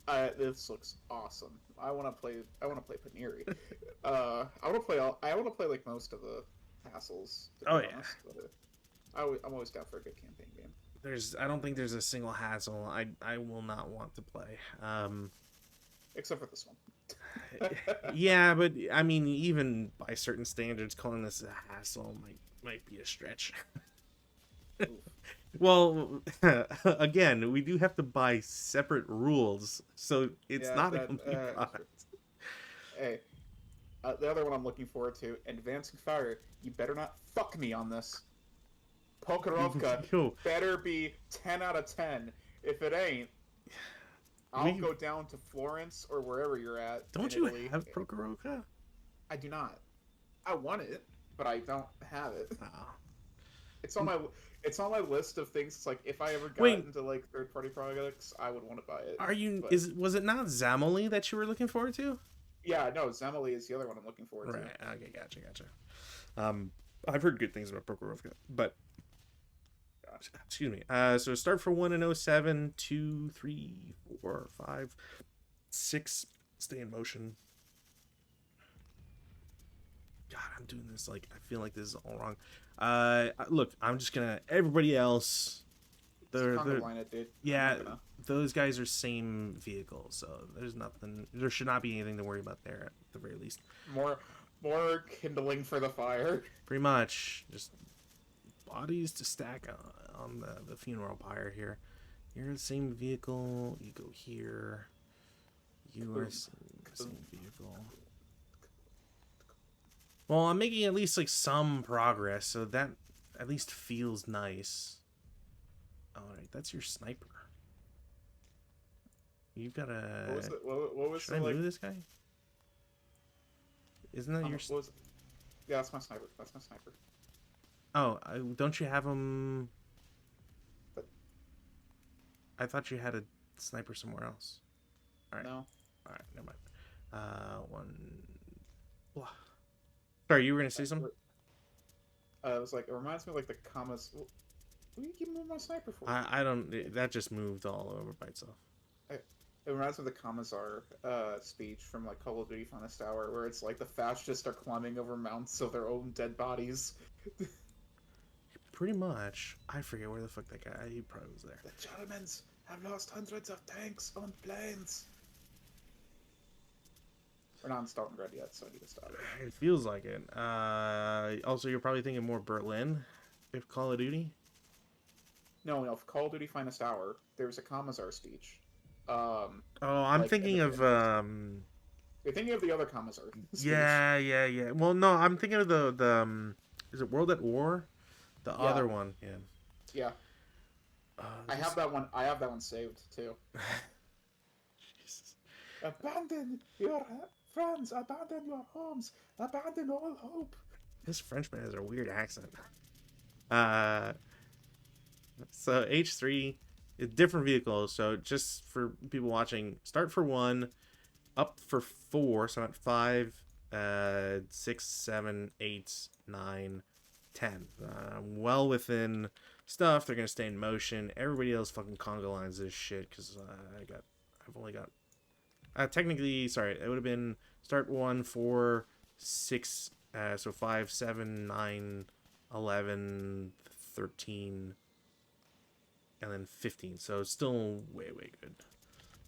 this looks awesome. I want to play Paneri. I want to play like most of the hassles. Oh yeah. But, I'm always down for a good campaign game. I don't think there's a single hassle I will not want to play. Except for this one. Yeah, but I mean, even by certain standards, calling this a hassle might be a stretch. Well, again, we do have to buy separate rules, so it's not a complete product. Hey, the other one I'm looking forward to, Advancing Fire. You better not fuck me on this. Pokrovka better be 10 out of 10. If it ain't, I'll go down to Florence or wherever you're at. Don't you have Prokhorovka? I do not. I want it, but I don't have it. Oh. It's on my list of things. It's like if I ever got into like third-party products, I would want to buy it. Was it not Zamoli that you were looking forward to? Yeah, no, Zamoli is the other one I'm looking forward to. Right. Okay, gotcha. I've heard good things about Prokhorovka, but excuse me. So start for 1 in 07, 2, 3, 4, 5, 6. Stay in motion. God, I'm doing this like I feel like this is all wrong. Look, I'm just gonna. Everybody else, they're dude. Yeah, those guys are same vehicle, so there's nothing. There should not be anything to worry about there at the very least. More kindling for the fire. Pretty much, just bodies to stack on the funeral pyre here. You're the same vehicle. You go here. You are same vehicle. Well, I'm making at least like some progress, so that at least feels nice. All right, that's your sniper. You've got a. What was Should I move this guy? Isn't that your? Yeah, that's my sniper. Oh, don't you have him? I thought you had a sniper somewhere else. All right. No. All right, never mind. One. Blah. Sorry, you were gonna say something? It was like it reminds me of like the commas. What are you giving me my sniper for? I don't. That just moved all over by itself. It reminds me of the Commissar speech from like Call of Duty Finest Hour, where it's like the fascists are climbing over mounts of their own dead bodies. Pretty much. I forget where the fuck that guy. He probably was there. The Germans have lost hundreds of tanks on planes. We're not in Stalingrad yet, so I need to stop it. It feels like it. Also, you're probably thinking more Berlin, if Call of Duty. No, for Call of Duty Finest Hour, there was a Commissar speech. I'm like, thinking of You're thinking of the other Commissar speech. Yeah. Well, no, I'm thinking of the is it World at War? The other one, yeah. Yeah. I have that one. I have that one saved too. Jesus. Abandon your friends. Abandon your homes. Abandon all hope. This Frenchman has a weird accent. So H3 is different vehicles. So just for people watching, start for 1, up for 4. So I'm at 5, 6, 7, 8, 9, 10. Well within stuff. They're gonna stay in motion. Everybody else fucking conga lines this shit because I've only got. Technically, sorry, it would have been start 1, 4, 6. So 5, 7, 9, 11, 13, and then 15. So still way, way good.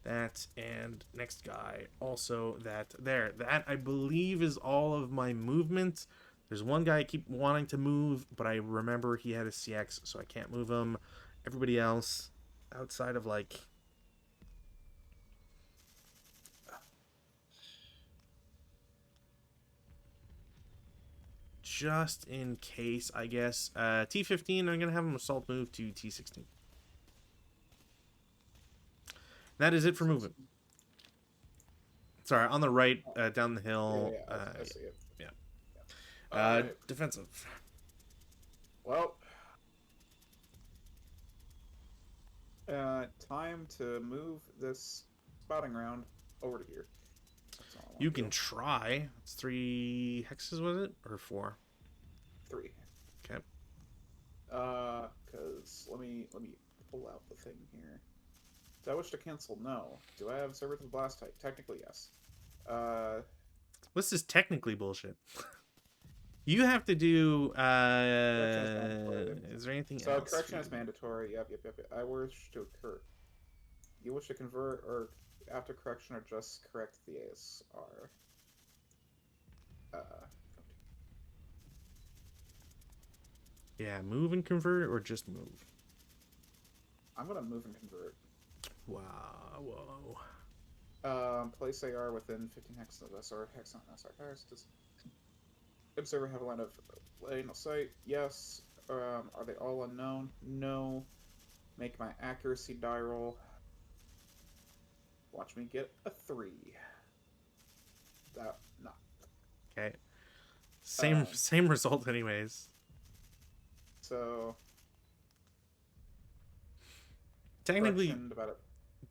That and next guy. Also that there. That I believe is all of my movement. There's one guy I keep wanting to move, but I remember he had a CX, so I can't move him. Everybody else, outside of like just in case, I guess. T15, I'm gonna have him assault move to T16. That is it for movement. Sorry, on the right, down the hill. I see it. Yeah. Alright. Defensive. Well, time to move this spotting round over to here. That's all I want You to can do. try. It's 3 hexes, was it? Or 4? 3. Okay. Cause let me pull out the thing here. Do I wish to cancel? No. Do I have server to the blast type? Technically, yes. This is technically bullshit. You have to do. Correction is mandatory. Is there anything So else? correction is mandatory. Yep. I wish to occur. You wish to convert or after correction or just correct the ASR. Yeah, move and convert or just move. I'm gonna move and convert. Wow. Whoa. Place AR within 15 hexes of SR hex on SR hex. Does observer have a line of sight? Yes. Are they all unknown? No. Make my accuracy die roll. Watch me get a 3. That no. Okay. Same result, anyways. So Technically, correction about it.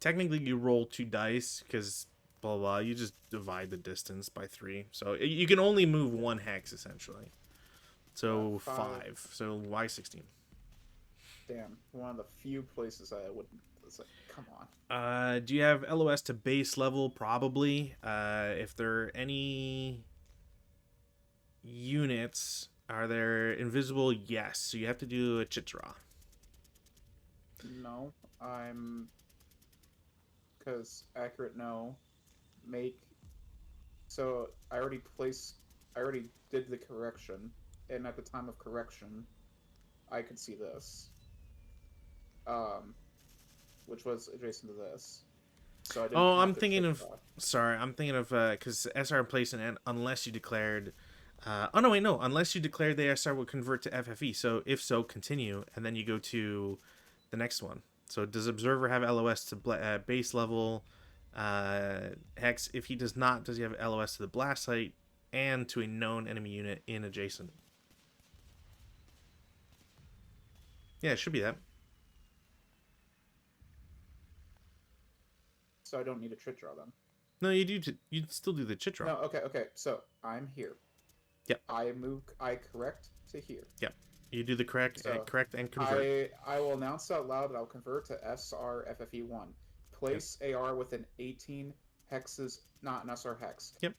technically, you roll 2 dice because blah, blah blah. You just divide the distance by 3, so you can only move 1 hex essentially. So 5. So Y16. Damn, one of the few places I wouldn't. It's like, come on. Do you have LOS to base level? Probably. If there are any units, are there invisible? Yes. So you have to do a chit draw. No, I'm. Because accurate, no. Make. So I already did the correction, and at the time of correction, I could see this. Which was adjacent to this. So I didn't. Oh, have I'm to thinking chit of. draw. Sorry, I'm thinking of because SR in place and unless you declared. Oh no, wait, no. Unless you declared the SR would convert to FFE. So if so, continue, and then you go to the next one. So does observer have LOS to base level? Hex. If he does not, does he have LOS to the blast site and to a known enemy unit in adjacent? Yeah, it should be that. So I don't need a chit draw then. No, you do. You still do the chit draw. No, okay. So I'm here. Yep. I correct to here. Yep. You do the correct, So, correct and convert. I will announce out loud that I'll convert to SR FFE1. Place AR within 18 hexes, not an SR hex. Yep.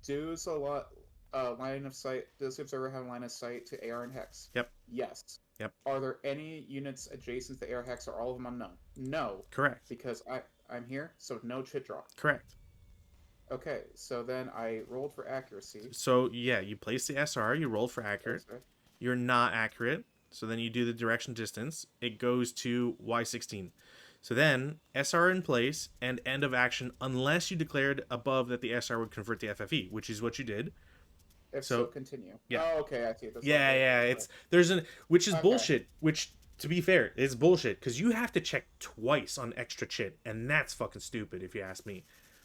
Does line of sight? Does the observer have a line of sight to AR and hex? Yep. Yes. Yep. Are there any units adjacent to AR hex? Or all of them unknown? No. Correct. Because I'm here, so no chit draw. Correct. Okay, so then I rolled for accuracy. So yeah, you place the SR, you roll for accurate. Okay. You're not accurate, so then you do the direction distance. It goes to Y16. So then SR in place and end of action unless you declared above that the SR would convert to FFE, which is what you did. If So- so, continue. yeah. Oh, okay, I see. That's Yeah, okay. yeah, it's which is Okay. bullshit. Which, to be fair, is bullshit because you have to check twice on extra chit, and that's fucking stupid if you ask me.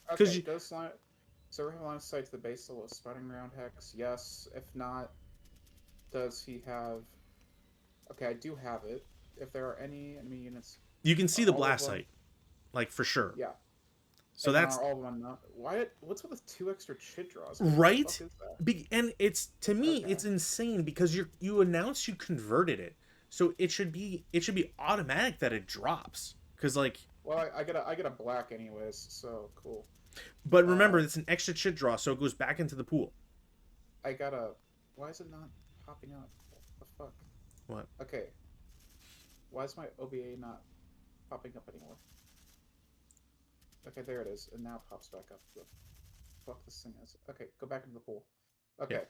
Okay, 'Cause you- does server have line of sight to the base level of spotting round hex? Yes. If not, does he have? Okay, I do have it. if there are any enemy units. You can see Are the all of blast them? site, like for sure. Yeah. So And then that's are all of them not? Why? What's with the 2 extra chit draws? What the fuck right. is that? And it's, to me, Okay. it's insane because you announce you converted it, so it should be automatic that it drops because like. Well, I get a black anyways, so cool. But remember, Uh, it's an extra chit draw, so it goes back into the pool. I got a. Why is it not popping up? What the fuck? What? Okay. Why is my OBA not popping up anymore? Okay, there it is. It now pops back up. The fuck this thing is. Okay, go back into the pool. Yeah. Okay.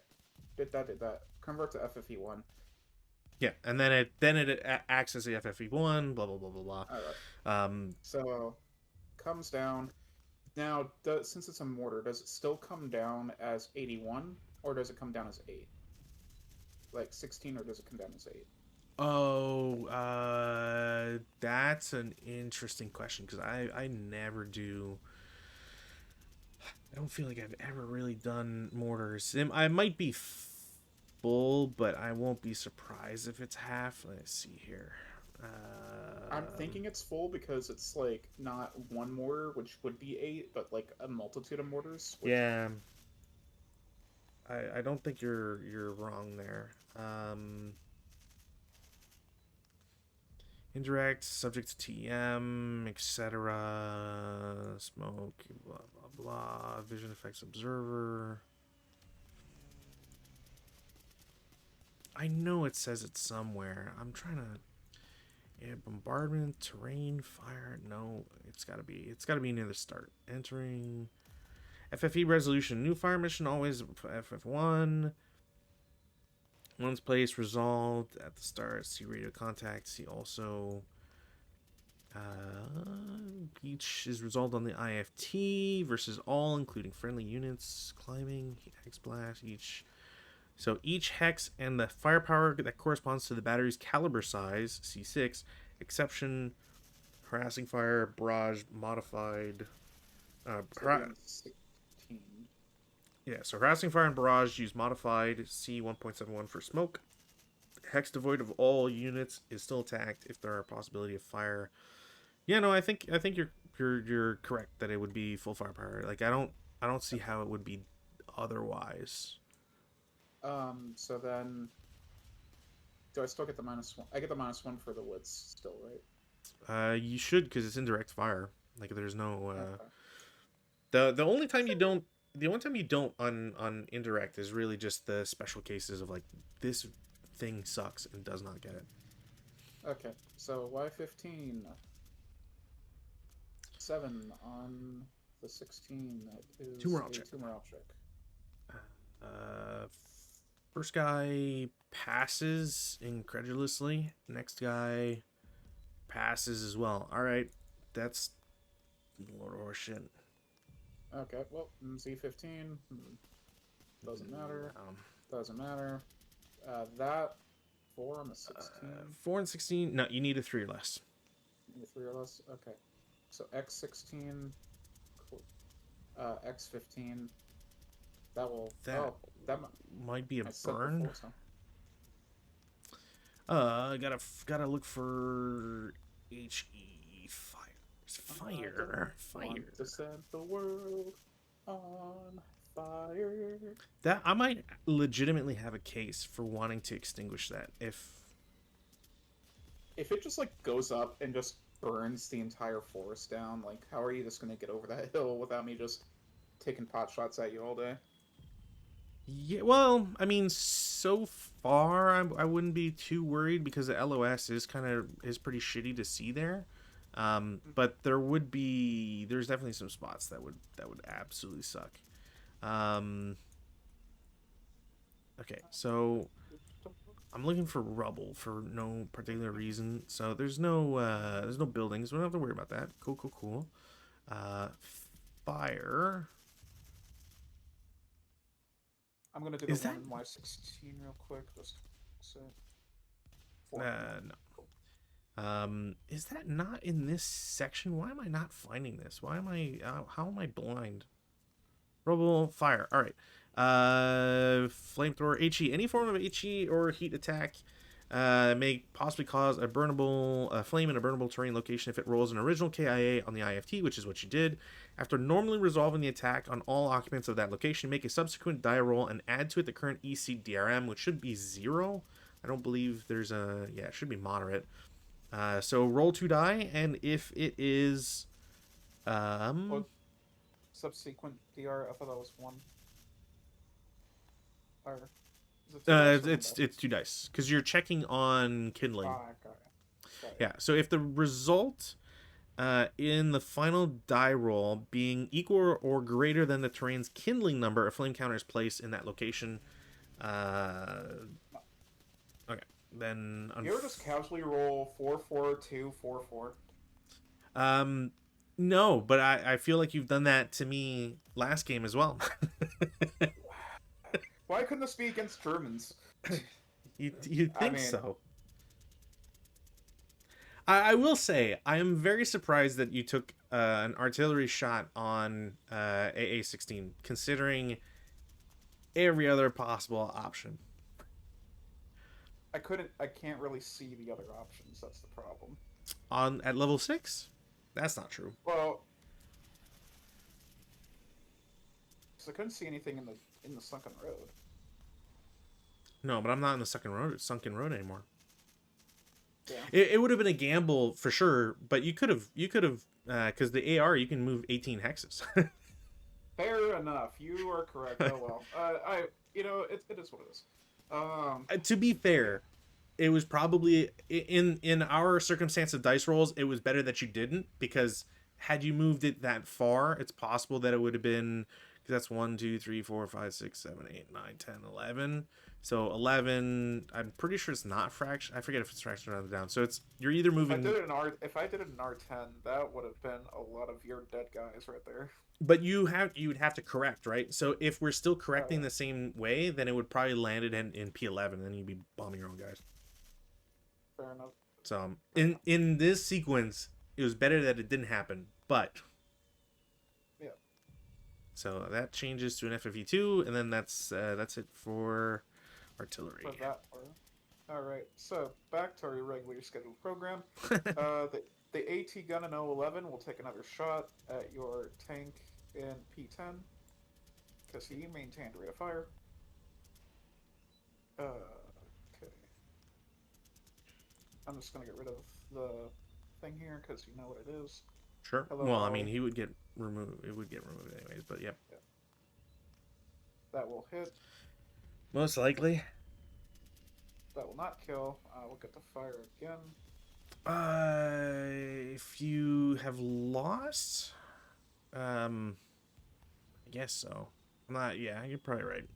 Did that. Convert to FFE1. Yeah, and then it acts as the FFE1. Blah blah blah blah blah. Alright. Um, So, comes down. Now, since it's a mortar, does it still come down as 81? Or does it come down as 8? Like 16, or does it come down as 8? Oh, that's an interesting question because I never do. I don't feel like I've ever really done mortars. I might be full, but I won't be surprised if it's half. Let's see here. I'm thinking it's full because it's like not one mortar, which would be 8, but like a multitude of mortars. Which... Yeah, I don't think you're wrong there. Indirect, subject to TM, etc. Smoke, blah blah blah. Vision effects observer. I know it says it somewhere. I'm trying to. Yeah, bombardment, terrain, fire. No, it's gotta be near the start. Entering. FFE resolution. New fire mission always FF1. Once placed, resolved at the start. See radio contact. See also. Each is resolved on the IFT versus all, including friendly units. Climbing. Hex blast. Each hex and the firepower that corresponds to the battery's caliber size. C6. Exception. Harassing fire. Barrage. Modified. So 16. Yeah, so harassing fire and barrage use modified C 1.71 for smoke. Hex devoid of all units is still attacked if there are a possibility of fire. Yeah, no, I think you're correct that it would be full firepower. Like I don't see how it would be otherwise. So then, do I still get the -1? I get the -1 for the woods still, right? You should because it's indirect fire. Like there's no Okay. the only time you don't on indirect is really just the special cases of like this thing sucks and does not get it. Okay. So Y15. 7 on the 16. That is Two morale a check. 2 morale check. Uh, First guy passes incredulously. Next guy passes as well. All right, that's Lord or shit. Okay. Well, Z15 doesn't matter. Doesn't matter. That 4 on the 16. 4 and 16. No, you need a 3 or less. Maybe 3 or less. Okay. So X16. Cool. X15. That will. That might be a I said burn. before, so. Gotta look for HE fire. Want to set the world on fire. That I might legitimately have a case for wanting to extinguish that if it just like goes up and just burns the entire forest down, like how are you just gonna get over that hill without me just taking pot shots at you all day? Yeah, well, I mean, so far I wouldn't be too worried because the LOS is pretty shitty to see there. But there's definitely some spots that would absolutely suck. Okay, so I'm looking for rubble for no particular reason. So there's no buildings. We don't have to worry about that. Cool. Fire. I'm gonna do the one in Y16 real quick. Just so. No. Is that not in this section? Why am I not finding this? Why am I? How am I blind? Rubble, fire. All right. Flamethrower, HE. Any form of HE or heat attack may possibly cause a flame in a burnable terrain location if it rolls an original KIA on the IFT, which is what you did. After normally resolving the attack on all occupants of that location, make a subsequent die roll and add to it the current EC DRM, which should be 0. I don't believe there's a... Yeah, it should be moderate. So roll 2 die, and if it is... What subsequent DR? I thought that was 1. Or is it 2 dice or 1 dice? It's 2 dice, because you're checking on kindling. Ah, got it. Got it. Yeah, so if the result in the final die roll being equal or greater than the terrain's kindling number, a flame counter is placed in that location. Okay, then... You ever just casually roll 4-4-2-4-4? No, but I feel like you've done that to me last game as well. Why couldn't this be against Germans? You'd think mean- so. I will say, I am very surprised that you took an artillery shot on AA-16, considering every other possible option. I can't really see the other options, that's the problem. At level 6? That's not true. Well, so I couldn't see anything in the sunken road. No, but I'm not in the sunken road anymore. Yeah. It would have been a gamble for sure, but you could have because the AR you can move 18 hexes. Fair enough. You are correct. Oh well. It is what it is. To be fair, it was probably in our circumstance of dice rolls, it was better that you didn't, because had you moved it that far, it's possible that it would have been, because that's 1, 2, 3, 4, 5, 6, 7, 8, 9, 10, 11. So 11, I'm pretty sure it's not fraction. I forget if it's fraction or down. So you're either moving. If I did it in R10, that would have been a lot of your dead guys right there. But you would have to correct, right? So if we're still correcting the same way, then it would probably land it in P11, and then you'd be bombing your own guys. Fair enough. So in this sequence, it was better that it didn't happen, but yeah. So that changes to an FFE2, and then that's it for artillery. For that part. All right. So back to our regularly scheduled program. The AT gun in 011 will take another shot at your tank in P10 because he maintained rate of fire. Okay. I'm just gonna get rid of the thing here because you know what it is. Sure. Hello, well, I Ollie. mean, he would get removed. It would get removed anyways, but yep. Yeah. That will hit. Most likely. That will not kill. We'll get the fire again. If you have lost, I guess so. I'm not. Yeah, you're probably right.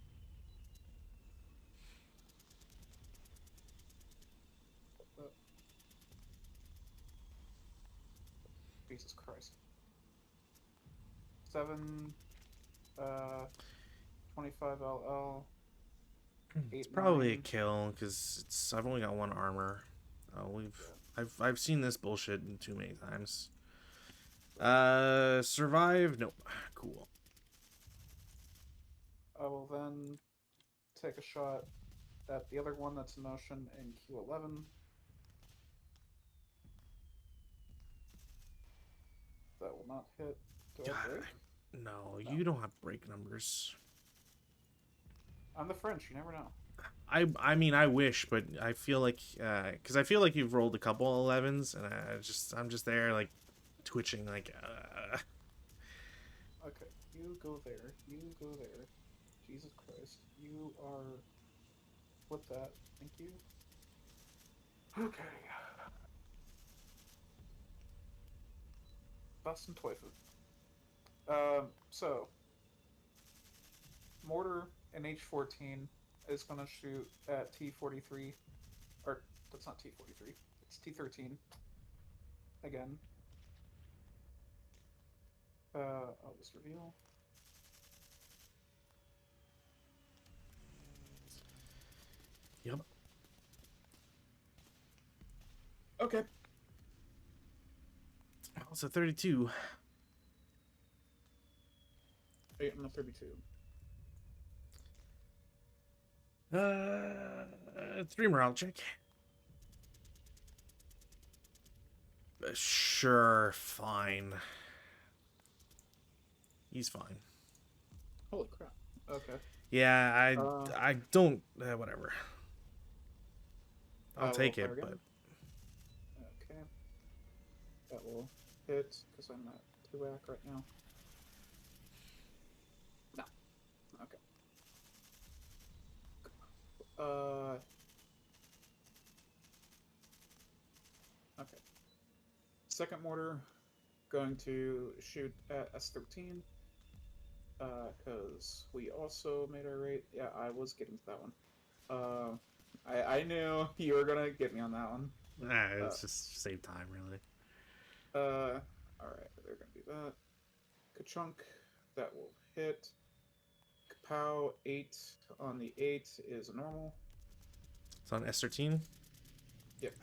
Jesus Christ. 7, 25 LL. It's probably a kill because I've only got 1 armor. I've seen this bullshit too many times. Survive? Nope. Cool. I will then take a shot at the other one that's in motion in Q11. That will not hit. Do I break? No, you don't have break numbers. I'm the French. You never know. I mean, I wish, but I feel like because I feel like you've rolled a couple 11s, and I'm just there like twitching like. Okay, you go there. You go there. Jesus Christ, you are. What that? Thank you. Okay. Was zum Teufel. So mortar in H14 is going to shoot at T43, or that's not T43, it's T13. Again. I'll just reveal. Yep. Okay. Also 32. 8 and a 32. 3 morale check. Sure, fine. He's fine. Holy crap. Okay. Yeah, Uh, I don't. Whatever. I'll I will take fire it, again. but Okay. That will hit because I'm at 2 AC right now. No. Okay. Uh. Okay. Second mortar going to shoot at S13. Because we also made our rate. Yeah, I was getting to that one. I knew you were gonna get me on that one. it's just save time, really. Alright, they're gonna do that. Ka-chunk, that will hit. Kapow, 8 on the 8 is normal. It's on S13. Yep.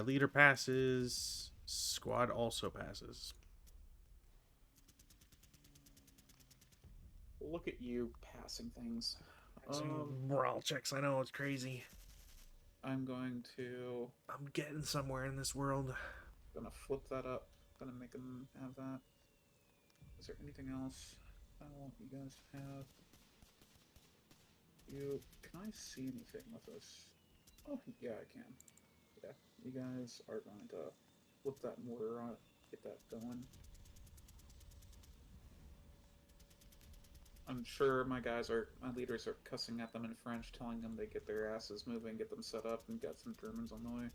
Leader passes. Squad also passes. Look at you passing things. Morale checks. I know it's crazy. I'm going to I'm getting somewhere in this world. gonna flip that up. Gonna make them have that. Is there anything else I want you guys to have? Can I see anything with this? Oh yeah, I can. Yeah, you guys are going to flip that mortar on, get that going. I'm sure my leaders are cussing at them in French, telling them they get their asses moving, get them set up, and got some Germans on the way.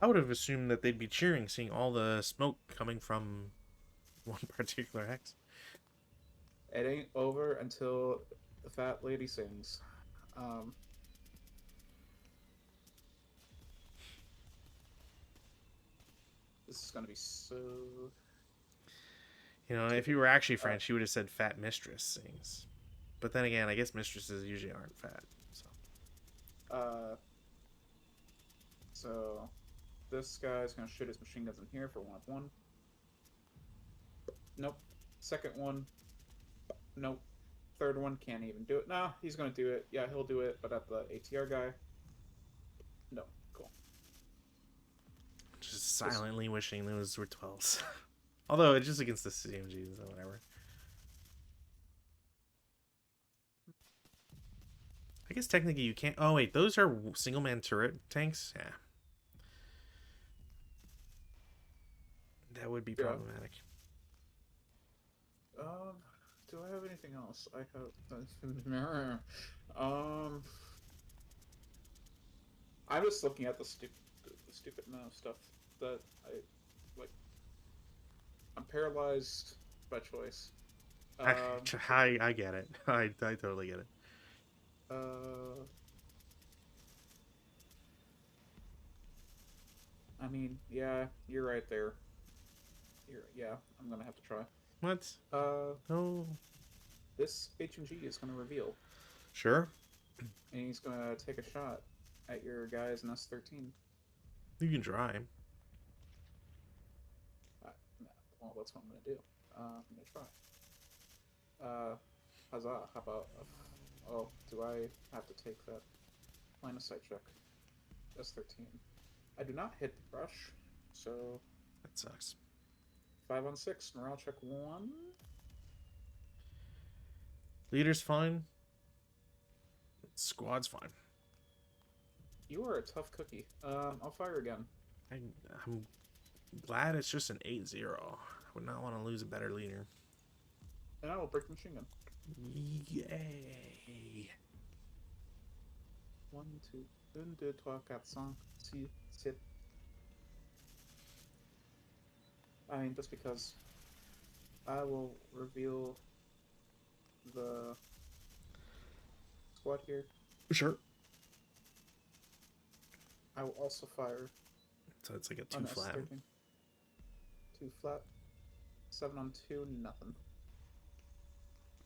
I would have assumed that they'd be cheering, seeing all the smoke coming from one particular hex. It ain't over until the fat lady sings. This is gonna be so. You know, if you were actually French, you would have said "fat mistress sings." But then again, I guess mistresses usually aren't fat. So. So this guy's gonna shoot his machine guns in here for 1 of 1. Nope. Second one. Nope. Third one can't even do it. Nah, he's gonna do it. Yeah, he'll do it, but at the ATR guy. No. Cool. Just silently wishing those were 12s. Although it's just against the CMGs, so whatever. I guess technically you can't. Oh wait, those are single man turret tanks. Yeah, that would be problematic. Do I have anything else? I have. I'm just looking at the stupid amount of stuff that I like. I'm paralyzed by choice. I get it. I totally get it. I mean, yeah, you're right there. Yeah, I'm gonna have to try. What? No. This HMG is gonna reveal. Sure. And he's gonna take a shot at your guys in S13. You can try. Well, that's what I'm gonna do. I'm gonna try. Huzzah! How about? Oh, do I have to take that line of sight check? S13. I do not hit the brush, so That sucks. 5 on 6. Morale check 1. Leader's fine. Squad's fine. You are a tough cookie. I'll fire again. I'm glad it's just an 8-0. I would not want to lose a better leader. And I will break the machine gun. Yay. 1, 2, 1, 2, 3, 4, 5, 6, 7. I mean, just because I will reveal the squad here. Sure. I will also fire. So it's like a 2 flat. 2 flat. 7 on 2, nothing.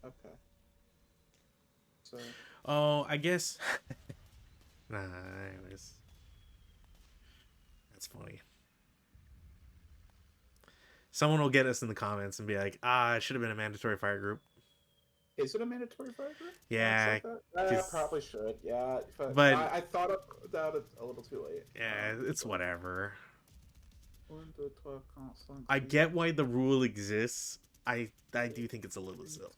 Okay. So. Oh, I guess. Nah, anyways. That's funny. Someone will get us in the comments and be like, it should have been a mandatory fire group. Is it a mandatory fire group? Yeah, Like that? 'cause- Probably should. Yeah, but but I thought about it a little too late. yeah, it's So whatever. 1 to 12 constant. I get why the rule exists. I do think it's a little silly.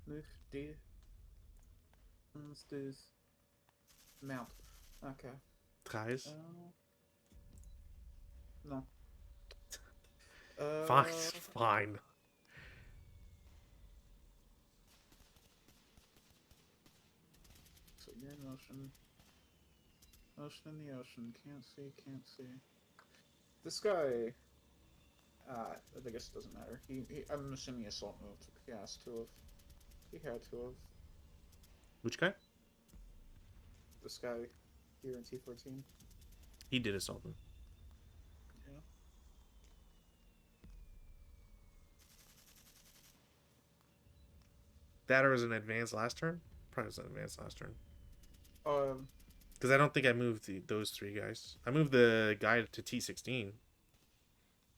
Nifty. Let's do this. Mount. Okay. Guys, No. fine, fine. So you're in motion. Motion in the ocean. Can't see, can't see. This guy. I guess it doesn't matter. I'm assuming he assault moved. He has to have. He had to have. Which guy? This guy here in T14. He did assault him. Yeah. That or was an advance last turn? Probably was an advance last turn. Um. Because I don't think I moved those three guys. I moved the guy to T16.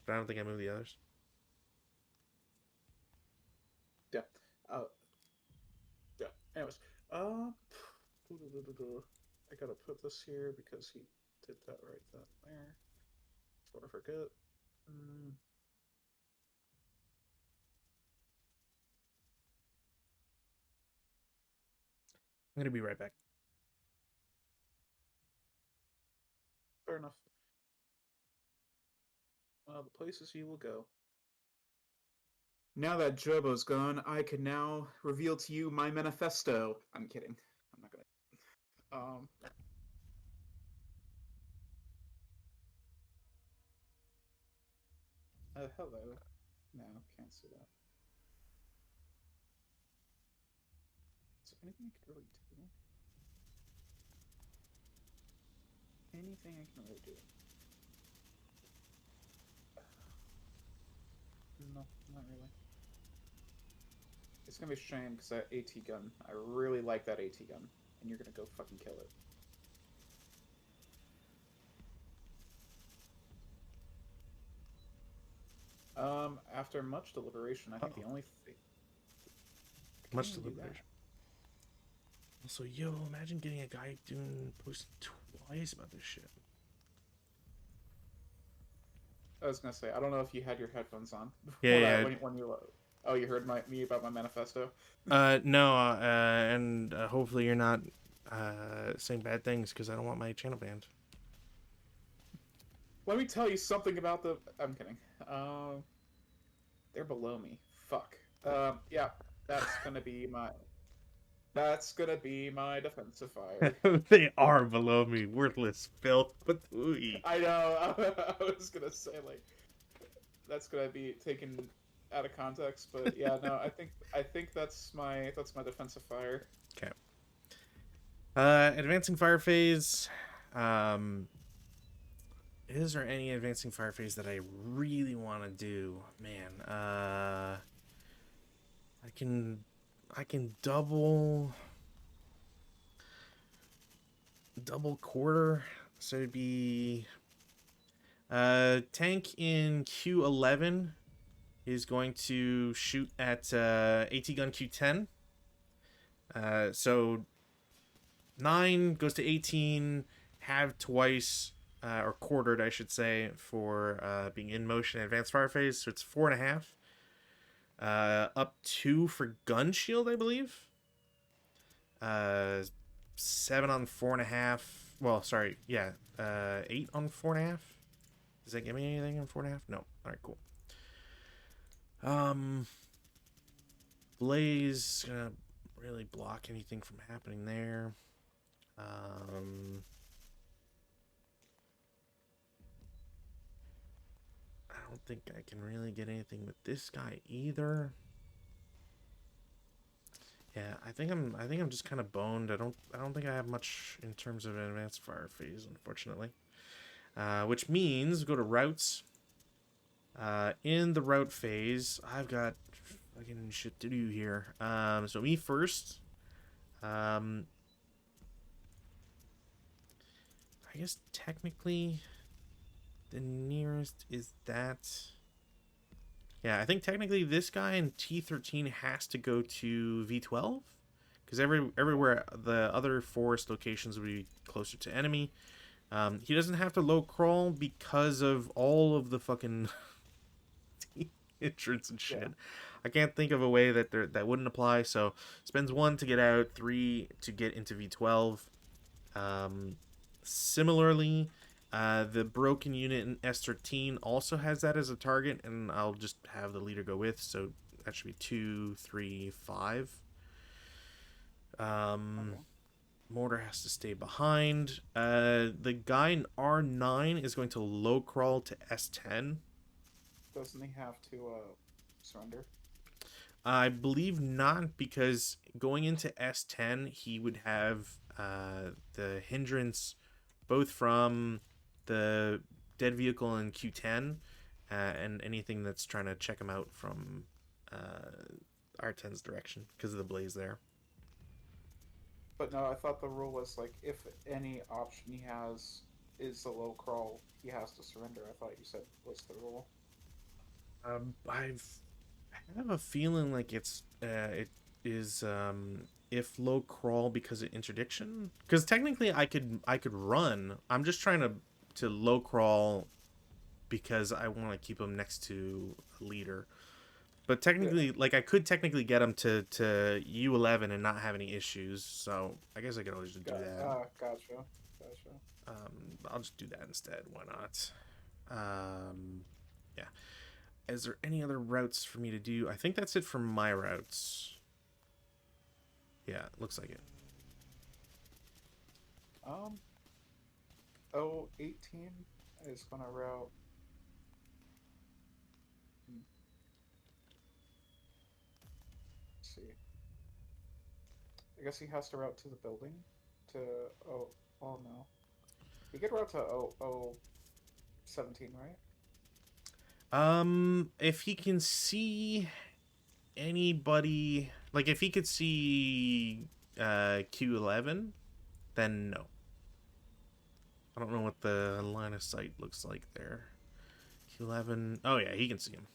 But I don't think I moved the others. Yeah. Yeah. Anyways. I gotta put this here because he did that right there. Before I forget. I'm going to be right back. Fair enough. Well, the places you will go. Now that Jobo's gone, I can now reveal to you my manifesto. I'm kidding. I'm not gonna. Hello. No, can't see that. Is there anything I can really do? Anything I can really do? No, not really. It's gonna be a shame because that AT gun, I really like that AT gun, and you're gonna go fucking kill it. After much deliberation, I think the only thing. Much deliberation. Also, yo, imagine getting a guy posting twice about this shit. I was gonna say, I don't know if you had your headphones on. Yeah. When you oh, you heard me about my manifesto. No, and hopefully you're not saying bad things because I don't want my channel banned. Let me tell you something about the. I'm kidding. They're below me. Fuck. Yeah, that's gonna be my. That's gonna be my defensive fire. They are below me, worthless filth. I know. I was gonna say like, that's gonna be taken out of context, but yeah, no. I think that's my defensive fire. Okay. Advancing fire phase. Is there any advancing fire phase that I really want to do? Man, I can double quarter, so it'd be tank in Q11 is going to shoot at AT gun Q10. So 9 goes to 18, halved twice, or quartered, I should say, for being in motion advanced fire phase. So it's 4.5. Up 2 for gun shield, I believe. 7 on 4.5. Well, sorry, yeah. 8 on 4.5. Does that give me anything on 4.5? No. All right, cool. Blaze gonna really block anything from happening there. I don't think I can really get anything with this guy either. Yeah, I think I'm just kind of boned. I don't think I have much in terms of an advanced fire phase, unfortunately. Which means go to routes. In the route phase, I've got fucking shit to do here. So me first. I guess technically the nearest is that. Yeah, I think technically this guy in T13 has to go to V12 because everywhere the other forest locations would be closer to enemy. He doesn't have to low crawl because of all of the fucking entrance and Yeah. shit. I can't think of a way that wouldn't apply. So spends 1 to get out, 3 to get into V12. Um, Similarly, the broken unit in S13 also has that as a target, and I'll just have the leader go with. So that should be 2, 3, 5. Okay. Mortar has to stay behind. The guy in R9 is going to low crawl to S10. Doesn't he have to surrender? I believe not, because going into S10, he would have the hindrance both from the dead vehicle in Q10 and anything that's trying to check him out from R10's direction because of the blaze there. But no, I thought the rule was like if any option he has is a low crawl, he has to surrender. I thought you said was the rule. I have a feeling like it is if low crawl because of interdiction, because technically I could run. I'm just trying to low crawl because I want to keep him next to a leader. But Yeah. technically, like, I could technically get him to U11 and not have any issues. So I guess I could always just do that. Gotcha. Gotcha. I'll just do that instead. Why not? Yeah. Is there any other routes for me to do? I think that's it for my routes. Yeah, looks like it. Um, 18 is gonna route. Let's see. I guess he has to route to the building. To oh oh no, he could route to 17, right? If he can see anybody, like if he could see Q11, then no. I don't know what the line of sight looks like there. Q11. Oh yeah, he can see him.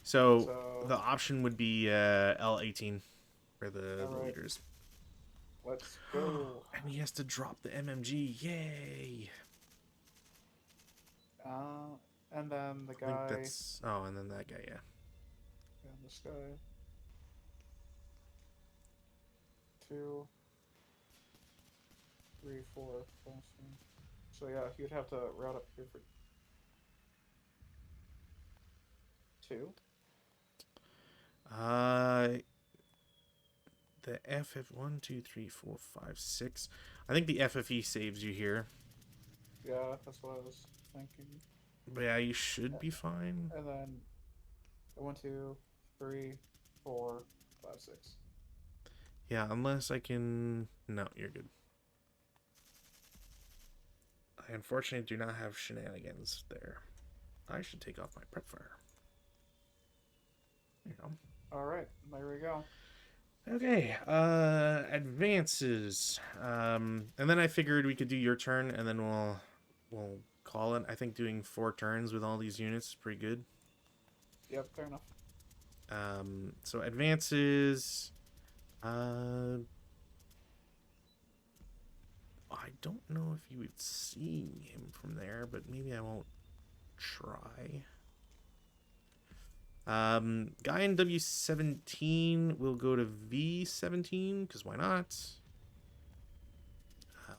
So So the option would be L18 for the all right, leaders. let's go. And he has to drop the MMG. Yay! Uh, and then the I think guy that's. Oh, and then that guy, yeah. and this guy. 2, 3, 4, 5, 6. So yeah, he would have to route up here for 2. The FF 1, 2, 3, 4, 5, 6. I think the FFE saves you here. Yeah, that's what I was thinking. But yeah, you should be fine. And then 1, 2, 3, 4, 5, 6. Yeah, unless I can. No, you're good. I unfortunately do not have shenanigans there. I should take off my prep fire. There you go. All right, there we go. Okay, advances. And then I figured we could do your turn, and then we'll call it. I think doing 4 turns with all these units is pretty good. Yep, fair enough. So advances. I don't know if you would see him from there, but maybe I won't try. Guy in W17 will go to V17, because why not?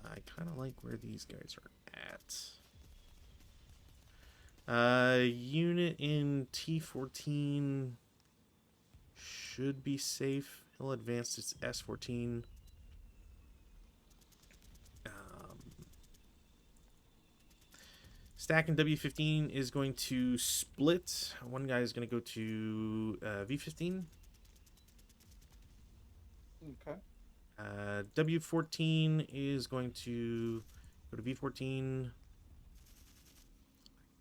I kind of like where these guys are at. Unit in T14 should be safe. He'll advance to S14. Stack in W15 is going to split. One guy is going to go to V15. Okay. W14 is going to go to V14.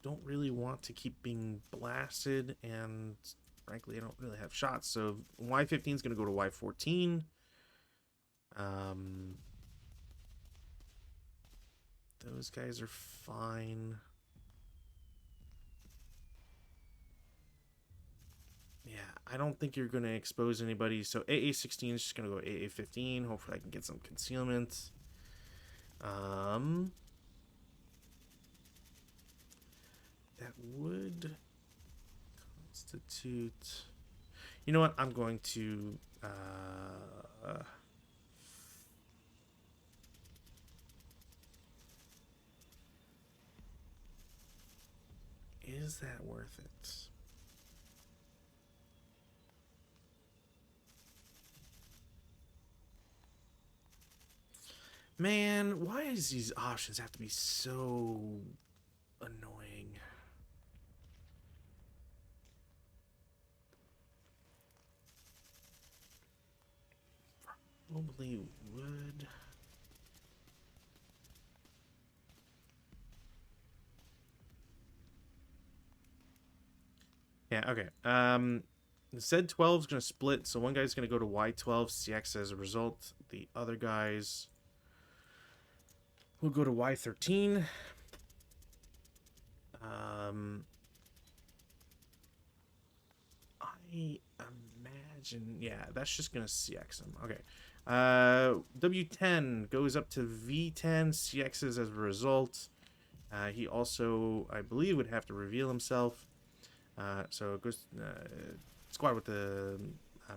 Don't really want to keep being blasted, and frankly, I don't really have shots. So Y15 is going to go to Y14. Those guys are fine. Yeah, I don't think you're going to expose anybody. So AA-16 is just going to go AA-15. Hopefully I can get some concealment. That would constitute... You know what? I'm going to... is that worth it? Man, why does these options have to be so annoying? Probably would. Yeah, okay. Z12 is going to split, so one guy's going to go to Y12 CX as a result. The other guys will go to Y13. I imagine, yeah, that's just going to CX him. Okay. W10 goes up to V10, CXs as a result. He also, I believe, would have to reveal himself. So it goes squad with the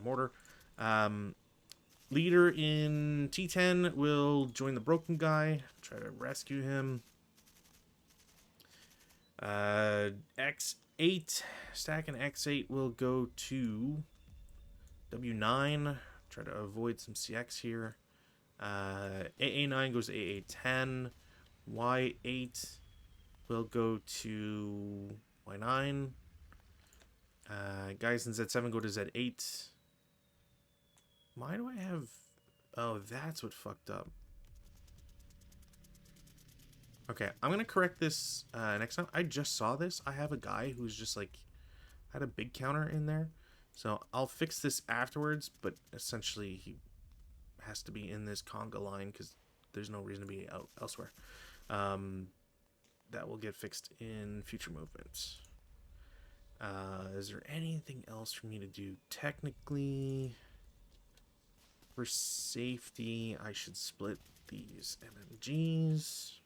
mortar. Leader in T10 will join the broken guy, try to rescue him. X8, stack and X8 will go to W9, try to avoid some CX here. AA9 goes to AA10. Y8 will go to Y9. Guys in Z7 go to Z8. Why do I have... Oh, that's what fucked up. Okay, I'm going to correct this next time. I just saw this. I have a guy who's just like... had a big counter in there. So I'll fix this afterwards, but essentially he has to be in this conga line because there's no reason to be out elsewhere. That will get fixed in future movements. Is there anything else for me to do? Technically, for safety, I should split these MMGs.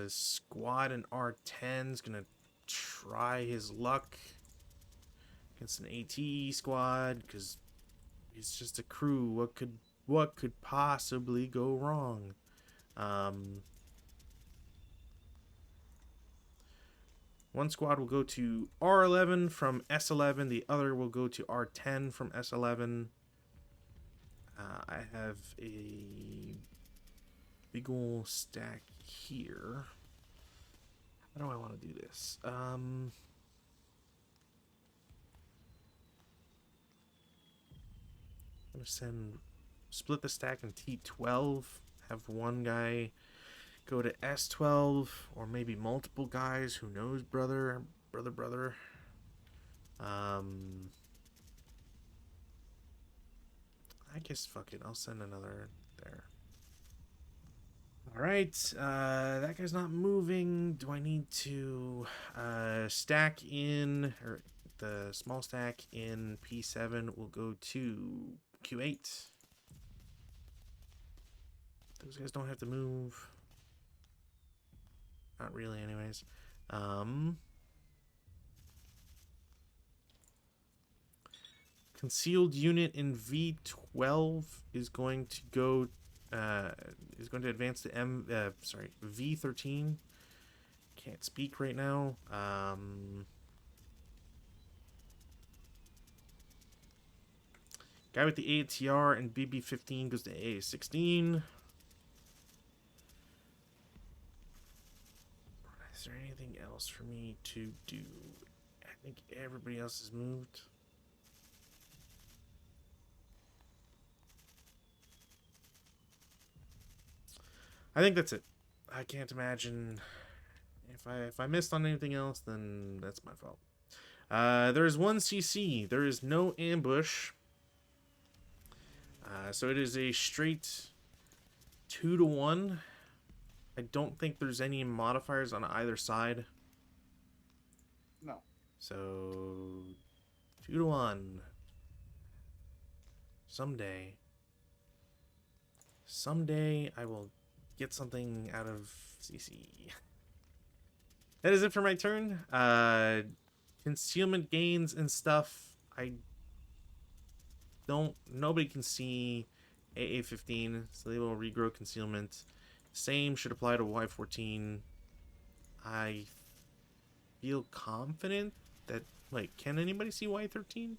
Squad and R10's gonna try his luck against an AT squad because it's just a crew. What could possibly go wrong? One squad will go to R11 from S11. The other will go to R10 from S11. I have a big ol' stack here. How do I want to do this? I'm going to split the stack in T12. Have one guy go to S12, or maybe multiple guys. Who knows, brother. I guess fuck it. I'll send another there. Alright, that guy's not moving. Do I need to stack in, or the small stack in P7 will go to Q8. Those guys don't have to move. Not really, anyways. Concealed unit in V12 is going to go advance to V13. Can't speak right now. Guy with the ATR and BB15 goes to A16. Is there anything else for me to do? I think everybody else has moved. I think that's it. I can't imagine if I missed on anything else, then that's my fault. There is one CC. There is no ambush. So it is a straight 2-to-1. I don't think there's any modifiers on either side. No. So 2-1. Someday I will get something out of CC. That is it for my turn. Concealment gains and stuff. Nobody can see AA-15, so they will regrow concealment. Same should apply to Y-14. I feel confident that, like, can anybody see Y-13?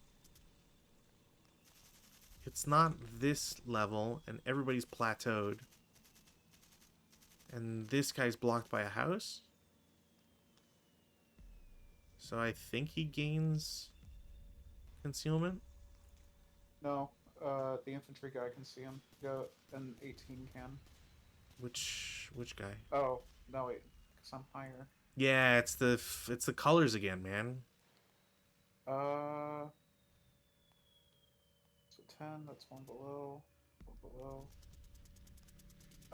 It's not this level, and everybody's plateaued. And this guy's blocked by a house. So I think he gains concealment. No, the infantry guy can see him. Go, and 18 can. Which guy? Oh, no, wait, because I'm higher. Yeah, it's the colors again, man. So 10, that's one below.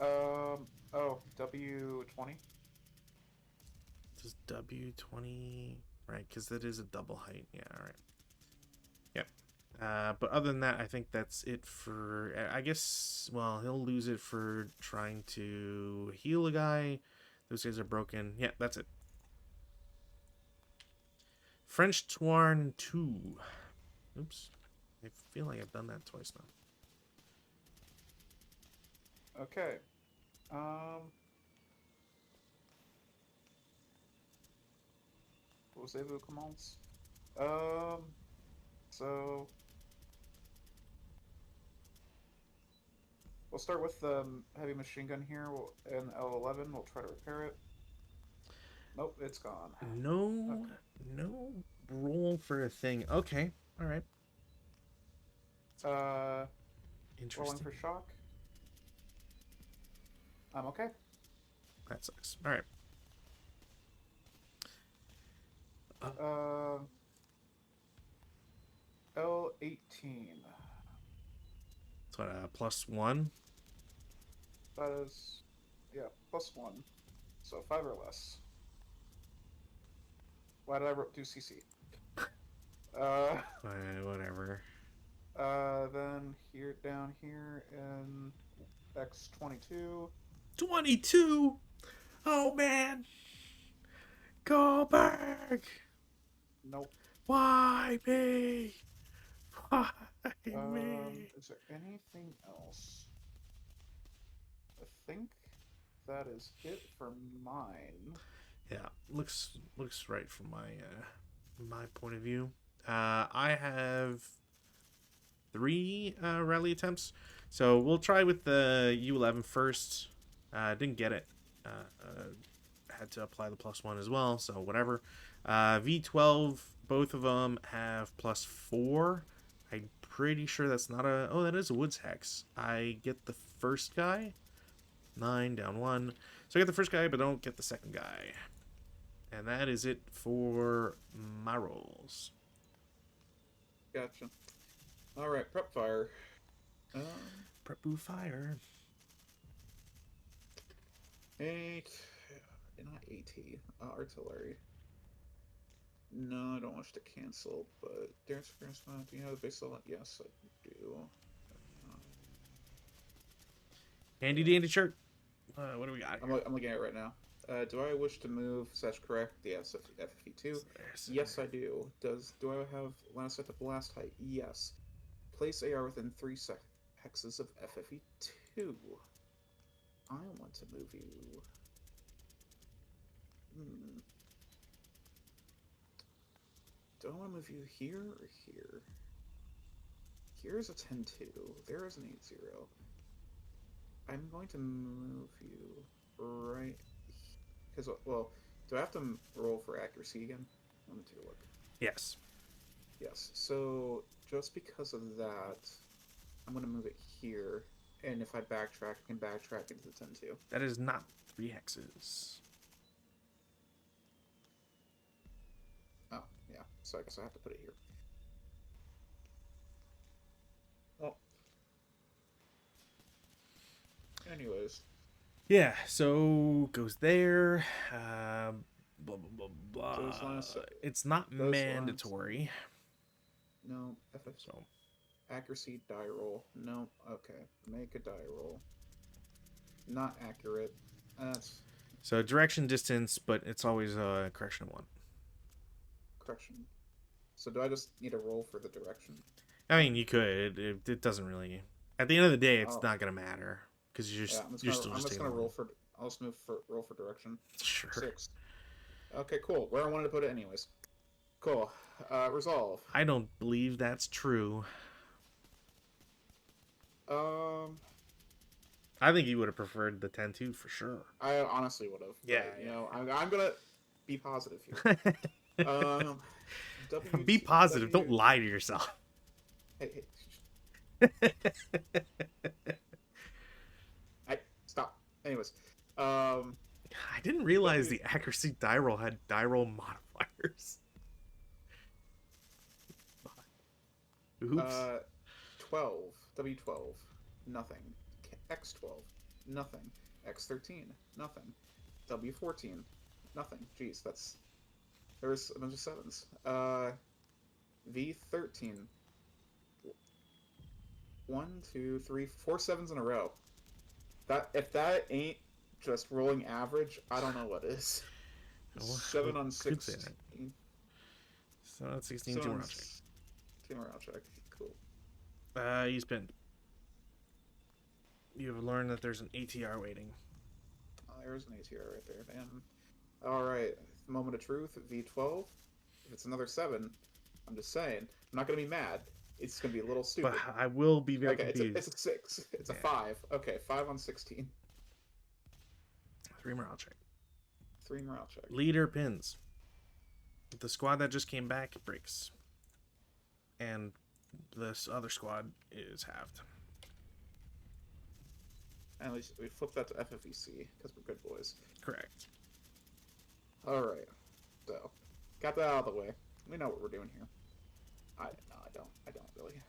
Oh, W20. Does W20... Right, because that is a double height. Yeah, all right. Yep. But other than that, I think that's it for... I guess, well, he'll lose it for trying to heal a guy. Those guys are broken. Yeah, that's it. French Tourne 2. Oops. I feel like I've done that twice now. Okay. Posez-vous commence. So we'll start with the heavy machine gun here. And L11. We'll try to repair it. Nope, it's gone. No, Okay. no roll for a thing. Okay, all right. Rolling Interesting. for shock. I'm okay. That sucks. All right. L18. So +1. That is, yeah, +1. So 5 or less. Why did I do CC? Whatever. Then here, down here in X22. 22. Oh man. Go back. Nope. Why me? Why me? Is there anything else? I think that is it for mine. Yeah, looks right from my point of view. I have 3 rally attempts, so we'll try with the U11 first. Didn't get it. Had to apply the +1 as well, so whatever. V12, both of them have +4. I'm pretty sure that's not a... Oh, that is a Woods Hex. I get the first guy. 9, down 1. So I get the first guy, but don't get the second guy. And that is it for my rolls. Gotcha. Alright, prep fire. Prep boo fire. 8. Not AT. Artillery. No, I don't wish to cancel, but Darren's first one. Do you have the base level? Yes, I do. Handy dandy shirt. What do we got? I'm looking at it right now. Do I wish to move / correct the FFE2? Yes, I do. Do I have last set to blast height? Yes. Place AR within 3 hexes of FFE2. I want to move you. Do I want to move you here or here? Here's a 10-2. There is an 8-0. I'm going to move you right... Because, well, do I have to roll for accuracy again? Let me take a look. Yes. Yes, so just because of that, I'm going to move it here. And if I backtrack, I can backtrack into the 10-2. That is not 3 hexes. Oh, yeah. So I guess I have to put it here. Well. Anyways. Yeah, so goes there. blah blah blah Those blah. last- It's not those last- mandatory. No, FF. So Accuracy die roll. No, okay. Make a die roll. Not accurate. That's so direction, distance, but it's always a correction of 1. correction. So do I just need a roll for the direction? I mean, you could. It doesn't really. At the end of the day, it's Oh. not gonna matter because you're Yeah, you're still I'm just just taking gonna roll one. for. I'll just roll for direction. Sure. 6. Okay, cool. Where I wanted to put it, anyways. Cool. Resolve. I don't believe that's true. I think you would have preferred the 10-2 for sure. I honestly would have. Yeah, You know, I'm gonna be positive here. Be positive. Don't lie to yourself. Hey. Stop. Anyways, I didn't realize the accuracy die roll had die roll modifiers. Oops. 12. W12. Nothing. X12. Nothing. X13. Nothing. W14. Nothing. Jeez, that's... There's a bunch of 7s. V13. 1, 2, 3, 4 7s in a row. If that ain't just rolling average, I don't know what is. 7 on 16. 7 on 16, 2 round check. 2 round check. Cool. You spin. You have learned that there's an ATR waiting. Oh, there's an ATR right there. Damn. Alright. Moment of truth. V12. If it's another 7, I'm just saying. I'm not going to be mad. It's going to be a little stupid. But I will be very confused. It's a 6. It's a 5. Okay, 5 on 16. 3 morale check. 3 morale check. Leader pins. The squad that just came back breaks. And this other squad is halved. And we flip that to FFEC, because we're good boys. Correct. Alright. So, got that out of the way. We know what we're doing here. I don't really.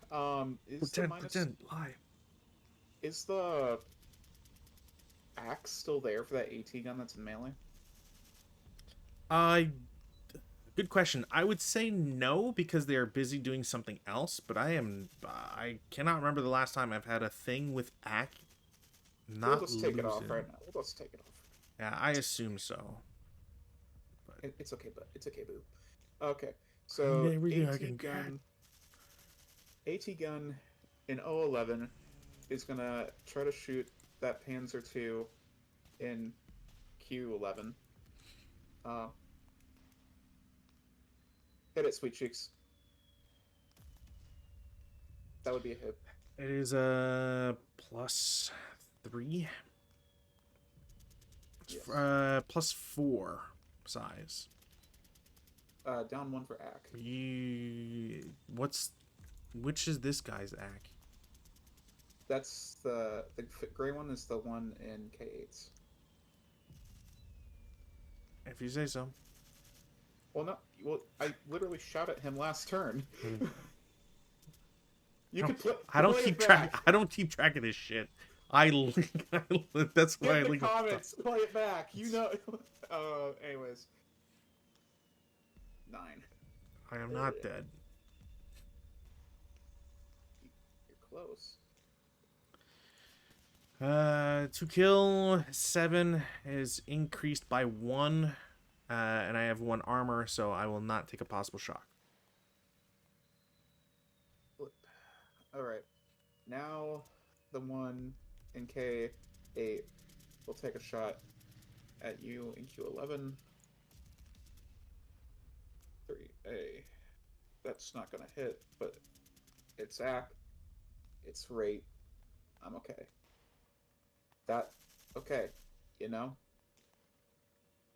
Pretend, lie. Is the axe still there for that AT gun that's in melee? Good question. I would say no because they are busy doing something else, but I cannot remember the last time I've had a thing with AC not We'll just take it off losing. right now. We'll just take it off. Yeah, I assume so. It's okay, but it's okay, boo. Okay, so Everything I AT can gun. AT gun in 011 is gonna try to shoot that Panzer II in Q11. Hit it, sweet cheeks. That would be a hit. It is a +3. Yes. +4 size. Down 1 for AC. Which is this guy's AC? That's the gray one is the one in K8s. If you say so. Well, no. Well, I literally shot at him last turn. You could play. I don't play keep it track. back. I don't keep track of this shit. That's why I Get in the link. comments. Play it back. You know. Anyways. 9. I am not dead. You're close. To kill 7 is increased by 1, and I have 1 armor, so I will not take a possible shock. All right. Now the one in K8 will take a shot at you in Q11. 3A. That's not gonna hit, but it's AC. It's rate. I'm okay. Okay, you know?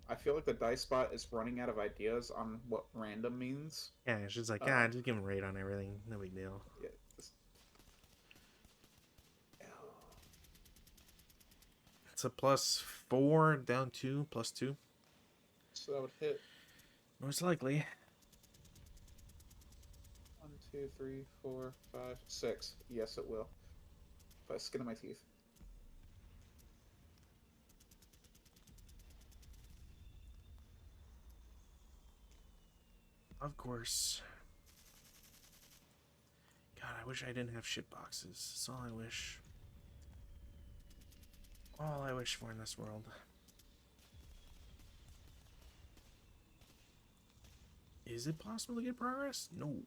I feel like the dice spot is running out of ideas on what random means. Yeah, it's just like, just give him rate on everything. No big deal. Yeah. It's a +4 down 2, +2. So that would hit Most likely. 1, 2, 3, 4, 5, 6. Yes, it will. By the skin of my teeth. Of course. God, I wish I didn't have shit boxes. That's all I wish. All I wish for in this world. Is it possible to get progress? No.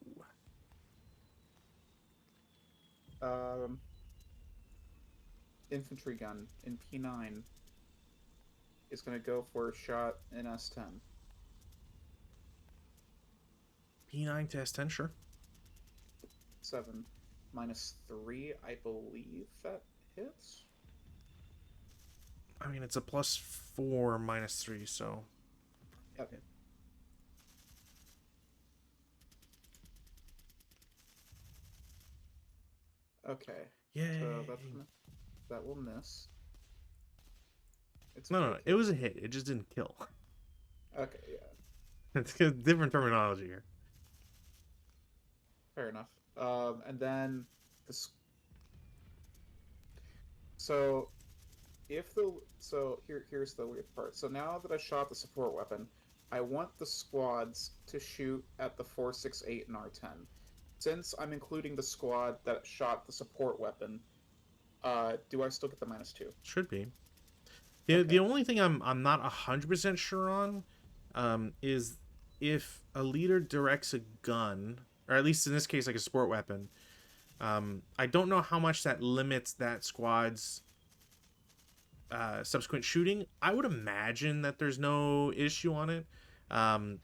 Infantry gun in P9 is going to go for a shot in S10. P9 to S10, sure. 7 -3, I believe that hits. I mean, it's a +4 -3, so. Okay. Okay. Yay. So that will miss. It's No, it was a hit. It just didn't kill. Okay, yeah. It's different terminology here. Fair enough. And then this. So, here's the weird part. So now that I shot the support weapon, I want the squads to shoot at the 468 and R10. Since I'm including the squad that shot the support weapon, do I still get the -2? Should be. Okay. The only thing I'm not 100% sure on is if a leader directs a gun, or at least in this case like a sport weapon. I don't know how much that limits that squad's subsequent shooting. I would imagine that there's no issue on it.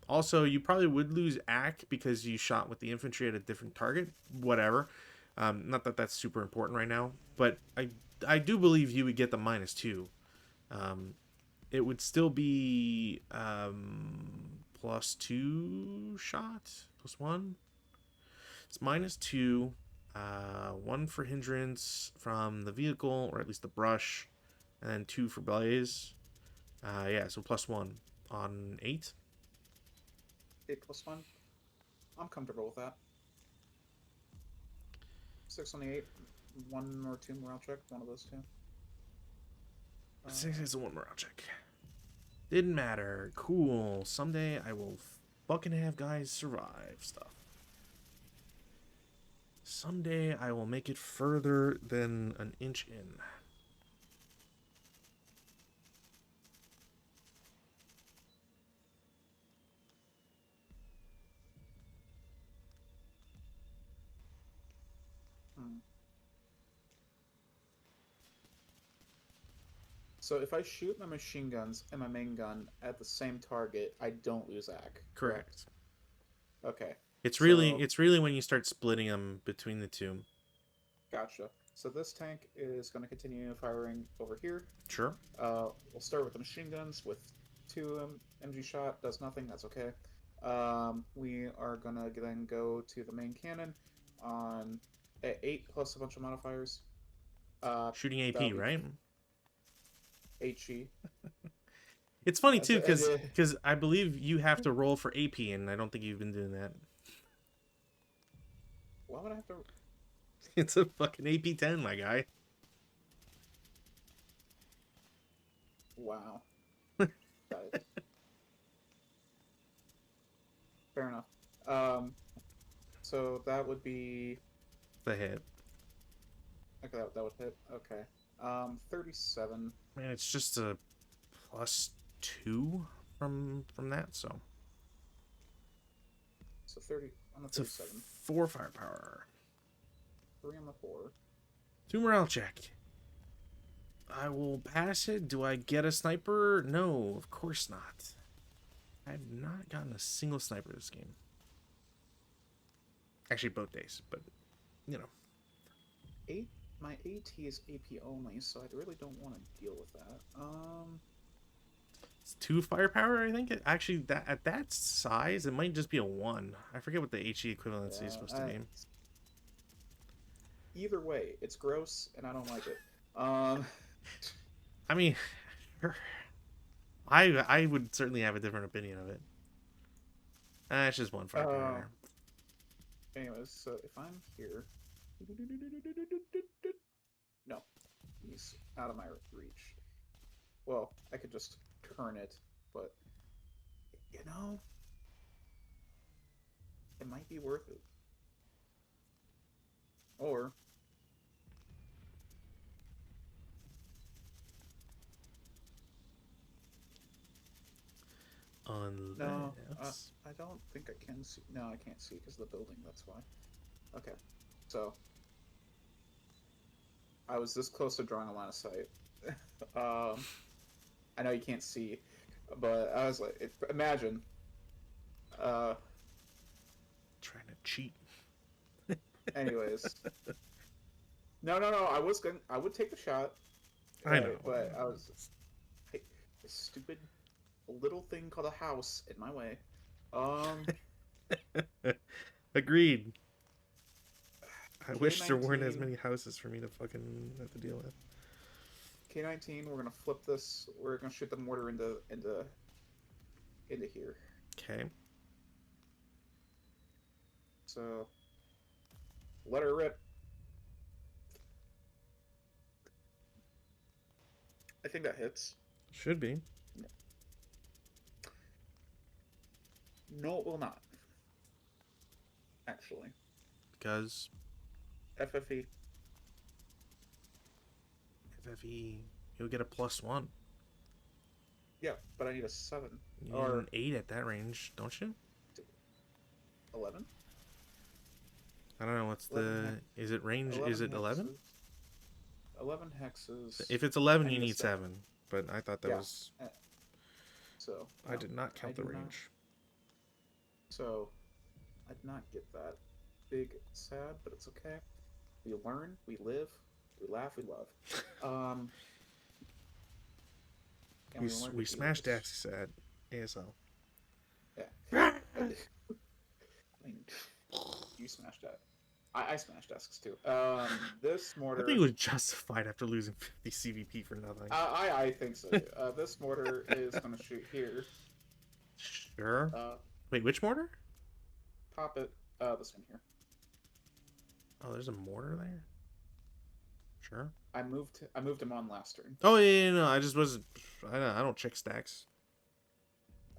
Also, you probably would lose AC because you shot with the infantry at a different target. Whatever. Not that that's super important right now, but I do believe you would get the -2. It would still be +2 shot, +1. It's -2. 1 for hindrance from the vehicle, or at least the brush, and then 2 for blaze. Yeah, so +1 on 8. 8 +1. I'm comfortable with that. 6 on the 8. 1 or 2 morale check. One of those two. 6 is a 1 morale check. Didn't matter. Cool. Someday I will fucking have guys survive stuff. Someday I will make it further than an inch in. So if I shoot my machine guns and my main gun at the same target, I don't lose AC. Correct. Okay. It's really when you start splitting them between the two. Gotcha. So this tank is going to continue firing over here. Sure. We'll start with the machine guns with 2 MG shot. Does nothing. That's okay. We are going to then go to the main cannon on 8 plus a bunch of modifiers. Shooting AP, right? HE. It's funny too because I believe you have to roll for AP, and I don't think you've been doing that. Why would I have to? It's a fucking AP 10, my guy. Wow. Fair enough. So that would be The hit. okay. That would hit. Okay. 37. Man, it's just a +2 from that, so. So 30 on the It's a 37. 4 firepower. 3 on the 4. 2 morale check. I will pass it. Do I get a sniper? No, of course not. I've not gotten a single sniper this game. Actually, both days, but, you know. 8. My AT is AP only, so I really don't want to deal with that. It's 2 firepower, I think. Actually, that at that size, it might just be a 1. I forget what the HE equivalency is supposed to be. Either way, it's gross, and I don't like it. I mean, I would certainly have a different opinion of it. It's just 1 firepower. Anyways, so if I'm here... No, he's out of my reach. Well, I could just turn it, but... You know... might be worth it. Or no, Unless... I don't think I can see. No, I can't see because of the building. That's why. Okay, so I was this close to drawing a line of sight. I know you can't see, but I was like, imagine. Trying to cheat. Anyways, no. I would take the shot. I know. But I was this stupid little thing called a house in my way. Agreed. I wish there weren't as K-19 many houses for me to fucking have to deal with. K-19. We're gonna flip this. We're gonna shoot the mortar into here. Okay. So let her rip. I think that hits. Should be. No, it will not. Actually, Because FFE. FFE, you'll get a +1. Yeah, but I need a 7 You need or an 8 at that range, don't you? 11. I don't know, what's 11 the... Is it range... Is it 11? 11 hexes. If it's 11, I you need a need 7. But I thought that Yeah. was... So I did not count the do not. range. So I did not get that. Big sad, but it's okay. We learn, we live, we laugh, we love. And learn We to deal smashed with Axis at ASL. this. Yeah. I mean, you smashed that. I smashed desks too. This mortar. I think it was justified after losing 50 CVP for nothing. I think so. This mortar is going to shoot here. Sure. Wait, which mortar? Pop it. This one here. Oh, there's a mortar there? Sure. I moved him on last turn. Oh, yeah, no, I just wasn't... I don't check stacks.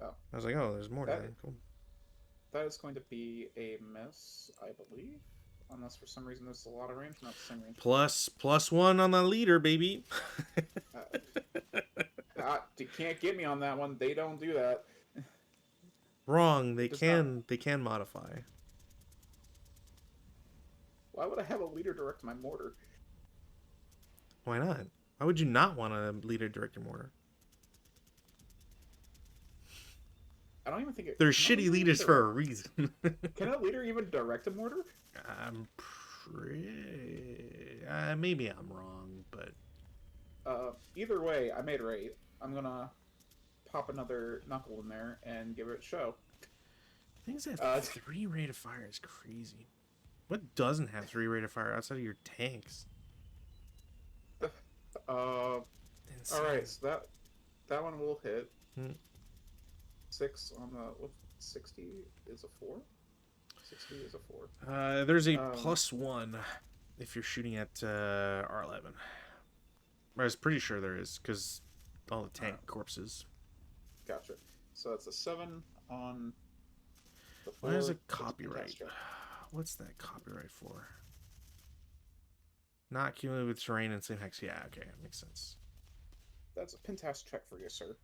Oh. I was like, oh, there's mortar there. Cool. That is going to be a miss, I believe. Unless for some reason there's a lot of range, not the same range. +1 on the leader, baby. You can't get me on that one. They don't do that. Wrong. They can modify. Why would I have a leader direct my mortar? Why not? Why would you not want a leader direct your mortar? I don't even think it. They're shitty leaders for a reason. Can a leader even direct a mortar? I'm pretty... maybe I'm wrong, but... Either way, I made right. I'm gonna pop another knuckle in there and give it a show. Things that 3 rate of fire is crazy. What doesn't have 3 rate of fire outside of your tanks? Insane. Alright, so that one will hit. 6 on the... 60 is a 4? 60 is a 4. There's a +1 if you're shooting at R11. I was pretty sure there is, because all the tank corpses. Gotcha. So that's a 7 on the 4. Where's a copyright? What's that copyright for? Not cumulative with terrain and same hex. Yeah, okay, that makes sense. That's a Pintas check for you, sir.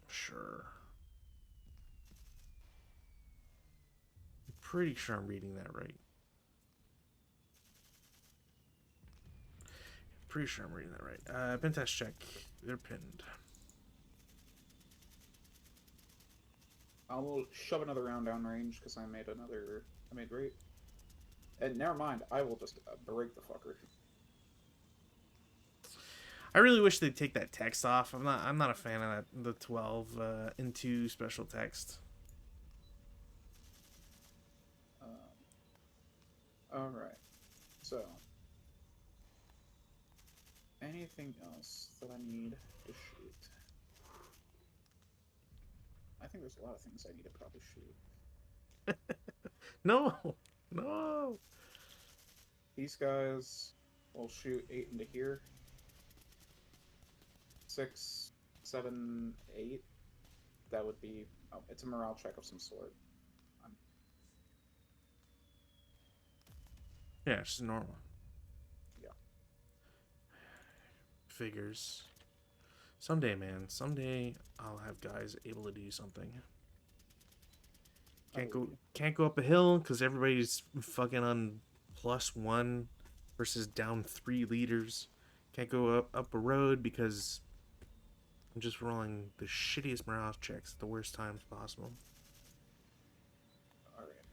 Sure. I'm pretty sure I'm reading that right. Pretty sure I'm reading that right. Pintas check. They're pinned. I will shove another round down range because I made right. And never mind, I will just break the fucker. I really wish they'd take that text off. I'm not a fan of that, the 12 into special text. All right. So, anything else that I need to shoot? I think there's a lot of things I need to probably shoot. No. These guys will shoot 8 into here. 6, 7, 8. That would be... Oh, it's a morale check of some sort. Yeah, it's just normal. Yeah. Figures. Someday, man. Someday I'll have guys able to do something. I believe you. Can't go up a hill because everybody's fucking on +1 versus down 3 liters. Can't go up a road because I'm just rolling the shittiest morale checks at the worst times possible. All right.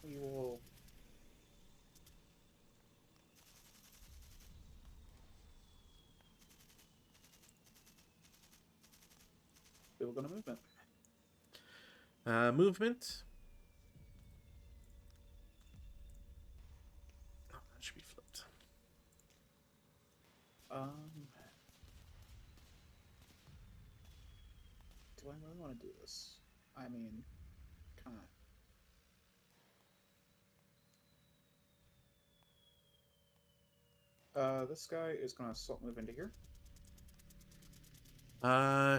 We will. We will go to movement. Movement. Oh, that should be flipped. Do I really want to do this? I mean, kind of. This guy is gonna assault move into here.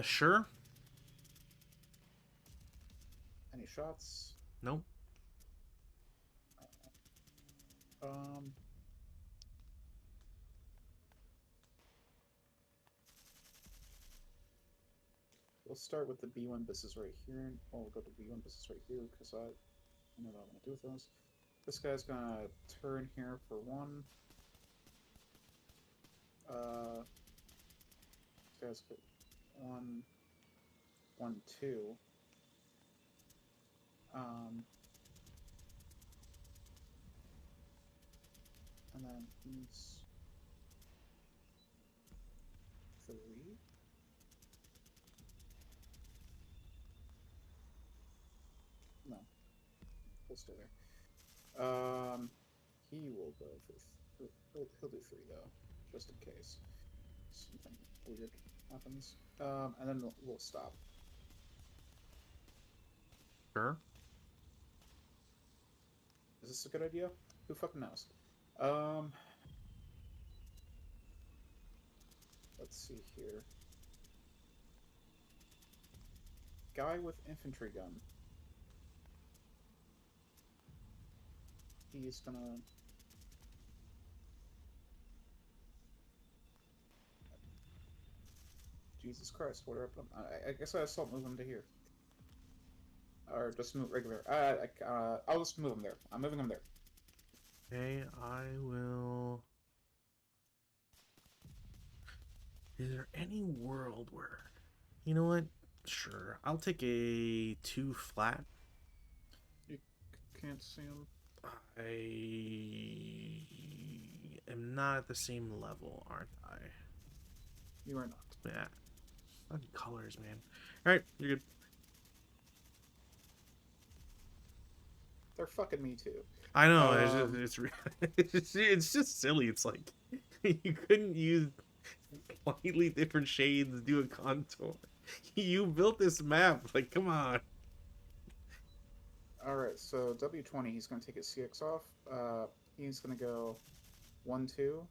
Sure. Any shots? Nope. Um. We'll start with the B1 buses right here. We'll go to B1 buses right here because I know what I want to do with those. This guy's gonna turn here for 1. This guy's got 1, 1, 2. And then he's 3. No, we'll stay there. He will go for. He'll do 3 though, just in case something weird happens. And then we'll stop. Sure. Is this a good idea? Who fucking knows? Let's see here. Guy with infantry gun. He's gonna. Jesus Christ, what are I guess I assault move him to here. Or just move regular. I'll just move him there. I'm moving him there. Okay, I will. Is there any world where, you know what? Sure, I'll take a 2 flat. You can't see him. I am not at the same level, aren't I? You are not. Yeah. Fucking colors, man. All right, you're good. They're fucking me too. I know. It's just silly. It's like you couldn't use slightly different shades to do a contour. You built this map. Like, come on. Alright, so W20, he's going to take his CX off. He's going to go 1, 2.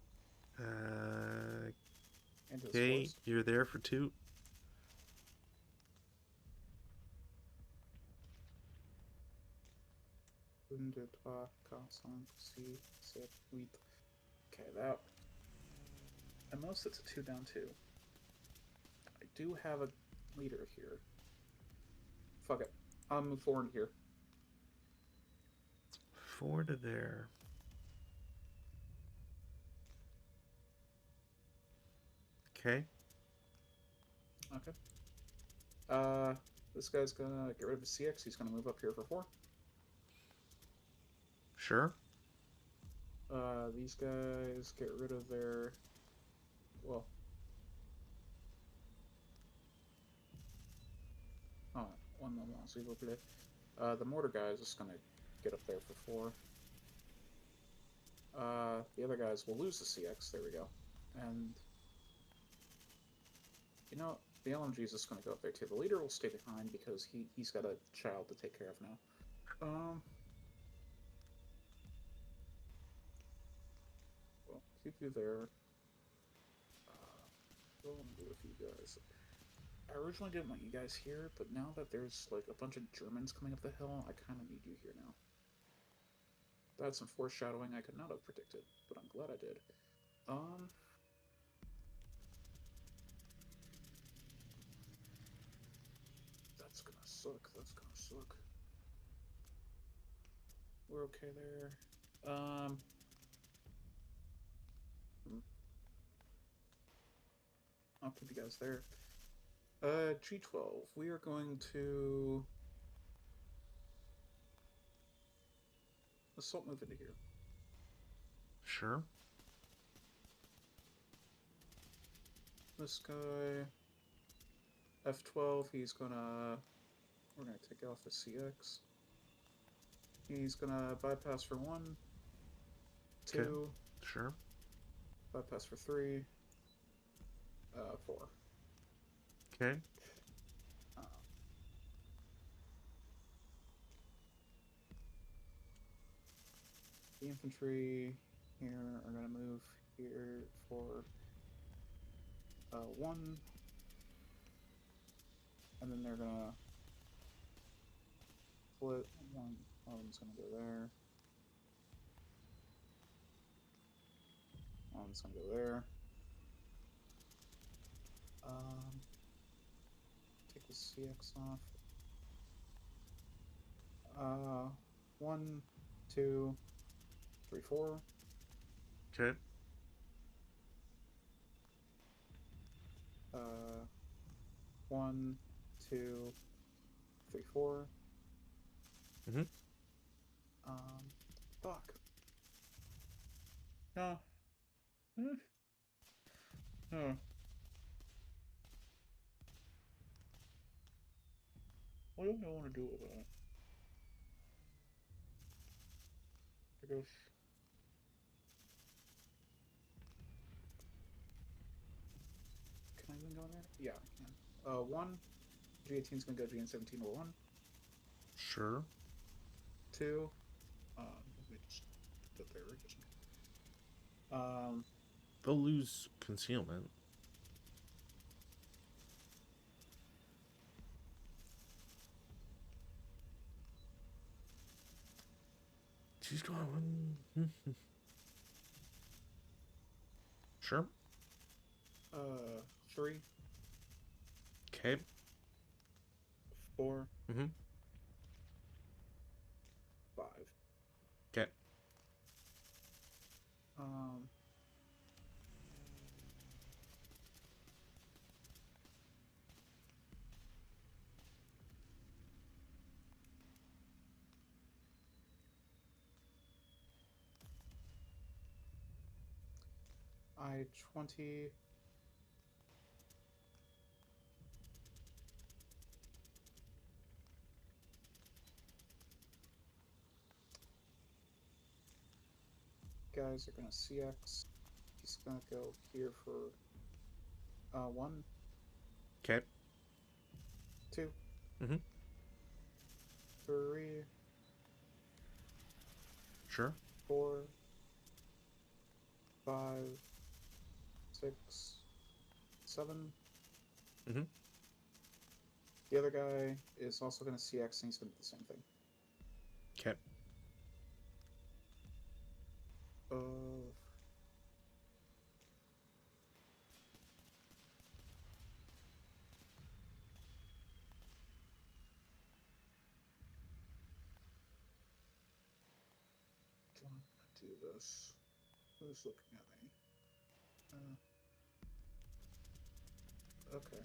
Into his Okay, force. you're there for 2. Une, deux, trois, quatre, cinq, six, sept, huit. Okay, that. At most, it's a 2 down 2. I do have a leader here. Fuck it. I'll move forward here. 4 to there. Okay. Okay. This guy's gonna get rid of his CX. He's gonna move up here for 4. Sure. These guys get rid of their. Well. Oh, one moment, s'il vous plaît. The mortar guy is just gonna get up there for 4. The other guys will lose the CX. There we go. And you know, the LMG is just gonna go up there too. The leader will stay behind because he's got a child to take care of now. Well, keep you there. What will I do with you guys? I originally didn't want you guys here, but now that there's like a bunch of Germans coming up the hill, I kind of need you here now. That's some foreshadowing I could not have predicted, but I'm glad I did. That's gonna suck. That's gonna suck. We're okay there. I'll keep you guys there. G12. We are going to assault move into here. Sure. This guy, F12. We're gonna take off the CX. He's gonna bypass for 1, 2, Okay. Sure. bypass for 3, 4. Okay. The infantry here are gonna move here for 1, and then they're gonna split. One's gonna go there. One's gonna go there. Take the CX off. 1, 2, 3, 4. Okay. 1, 2, 3, 4. Mm-hmm. Fuck. No. No. What do I want to do with that? I guess. Can I even go in there? Yeah, I can. 1. G18 is gonna go GN17 or 1. Sure. 2. Let me just put there. Just, They'll lose concealment. She's going. Sure. 3, Okay. 4, Mm-hmm. 5. Okay. I-20. Guys are gonna CX. He's gonna go here for 1, Okay. 2, Mm-hmm. 3, Sure. 4, 5, 6, 7. Mm-hmm. The other guy is also going to CX and he's going to do the same thing. Okay. Do this. Who's looking at me? Okay.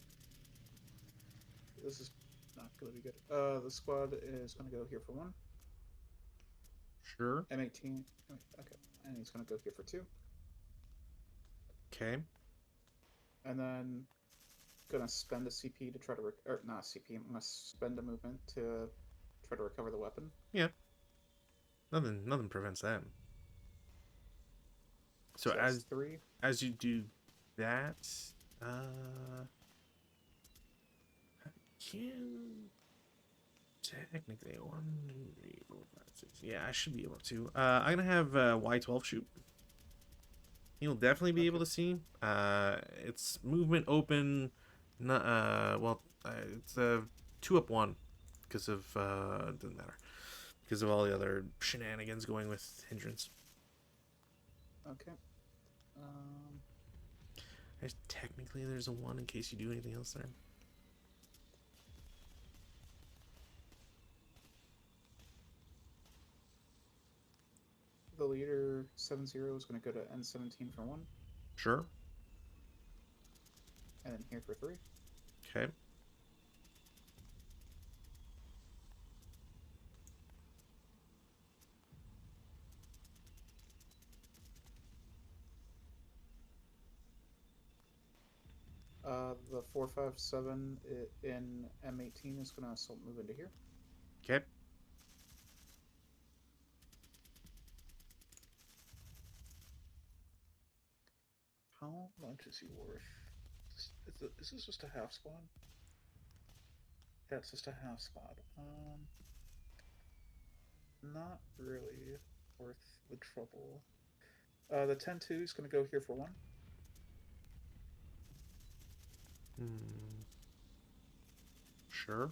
This is not going to be good. The squad is going to go here for 1. Sure. M18. Okay. And he's going to go here for 2. Okay. And then gonna spend a CP to try to or not CP. I'm gonna spend a movement to try to recover the weapon. Yeah. Nothing prevents that. So that's 3. as you do that, I can technically 1, 2, 3, 4, 5, 6. Yeah, I should be able to. I'm gonna have Y12 shoot. He'll definitely be able to see. It's movement open. Not it's a 2 up 1 because of doesn't matter. because of all the other shenanigans going with hindrance. Okay. Um, I guess technically, there's a 1 in case you do anything else there. the leader 7-0 is going to go to N17 for 1, Sure. and then here for 3. Okay. The 457 in M18 is going to assault move into here. Okay. How much is he worth? Is this just a half squad? Yeah, it's just a half squad. Not really worth the trouble. The 10-2 is going to go here for 1. Sure.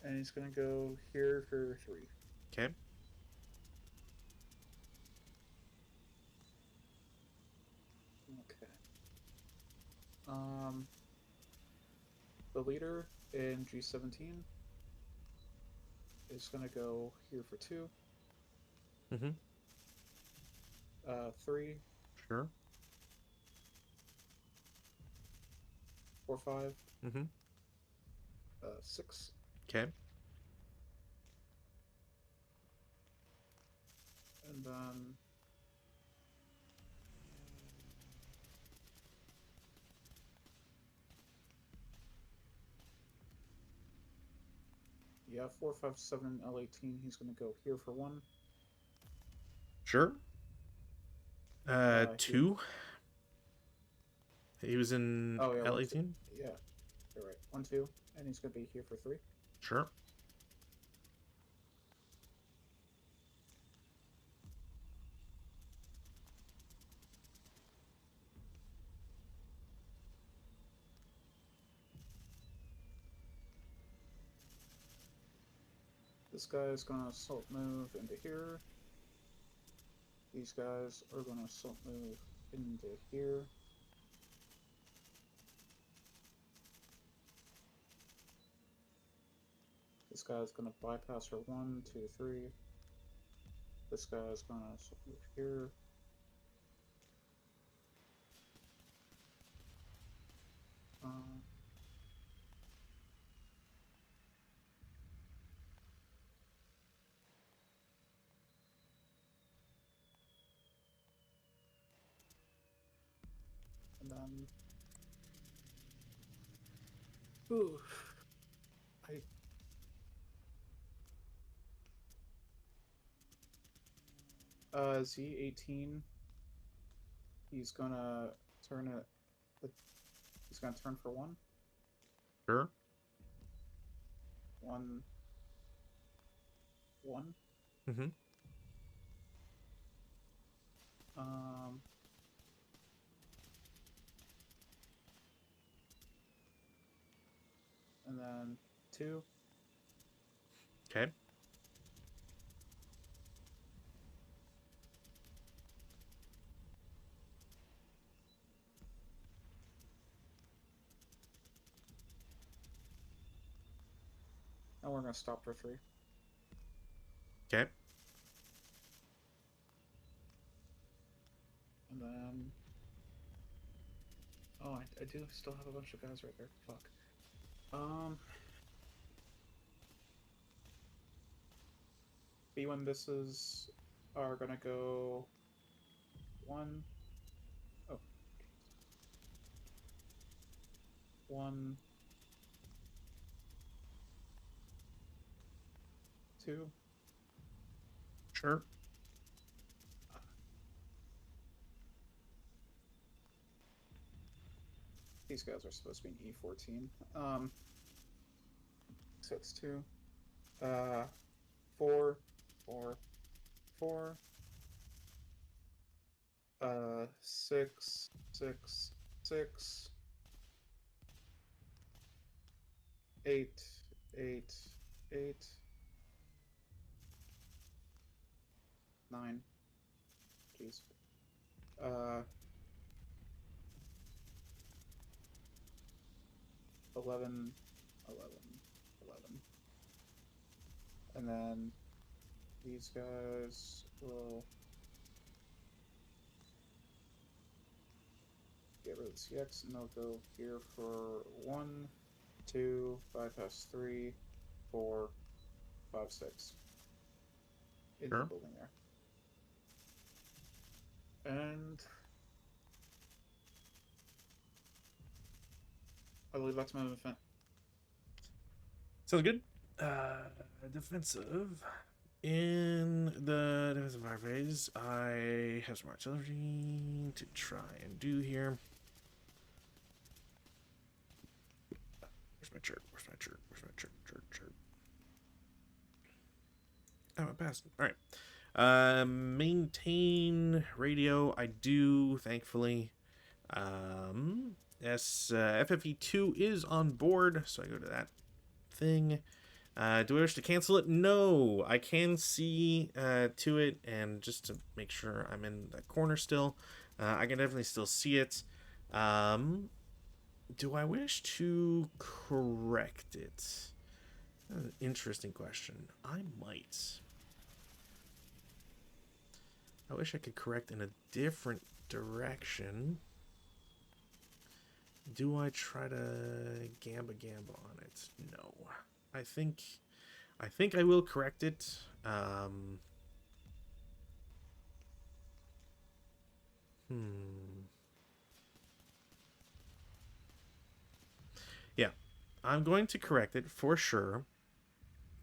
And he's going to go here for 3. Okay. Okay. The leader in G17 is going to go here for 2. Mm-hmm. 3, Sure. 4, 5, Mm-hmm. 6. Okay. And then yeah, 457 L18. He's going to go here for 1. Sure. Here. 2. He was in Oh yeah, L18. yeah, you're right. 1, 2, and he's going to be here for 3. Sure. This guy is going to assault move into here. These guys are going to assault move into here. This guy is going to bypass her 1, 2, 3. This guy is going to assault move here. And then, ooh, Z18. He's gonna turn it. He's gonna turn for 1. Sure. 1, 1. Mm-hmm. And then 2. Okay. And we're gonna stop for 3. Okay. And then, oh, I do still have a bunch of guys right there. Fuck. B1 misses are gonna go 1. Oh. 1, 2. Sure. These guys are supposed to be in E14. So it's 2. 4, 4, 4. 6, 6, 6. 8, 8, 8. 9. Jeez. 11, 11. And then these guys will get rid of the CX, and they'll go here for 1, 2, bypass 3, 4, 5, 6. In the Sure. building there. And I believe that's my event. Sounds good. Defensive. In the defensive fire phase, I have some artillery to try and do here. Where's my chart? Where's my chart? Where's my chart? Chart. Oh, I passed. All right. Maintain radio. I do, thankfully. FFE2 is on board, so I go to that thing. Do I wish to cancel it? No. I can see to it, and just to make sure I'm in that corner still, I can definitely still see it. Do I wish to correct it? An interesting question. I might. I wish I could correct in a different direction. Do I try to gamba on it? No. I think I will correct it. Yeah. I'm going to correct it for sure.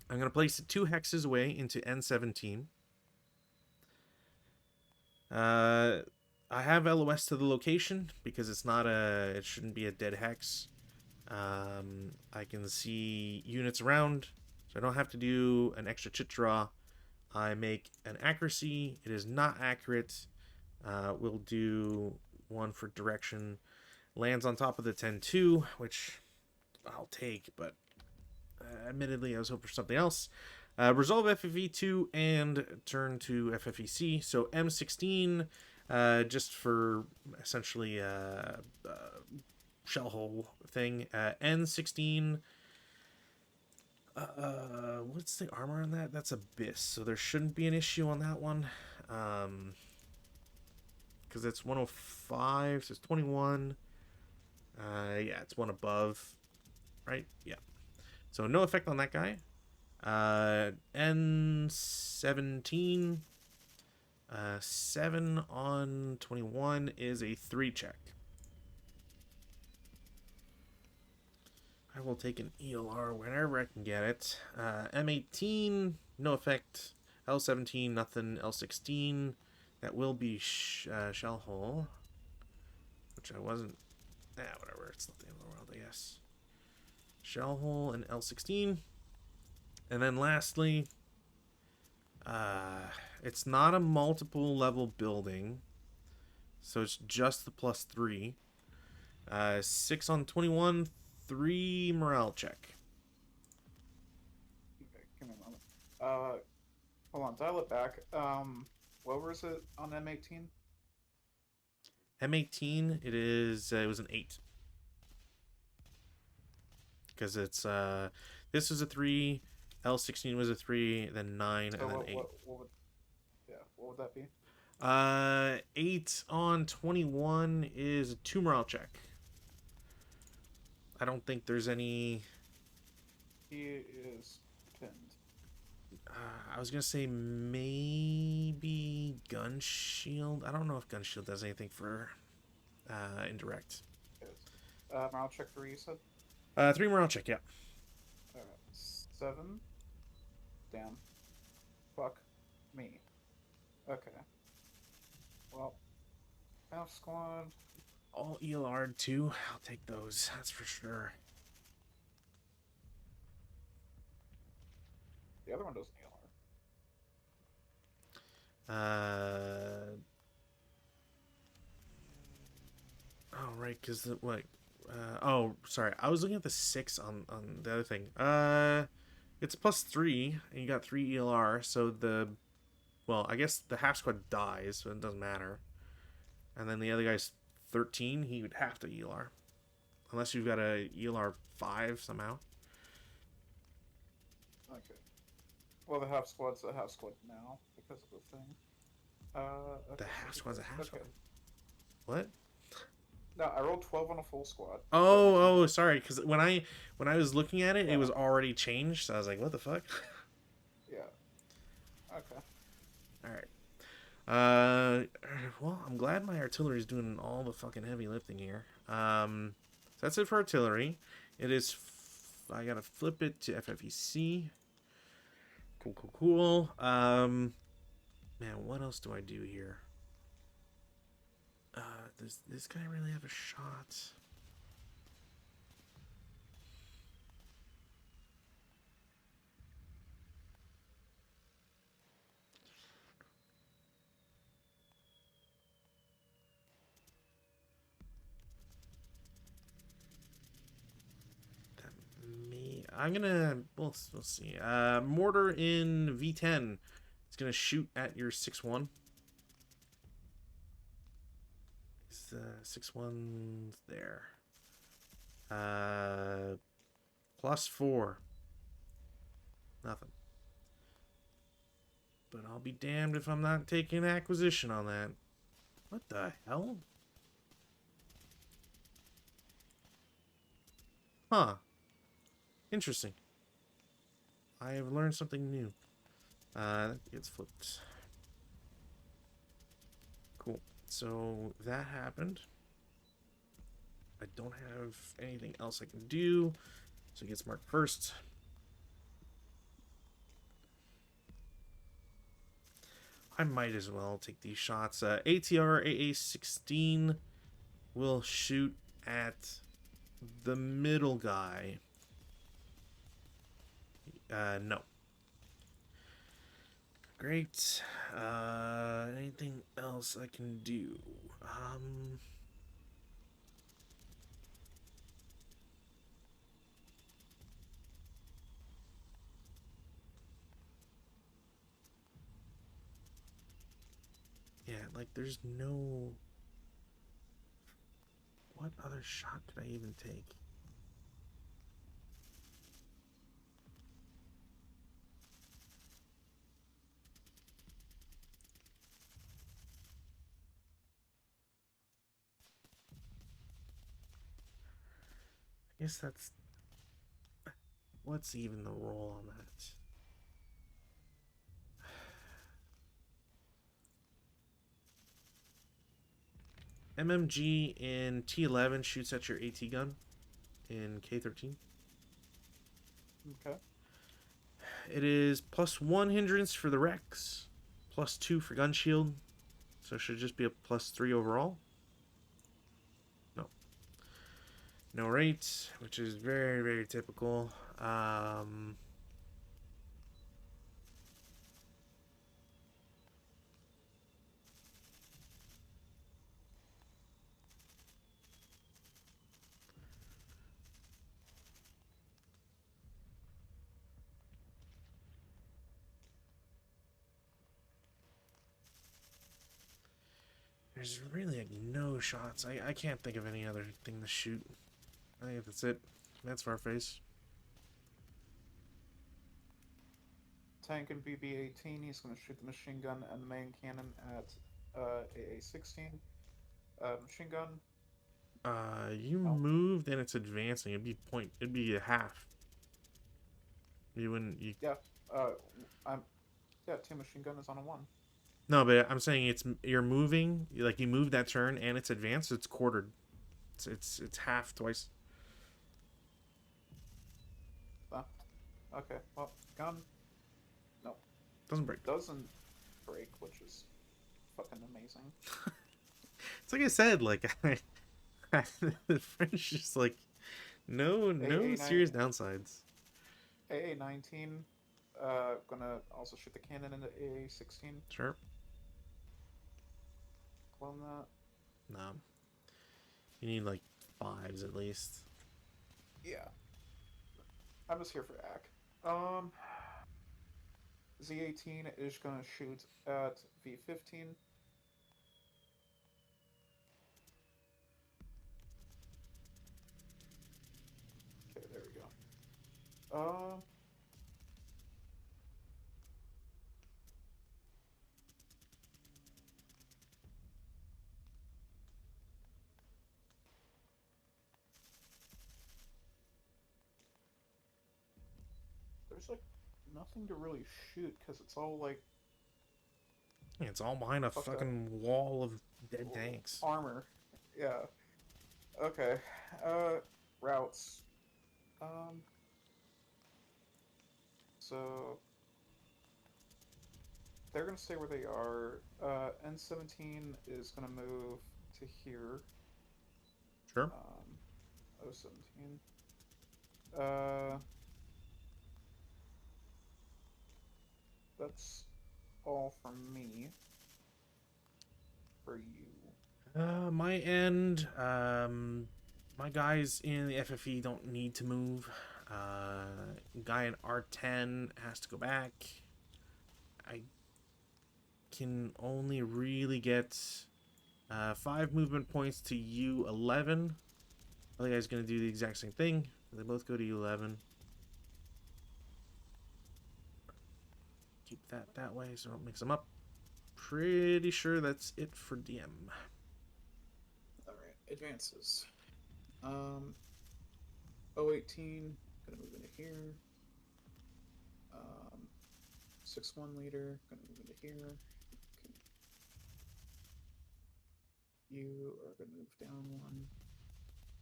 I'm going to place it 2 hexes away into N17. I have LOS to the location because it's not it shouldn't be a dead hex. I can see units around, so I don't have to do an extra chit draw. I make an accuracy. It is not accurate. We'll do one for direction. Lands on top of the 10-2, which I'll take, but admittedly I was hoping for something else. Resolve FFE2 and turn to FFEC. So M16, just for essentially shell hole thing. N16. What's the armor on that? That's Abyss, so there shouldn't be an issue on that one. Because it's 105, so it's 21. Yeah, it's one above, right? Yeah. So no effect on that guy. N17. 7 on 21 is a 3 check. I will take an ELR whenever I can get it. M18, no effect. L17, nothing. L16, that will be shell hole. Which I wasn't. Whatever. It's not the end of the world, I guess. Shell hole and L16. And then lastly, it's not a multiple level building, so it's just the +3. 6 on 21, 3 morale check. Okay, give me a moment. Hold on, dial it back. What was it on M18? M18, it was an 8. Because it's, this was a 3, L16 was a 3, then 9, So and then 8. What would that be? 8 on 21 is a 2 morale check. I don't think there's any. He is pinned. I was gonna say maybe gun shield. I don't know if gun shield does anything for indirect. Morale check 3, you said? 3 morale check, yeah. 7. Damn. Fuck me. Okay. Well, half squad. All ELR 2. I'll take those. That's for sure. The other one doesn't ELR. Oh right, because the what? Oh, sorry. I was looking at the 6 on the other thing. It's +3, and you got 3 ELR. So the Well, I guess the half squad dies, so it doesn't matter. And then the other guy's 13. He would have to ELR, unless you've got a ELR 5 somehow. Okay. Well, the half squad's a half squad now because of the thing. The Okay, half squad's a half squad. okay. What? No, I rolled 12 on a full squad. Oh, sorry. Because when I was looking at it, Yeah. it was already changed. So I was like, what the fuck? Yeah. Okay. All right. Well, I'm glad my artillery is doing all the fucking heavy lifting here. So that's it for artillery. It is. I gotta flip it to FFEC. Cool, cool, cool. Man, what else do I do here? Does this guy really have a shot? I'm gonna. We'll see. Mortar in V10. It's gonna shoot at your 6-1. It's 6-1 there. +4. Nothing. But I'll be damned if I'm not taking acquisition on that. What the hell? Huh. Interesting. I have learned something new. That gets flipped. Cool. So that happened. I don't have anything else I can do. So it gets marked first. I might as well take these shots. ATR AA-16 will shoot at the middle guy. No. Great. Anything else I can do? Yeah, like there's no... What other shot could I even take? I guess that's... What's even the roll on that? MMG in T11 shoots at your AT gun in K13. Okay. It is +1 hindrance for the Rex, +2 for gun shield, so it should just be a +3 overall. No. No rate, which is very, very typical. There's really like no shots. I can't think of any other thing to shoot. I think that's it. That's Farface. Tank and BB-18. He's going to shoot the machine gun and the main cannon at AA-16. Machine gun. You Oh. moved and it's advancing. It'd be point. It'd be a half. You wouldn't. You... Yeah. I'm. Yeah, 2 machine gun is on a 1. No, but I'm saying you're moving. Like you moved that turn and it's advanced. So it's quartered. It's half twice. Okay. Well, gun. No. Doesn't break. Doesn't break, which is fucking amazing. It's like I said. Like the French just like no serious downsides. AA-19. Gonna also shoot the cannon into AA-16. Sure. Clone that. No. You need like 5s at least. Yeah. I'm just here for AC. Z18 is gonna shoot at V15. Okay, there we go. There's like nothing to really shoot because it's all like It's all behind a fucked up fucking wall of dead tanks. armor. Yeah. Okay. Uh, routes. Um, so they're gonna stay where they are. N17 is gonna move to here. Sure. O17. Uh, that's all from me. For you. My end, my guys in the FFE don't need to move. Guy in R10 has to go back. I can only really get 5 movement points to U11. Other guy's gonna do the exact same thing. They both go to U11. Keep that way so I don't mix them up. Pretty sure that's it for DM. Alright, advances. 018, gonna move into here. 6-1 leader, gonna move into here. Okay. You are gonna move down 1.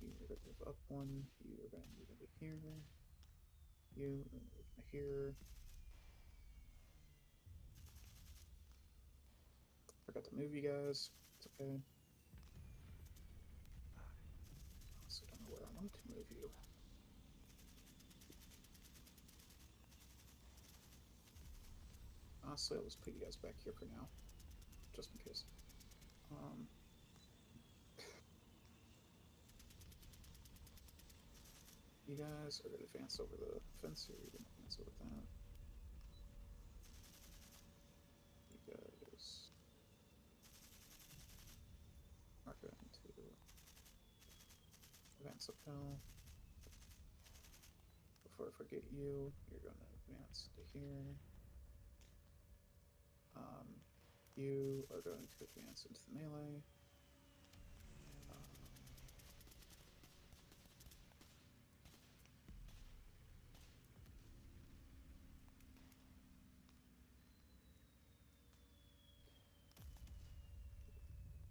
You are gonna move up 1. You are gonna move into here. You are gonna move into here. Forgot to move you guys. It's okay. Also don't know where I want to move you. Honestly, I'll just put you guys back here for now, just in case. You guys are going to advance over the fence here. You're going to advance over that. You guys are going to advance uphill. Before I forget you, you're going to advance to here. You are going to advance into the melee.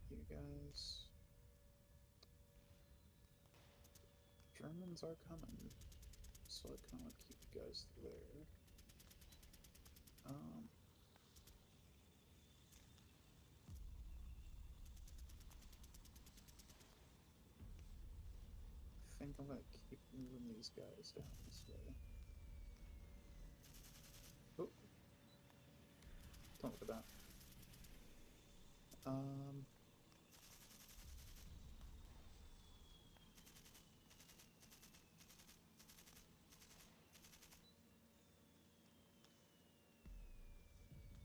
You guys. Germans are coming, so I kind of want to keep you guys there. I think I'm gonna keep moving these guys down this way. Oh, don't look at that. I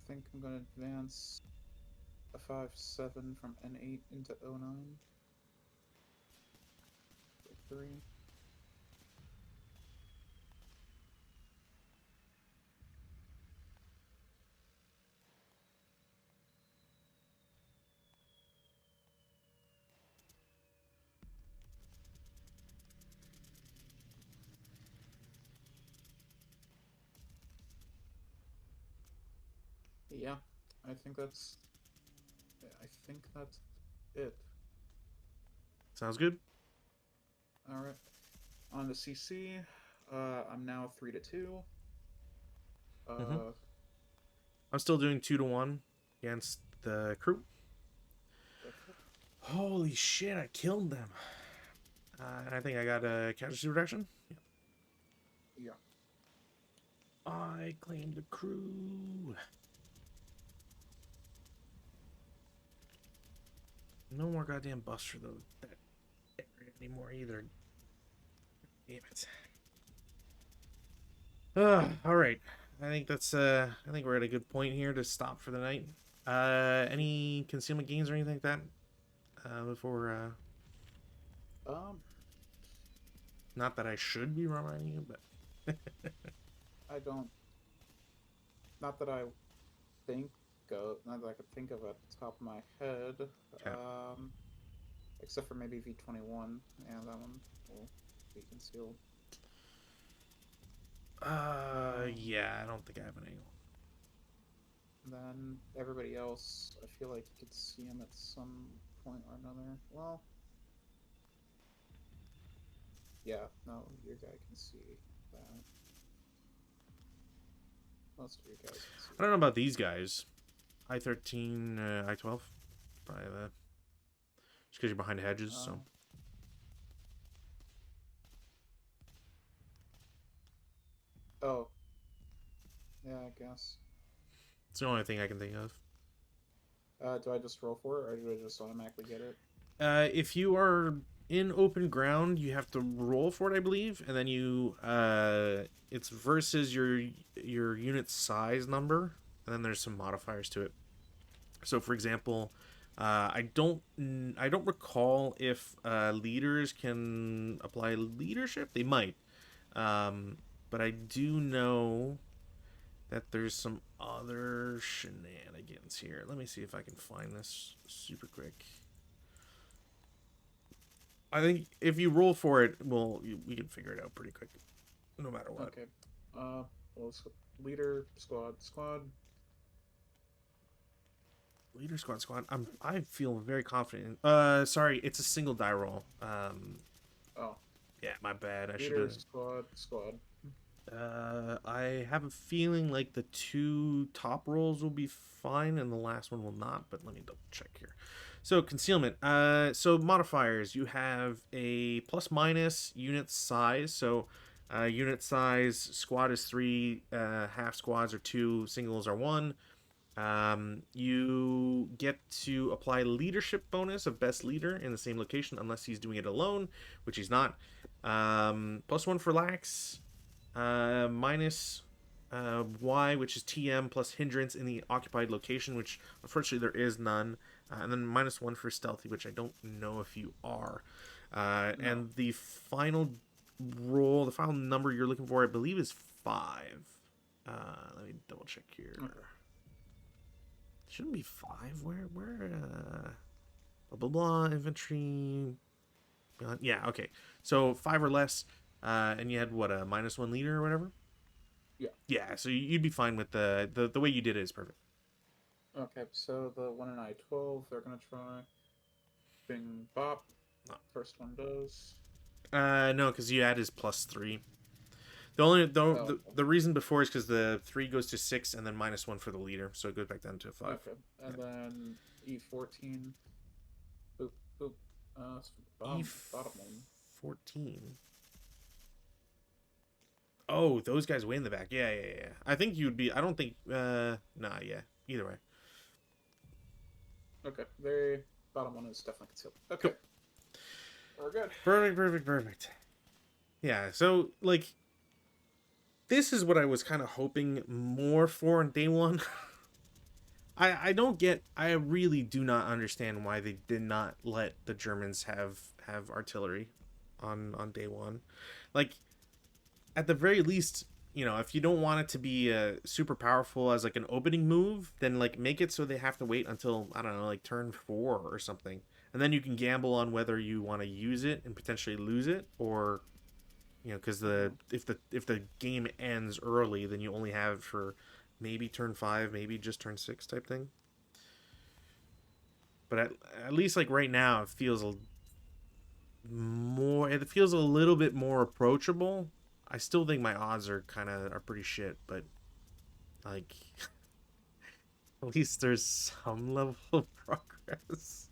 think I'm gonna advance a 5-7 from N8 into O9. 3. Yeah, I think that's it. Sounds good. All right, on to CC. I'm now 3-2. I'm still doing 2-1 against the crew. Holy shit, I killed them. And I think I got a casualty reduction. Yeah. I claimed the crew. No more goddamn buffs for that area anymore either. Damn it. Alright. I think that's I think we're at a good point here to stop for the night. Any concealment gains or anything like that? Before Um, not that I should be reminding you, but I don't. Not that I think not that I could think of at the top of my head. okay. Um, except for maybe V21. Yeah, that one will be concealed. Yeah, I don't think I have an angle. Then everybody else, I feel like you could see him at some point or another. Well, yeah, no, your guy can see that. Most of your guys can see I don't know about these guys. I-13, I-12, probably that. Just because you're behind hedges, that. so. Oh, yeah, I guess. It's the only thing I can think of. Do I just roll for it, or do I just automatically get it? If you are in open ground, you have to roll for it, I believe, and then you it's versus your unit size number, and then there's some modifiers to it. So, for example, I don't recall if leaders can apply leadership. They might, but I do know that there's some other shenanigans here. Let me see if I can find this super quick. I think if you roll for it, we can figure it out pretty quick, no matter what. Okay. Well, leader, squad. Leader squad. I feel very confident. Sorry, it's a single die roll. Oh, Yeah, my bad. I should leader, have. squad. I have a feeling like the two top rolls will be fine and the last one will not, but let me double check here. So concealment. So modifiers. You have a plus minus unit size. So unit size, squad is 3, half squads are 2, singles are 1. You get to apply leadership bonus of best leader in the same location unless he's doing it alone, which he's not. Plus 1 for lax. Minus Y, which is TM, plus hindrance in the occupied location, which unfortunately there is none. And then minus 1 for stealthy, which I don't know if you are. No. And the final roll, the final number you're looking for, I believe, is 5. Let me double check here. Okay. Shouldn't be 5. Where, blah, blah, blah, infantry. Yeah, okay. So 5 or less. And you had what, a minus 1 leader or whatever? Yeah. Yeah, so you'd be fine with the way you did it is perfect. Okay, so the 1 and I-12, they're gonna try. Bing bop. No. First one does. No, because you add is plus 3. The reason before is because the 3 goes to 6 and then minus 1 for the leader, so it goes back down to 5. Okay, and then E14. Boop boop. Bottom one. 14. Oh, those guys way in the back. Yeah. I think you'd be. I don't think. Nah. Yeah. Either way. Okay, very bottom one is definitely concealed. Okay, Cool. we're good. Perfect. Yeah. So like, this is what I was kind of hoping more for on day one. I don't get. I really do not understand why they did not let the Germans have artillery on day one. Like, at the very least, you know, if you don't want it to be super powerful as like an opening move, then like make it so they have to wait until, I don't know, like turn 4 or something, and then you can gamble on whether you want to use it and potentially lose it, or you know, because if the game ends early, then you only have for maybe turn 5, maybe just turn 6 type thing. But at least like right now, it feels a little bit more approachable. I still think my odds are pretty shit, but like at least there's some level of progress.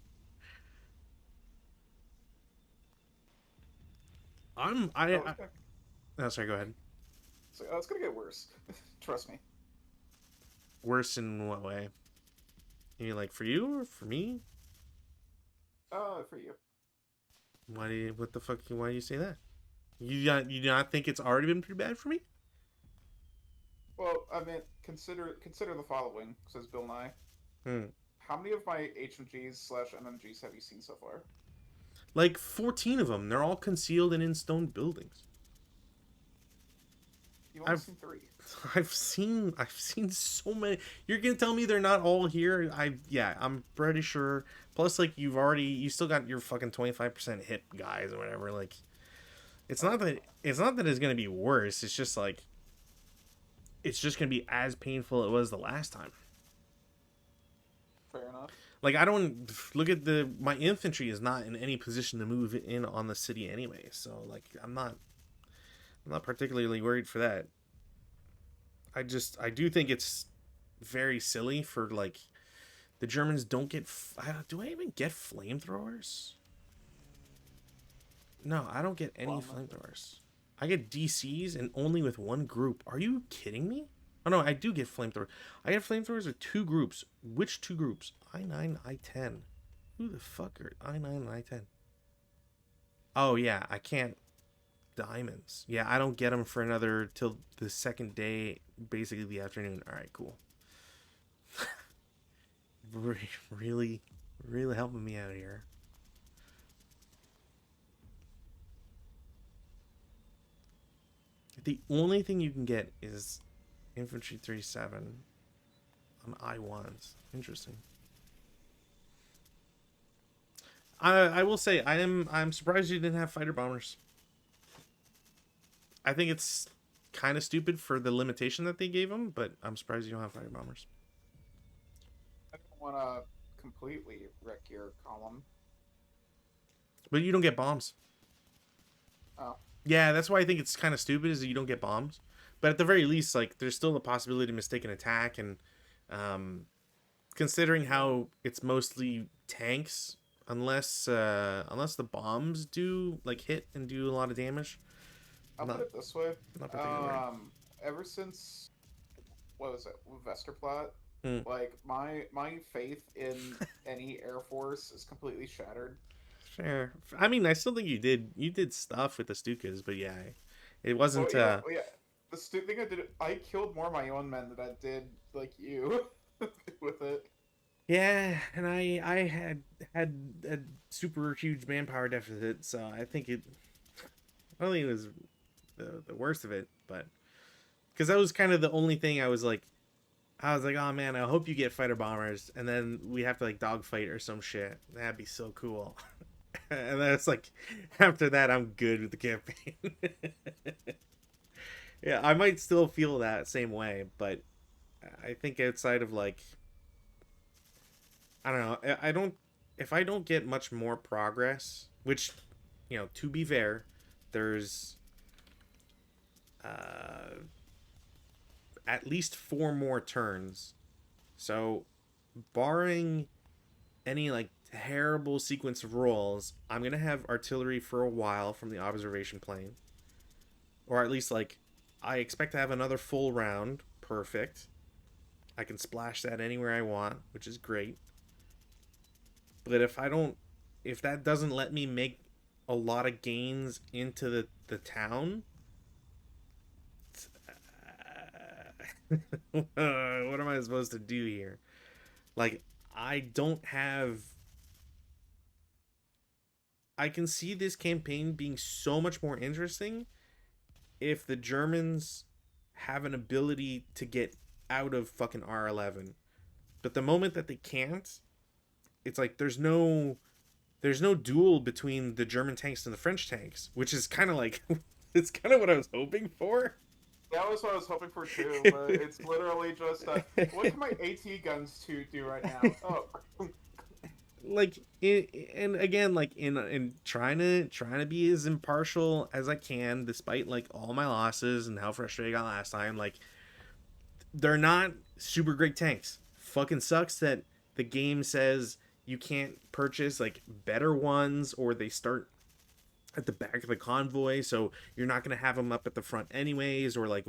No, sorry, go ahead. So, it's gonna get worse. Trust me. Worse in what way? You mean like for you or for me? For you. What the fuck? Why do you say that? You do not think it's already been pretty bad for me? Well, I mean, consider the following, says Bill Nye. Hmm. How many of my HMGs/MMGs have you seen so far? Like 14 of them. They're all concealed and in stone buildings. You've only I've seen three. I've seen so many. You're gonna tell me they're not all here? Yeah, I'm pretty sure. Plus, like you still got your fucking 25% hit guys or whatever. Like Oh, it's not that it's gonna be worse. It's just like it's just gonna be as painful it was the last time. fair enough. Like I don't look at my infantry is not in any position to move in on the city anyway. So like I'm not particularly worried for that. I do think it's very silly for like the Germans don't get. Do I even get flamethrowers? No, I don't get any Well, flamethrowers. I get DCs and only with one group. Are you kidding me? Oh no, I do get flamethrowers. I get flamethrowers with two groups. Which two groups? I9, I10. Who the fuck are I9 and I10? Oh yeah, I can't diamonds. Yeah, I don't get them for another till the second day, basically the afternoon. All right, cool. Really, really helping me out here. The only thing you can get is infantry 3-7 on I1s. Interesting. I will say I'm surprised you didn't have fighter bombers. I think it's kind of stupid for the limitation that they gave them, but I'm surprised you don't have fighter bombers. I don't want to completely wreck your column. But you don't get bombs. Oh, Yeah, that's why I think it's kind of stupid is that you don't get bombs. But at the very least, like there's still the possibility of mistaken attack, and um, considering how it's mostly tanks, unless the bombs do like hit and do a lot of damage, I'll put not it this way. not particularly worried. Ever since what was it, Westerplatte? Hmm. Like my faith in any Air Force is completely shattered. Fair. I mean, I still think you did stuff with the Stukas, but yeah, it Well, wasn't. yeah. The stupid thing I did, I killed more of my own men than I did like you with it. Yeah, and I had a super huge manpower deficit, so I think it. I don't think it was the worst of it, but because that was kind of the only thing I was like, oh man, I hope you get fighter bombers, and then we have to like dogfight or some shit. That'd be so cool. And then it's like, after that, I'm good with the campaign. Yeah, I might still feel that same way, but I think outside of like, I don't know, I don't, if I don't get much more progress, which, to be fair, there's uh, at least 4 more turns. So, barring any like terrible sequence of rolls, I'm gonna have artillery for a while from the observation plane, or at least like I expect to have another full round. Perfect. I can splash that anywhere I want, which is great. But if that doesn't let me make a lot of gains into the town, what am I supposed to do here? Like, I don't have. I can see this campaign being so much more interesting if the Germans have an ability to get out of fucking R11. But the moment that they can't, it's like there's no duel between the German tanks and the French tanks, which is kind of like it's kind of what I was hoping for. That was what I was hoping for too, but it's literally just what can my AT guns do right now? Oh, Like and again, like in trying to be as impartial as I can despite like all my losses and how frustrated I got last time. Like, they're not super great tanks. Fucking sucks that the game says you can't purchase like better ones, or they start at the back of the convoy, so you're not going to have them up at the front anyways, or like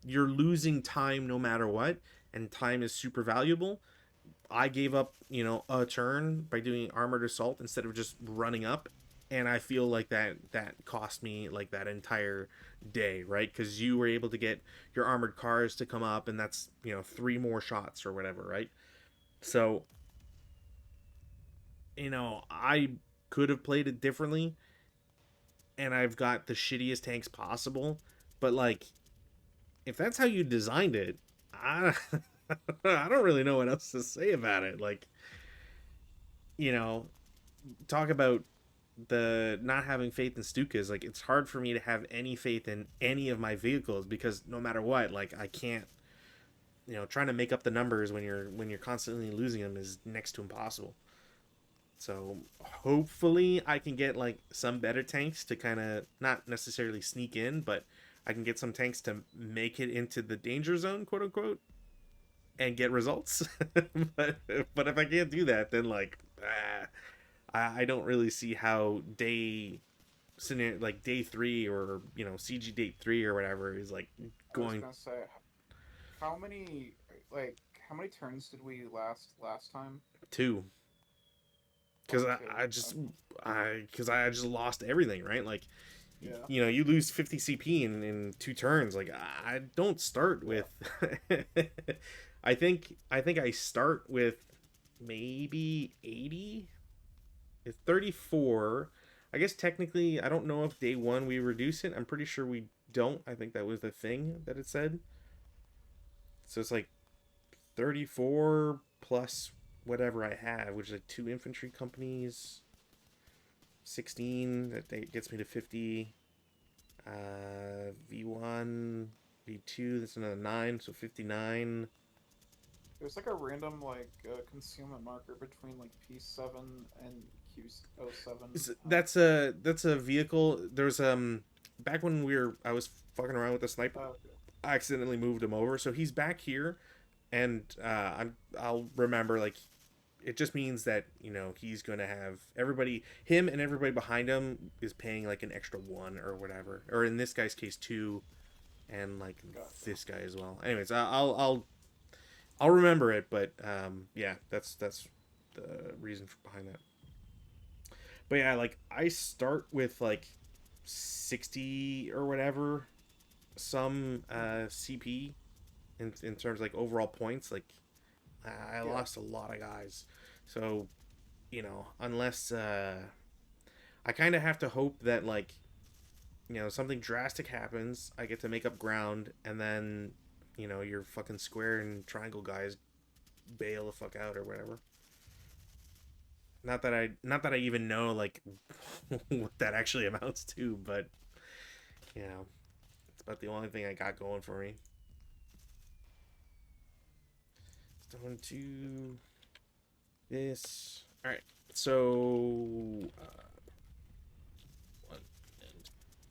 you're losing time no matter what, and time is super valuable. I gave up, a turn by doing armored assault instead of just running up, and I feel like that cost me like that entire day, right? Because you were able to get your armored cars to come up, and that's, you know, 3 more shots or whatever, right? So, you know, I could have played it differently, and I've got the shittiest tanks possible, but like, if that's how you designed it, I I don't really know what else to say about it. Like, you know, talk about the not having faith in Stukas. Like, it's hard for me to have any faith in any of my vehicles because no matter what, like, I can't. You know, trying to make up the numbers when you're constantly losing them is next to impossible. So hopefully I can get like some better tanks to kind of not necessarily sneak in, but I can get some tanks to make it into the danger zone, quote unquote, and get results. But if I can't do that, then like I don't really see how day 3 or you know CG date 3 or whatever is like I was going gonna say, how many like how many turns did we last time? to because Only I, two. I just Okay. I just lost everything, right? Like, Yeah. you know, you lose 50 CP in 2 turns. Like, I don't start Yeah. with. I think I start with maybe 80. It's 34. I guess technically I don't know if day 1 we reduce it. I'm pretty sure we don't. I think that was the thing that it said. So it's like 34 plus whatever I have, which is like 2 infantry companies, 16. That gets me to 50. V1, V2, that's another 9, so 59. There's like a random like concealment marker between like P7 and Q07. That's a vehicle. There's back when I was fucking around with the sniper, Okay. I accidentally moved him over, so he's back here, and I'll remember like it just means that you know he's gonna have him and everybody behind him is paying like an extra 1 or whatever, or in this guy's case 2, and like Gotcha. this guy as well. Anyways, I'll remember it, but yeah, that's the reason behind that. But yeah, like I start with like 60 or whatever some CP in terms of, like overall points. Like I Yeah. lost a lot of guys, so you know unless I kind of have to hope that like you know something drastic happens, I get to make up ground, and then you know your fucking square and triangle guys bail the fuck out or whatever. Not that I even know like what that actually amounts to, but you know, it's about the only thing I got going for me. Stone to this. All right. So,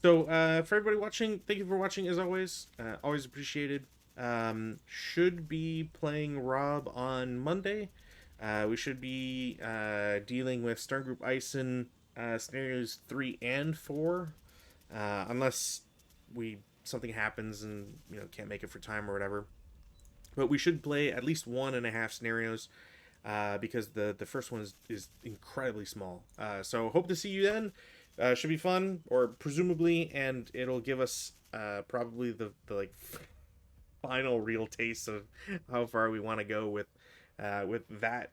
for everybody watching, thank you for watching as always. Always appreciated. Should be playing Rob on Monday. We should be dealing with Stern Group Ison scenarios 3 and 4, unless we something happens and you know can't make it for time or whatever. But we should play at least 1.5 scenarios because the first one is incredibly small. So hope to see you then. Should be fun, or presumably, and it'll give us probably the like final real taste of how far we want to go with that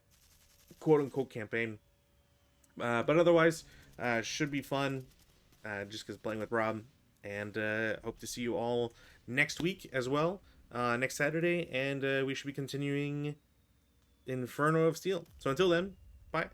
quote unquote campaign. But otherwise, should be fun. Just because playing with Rob, and hope to see you all next week as well. Next Saturday, and we should be continuing Inferno of Steel. So until then, bye.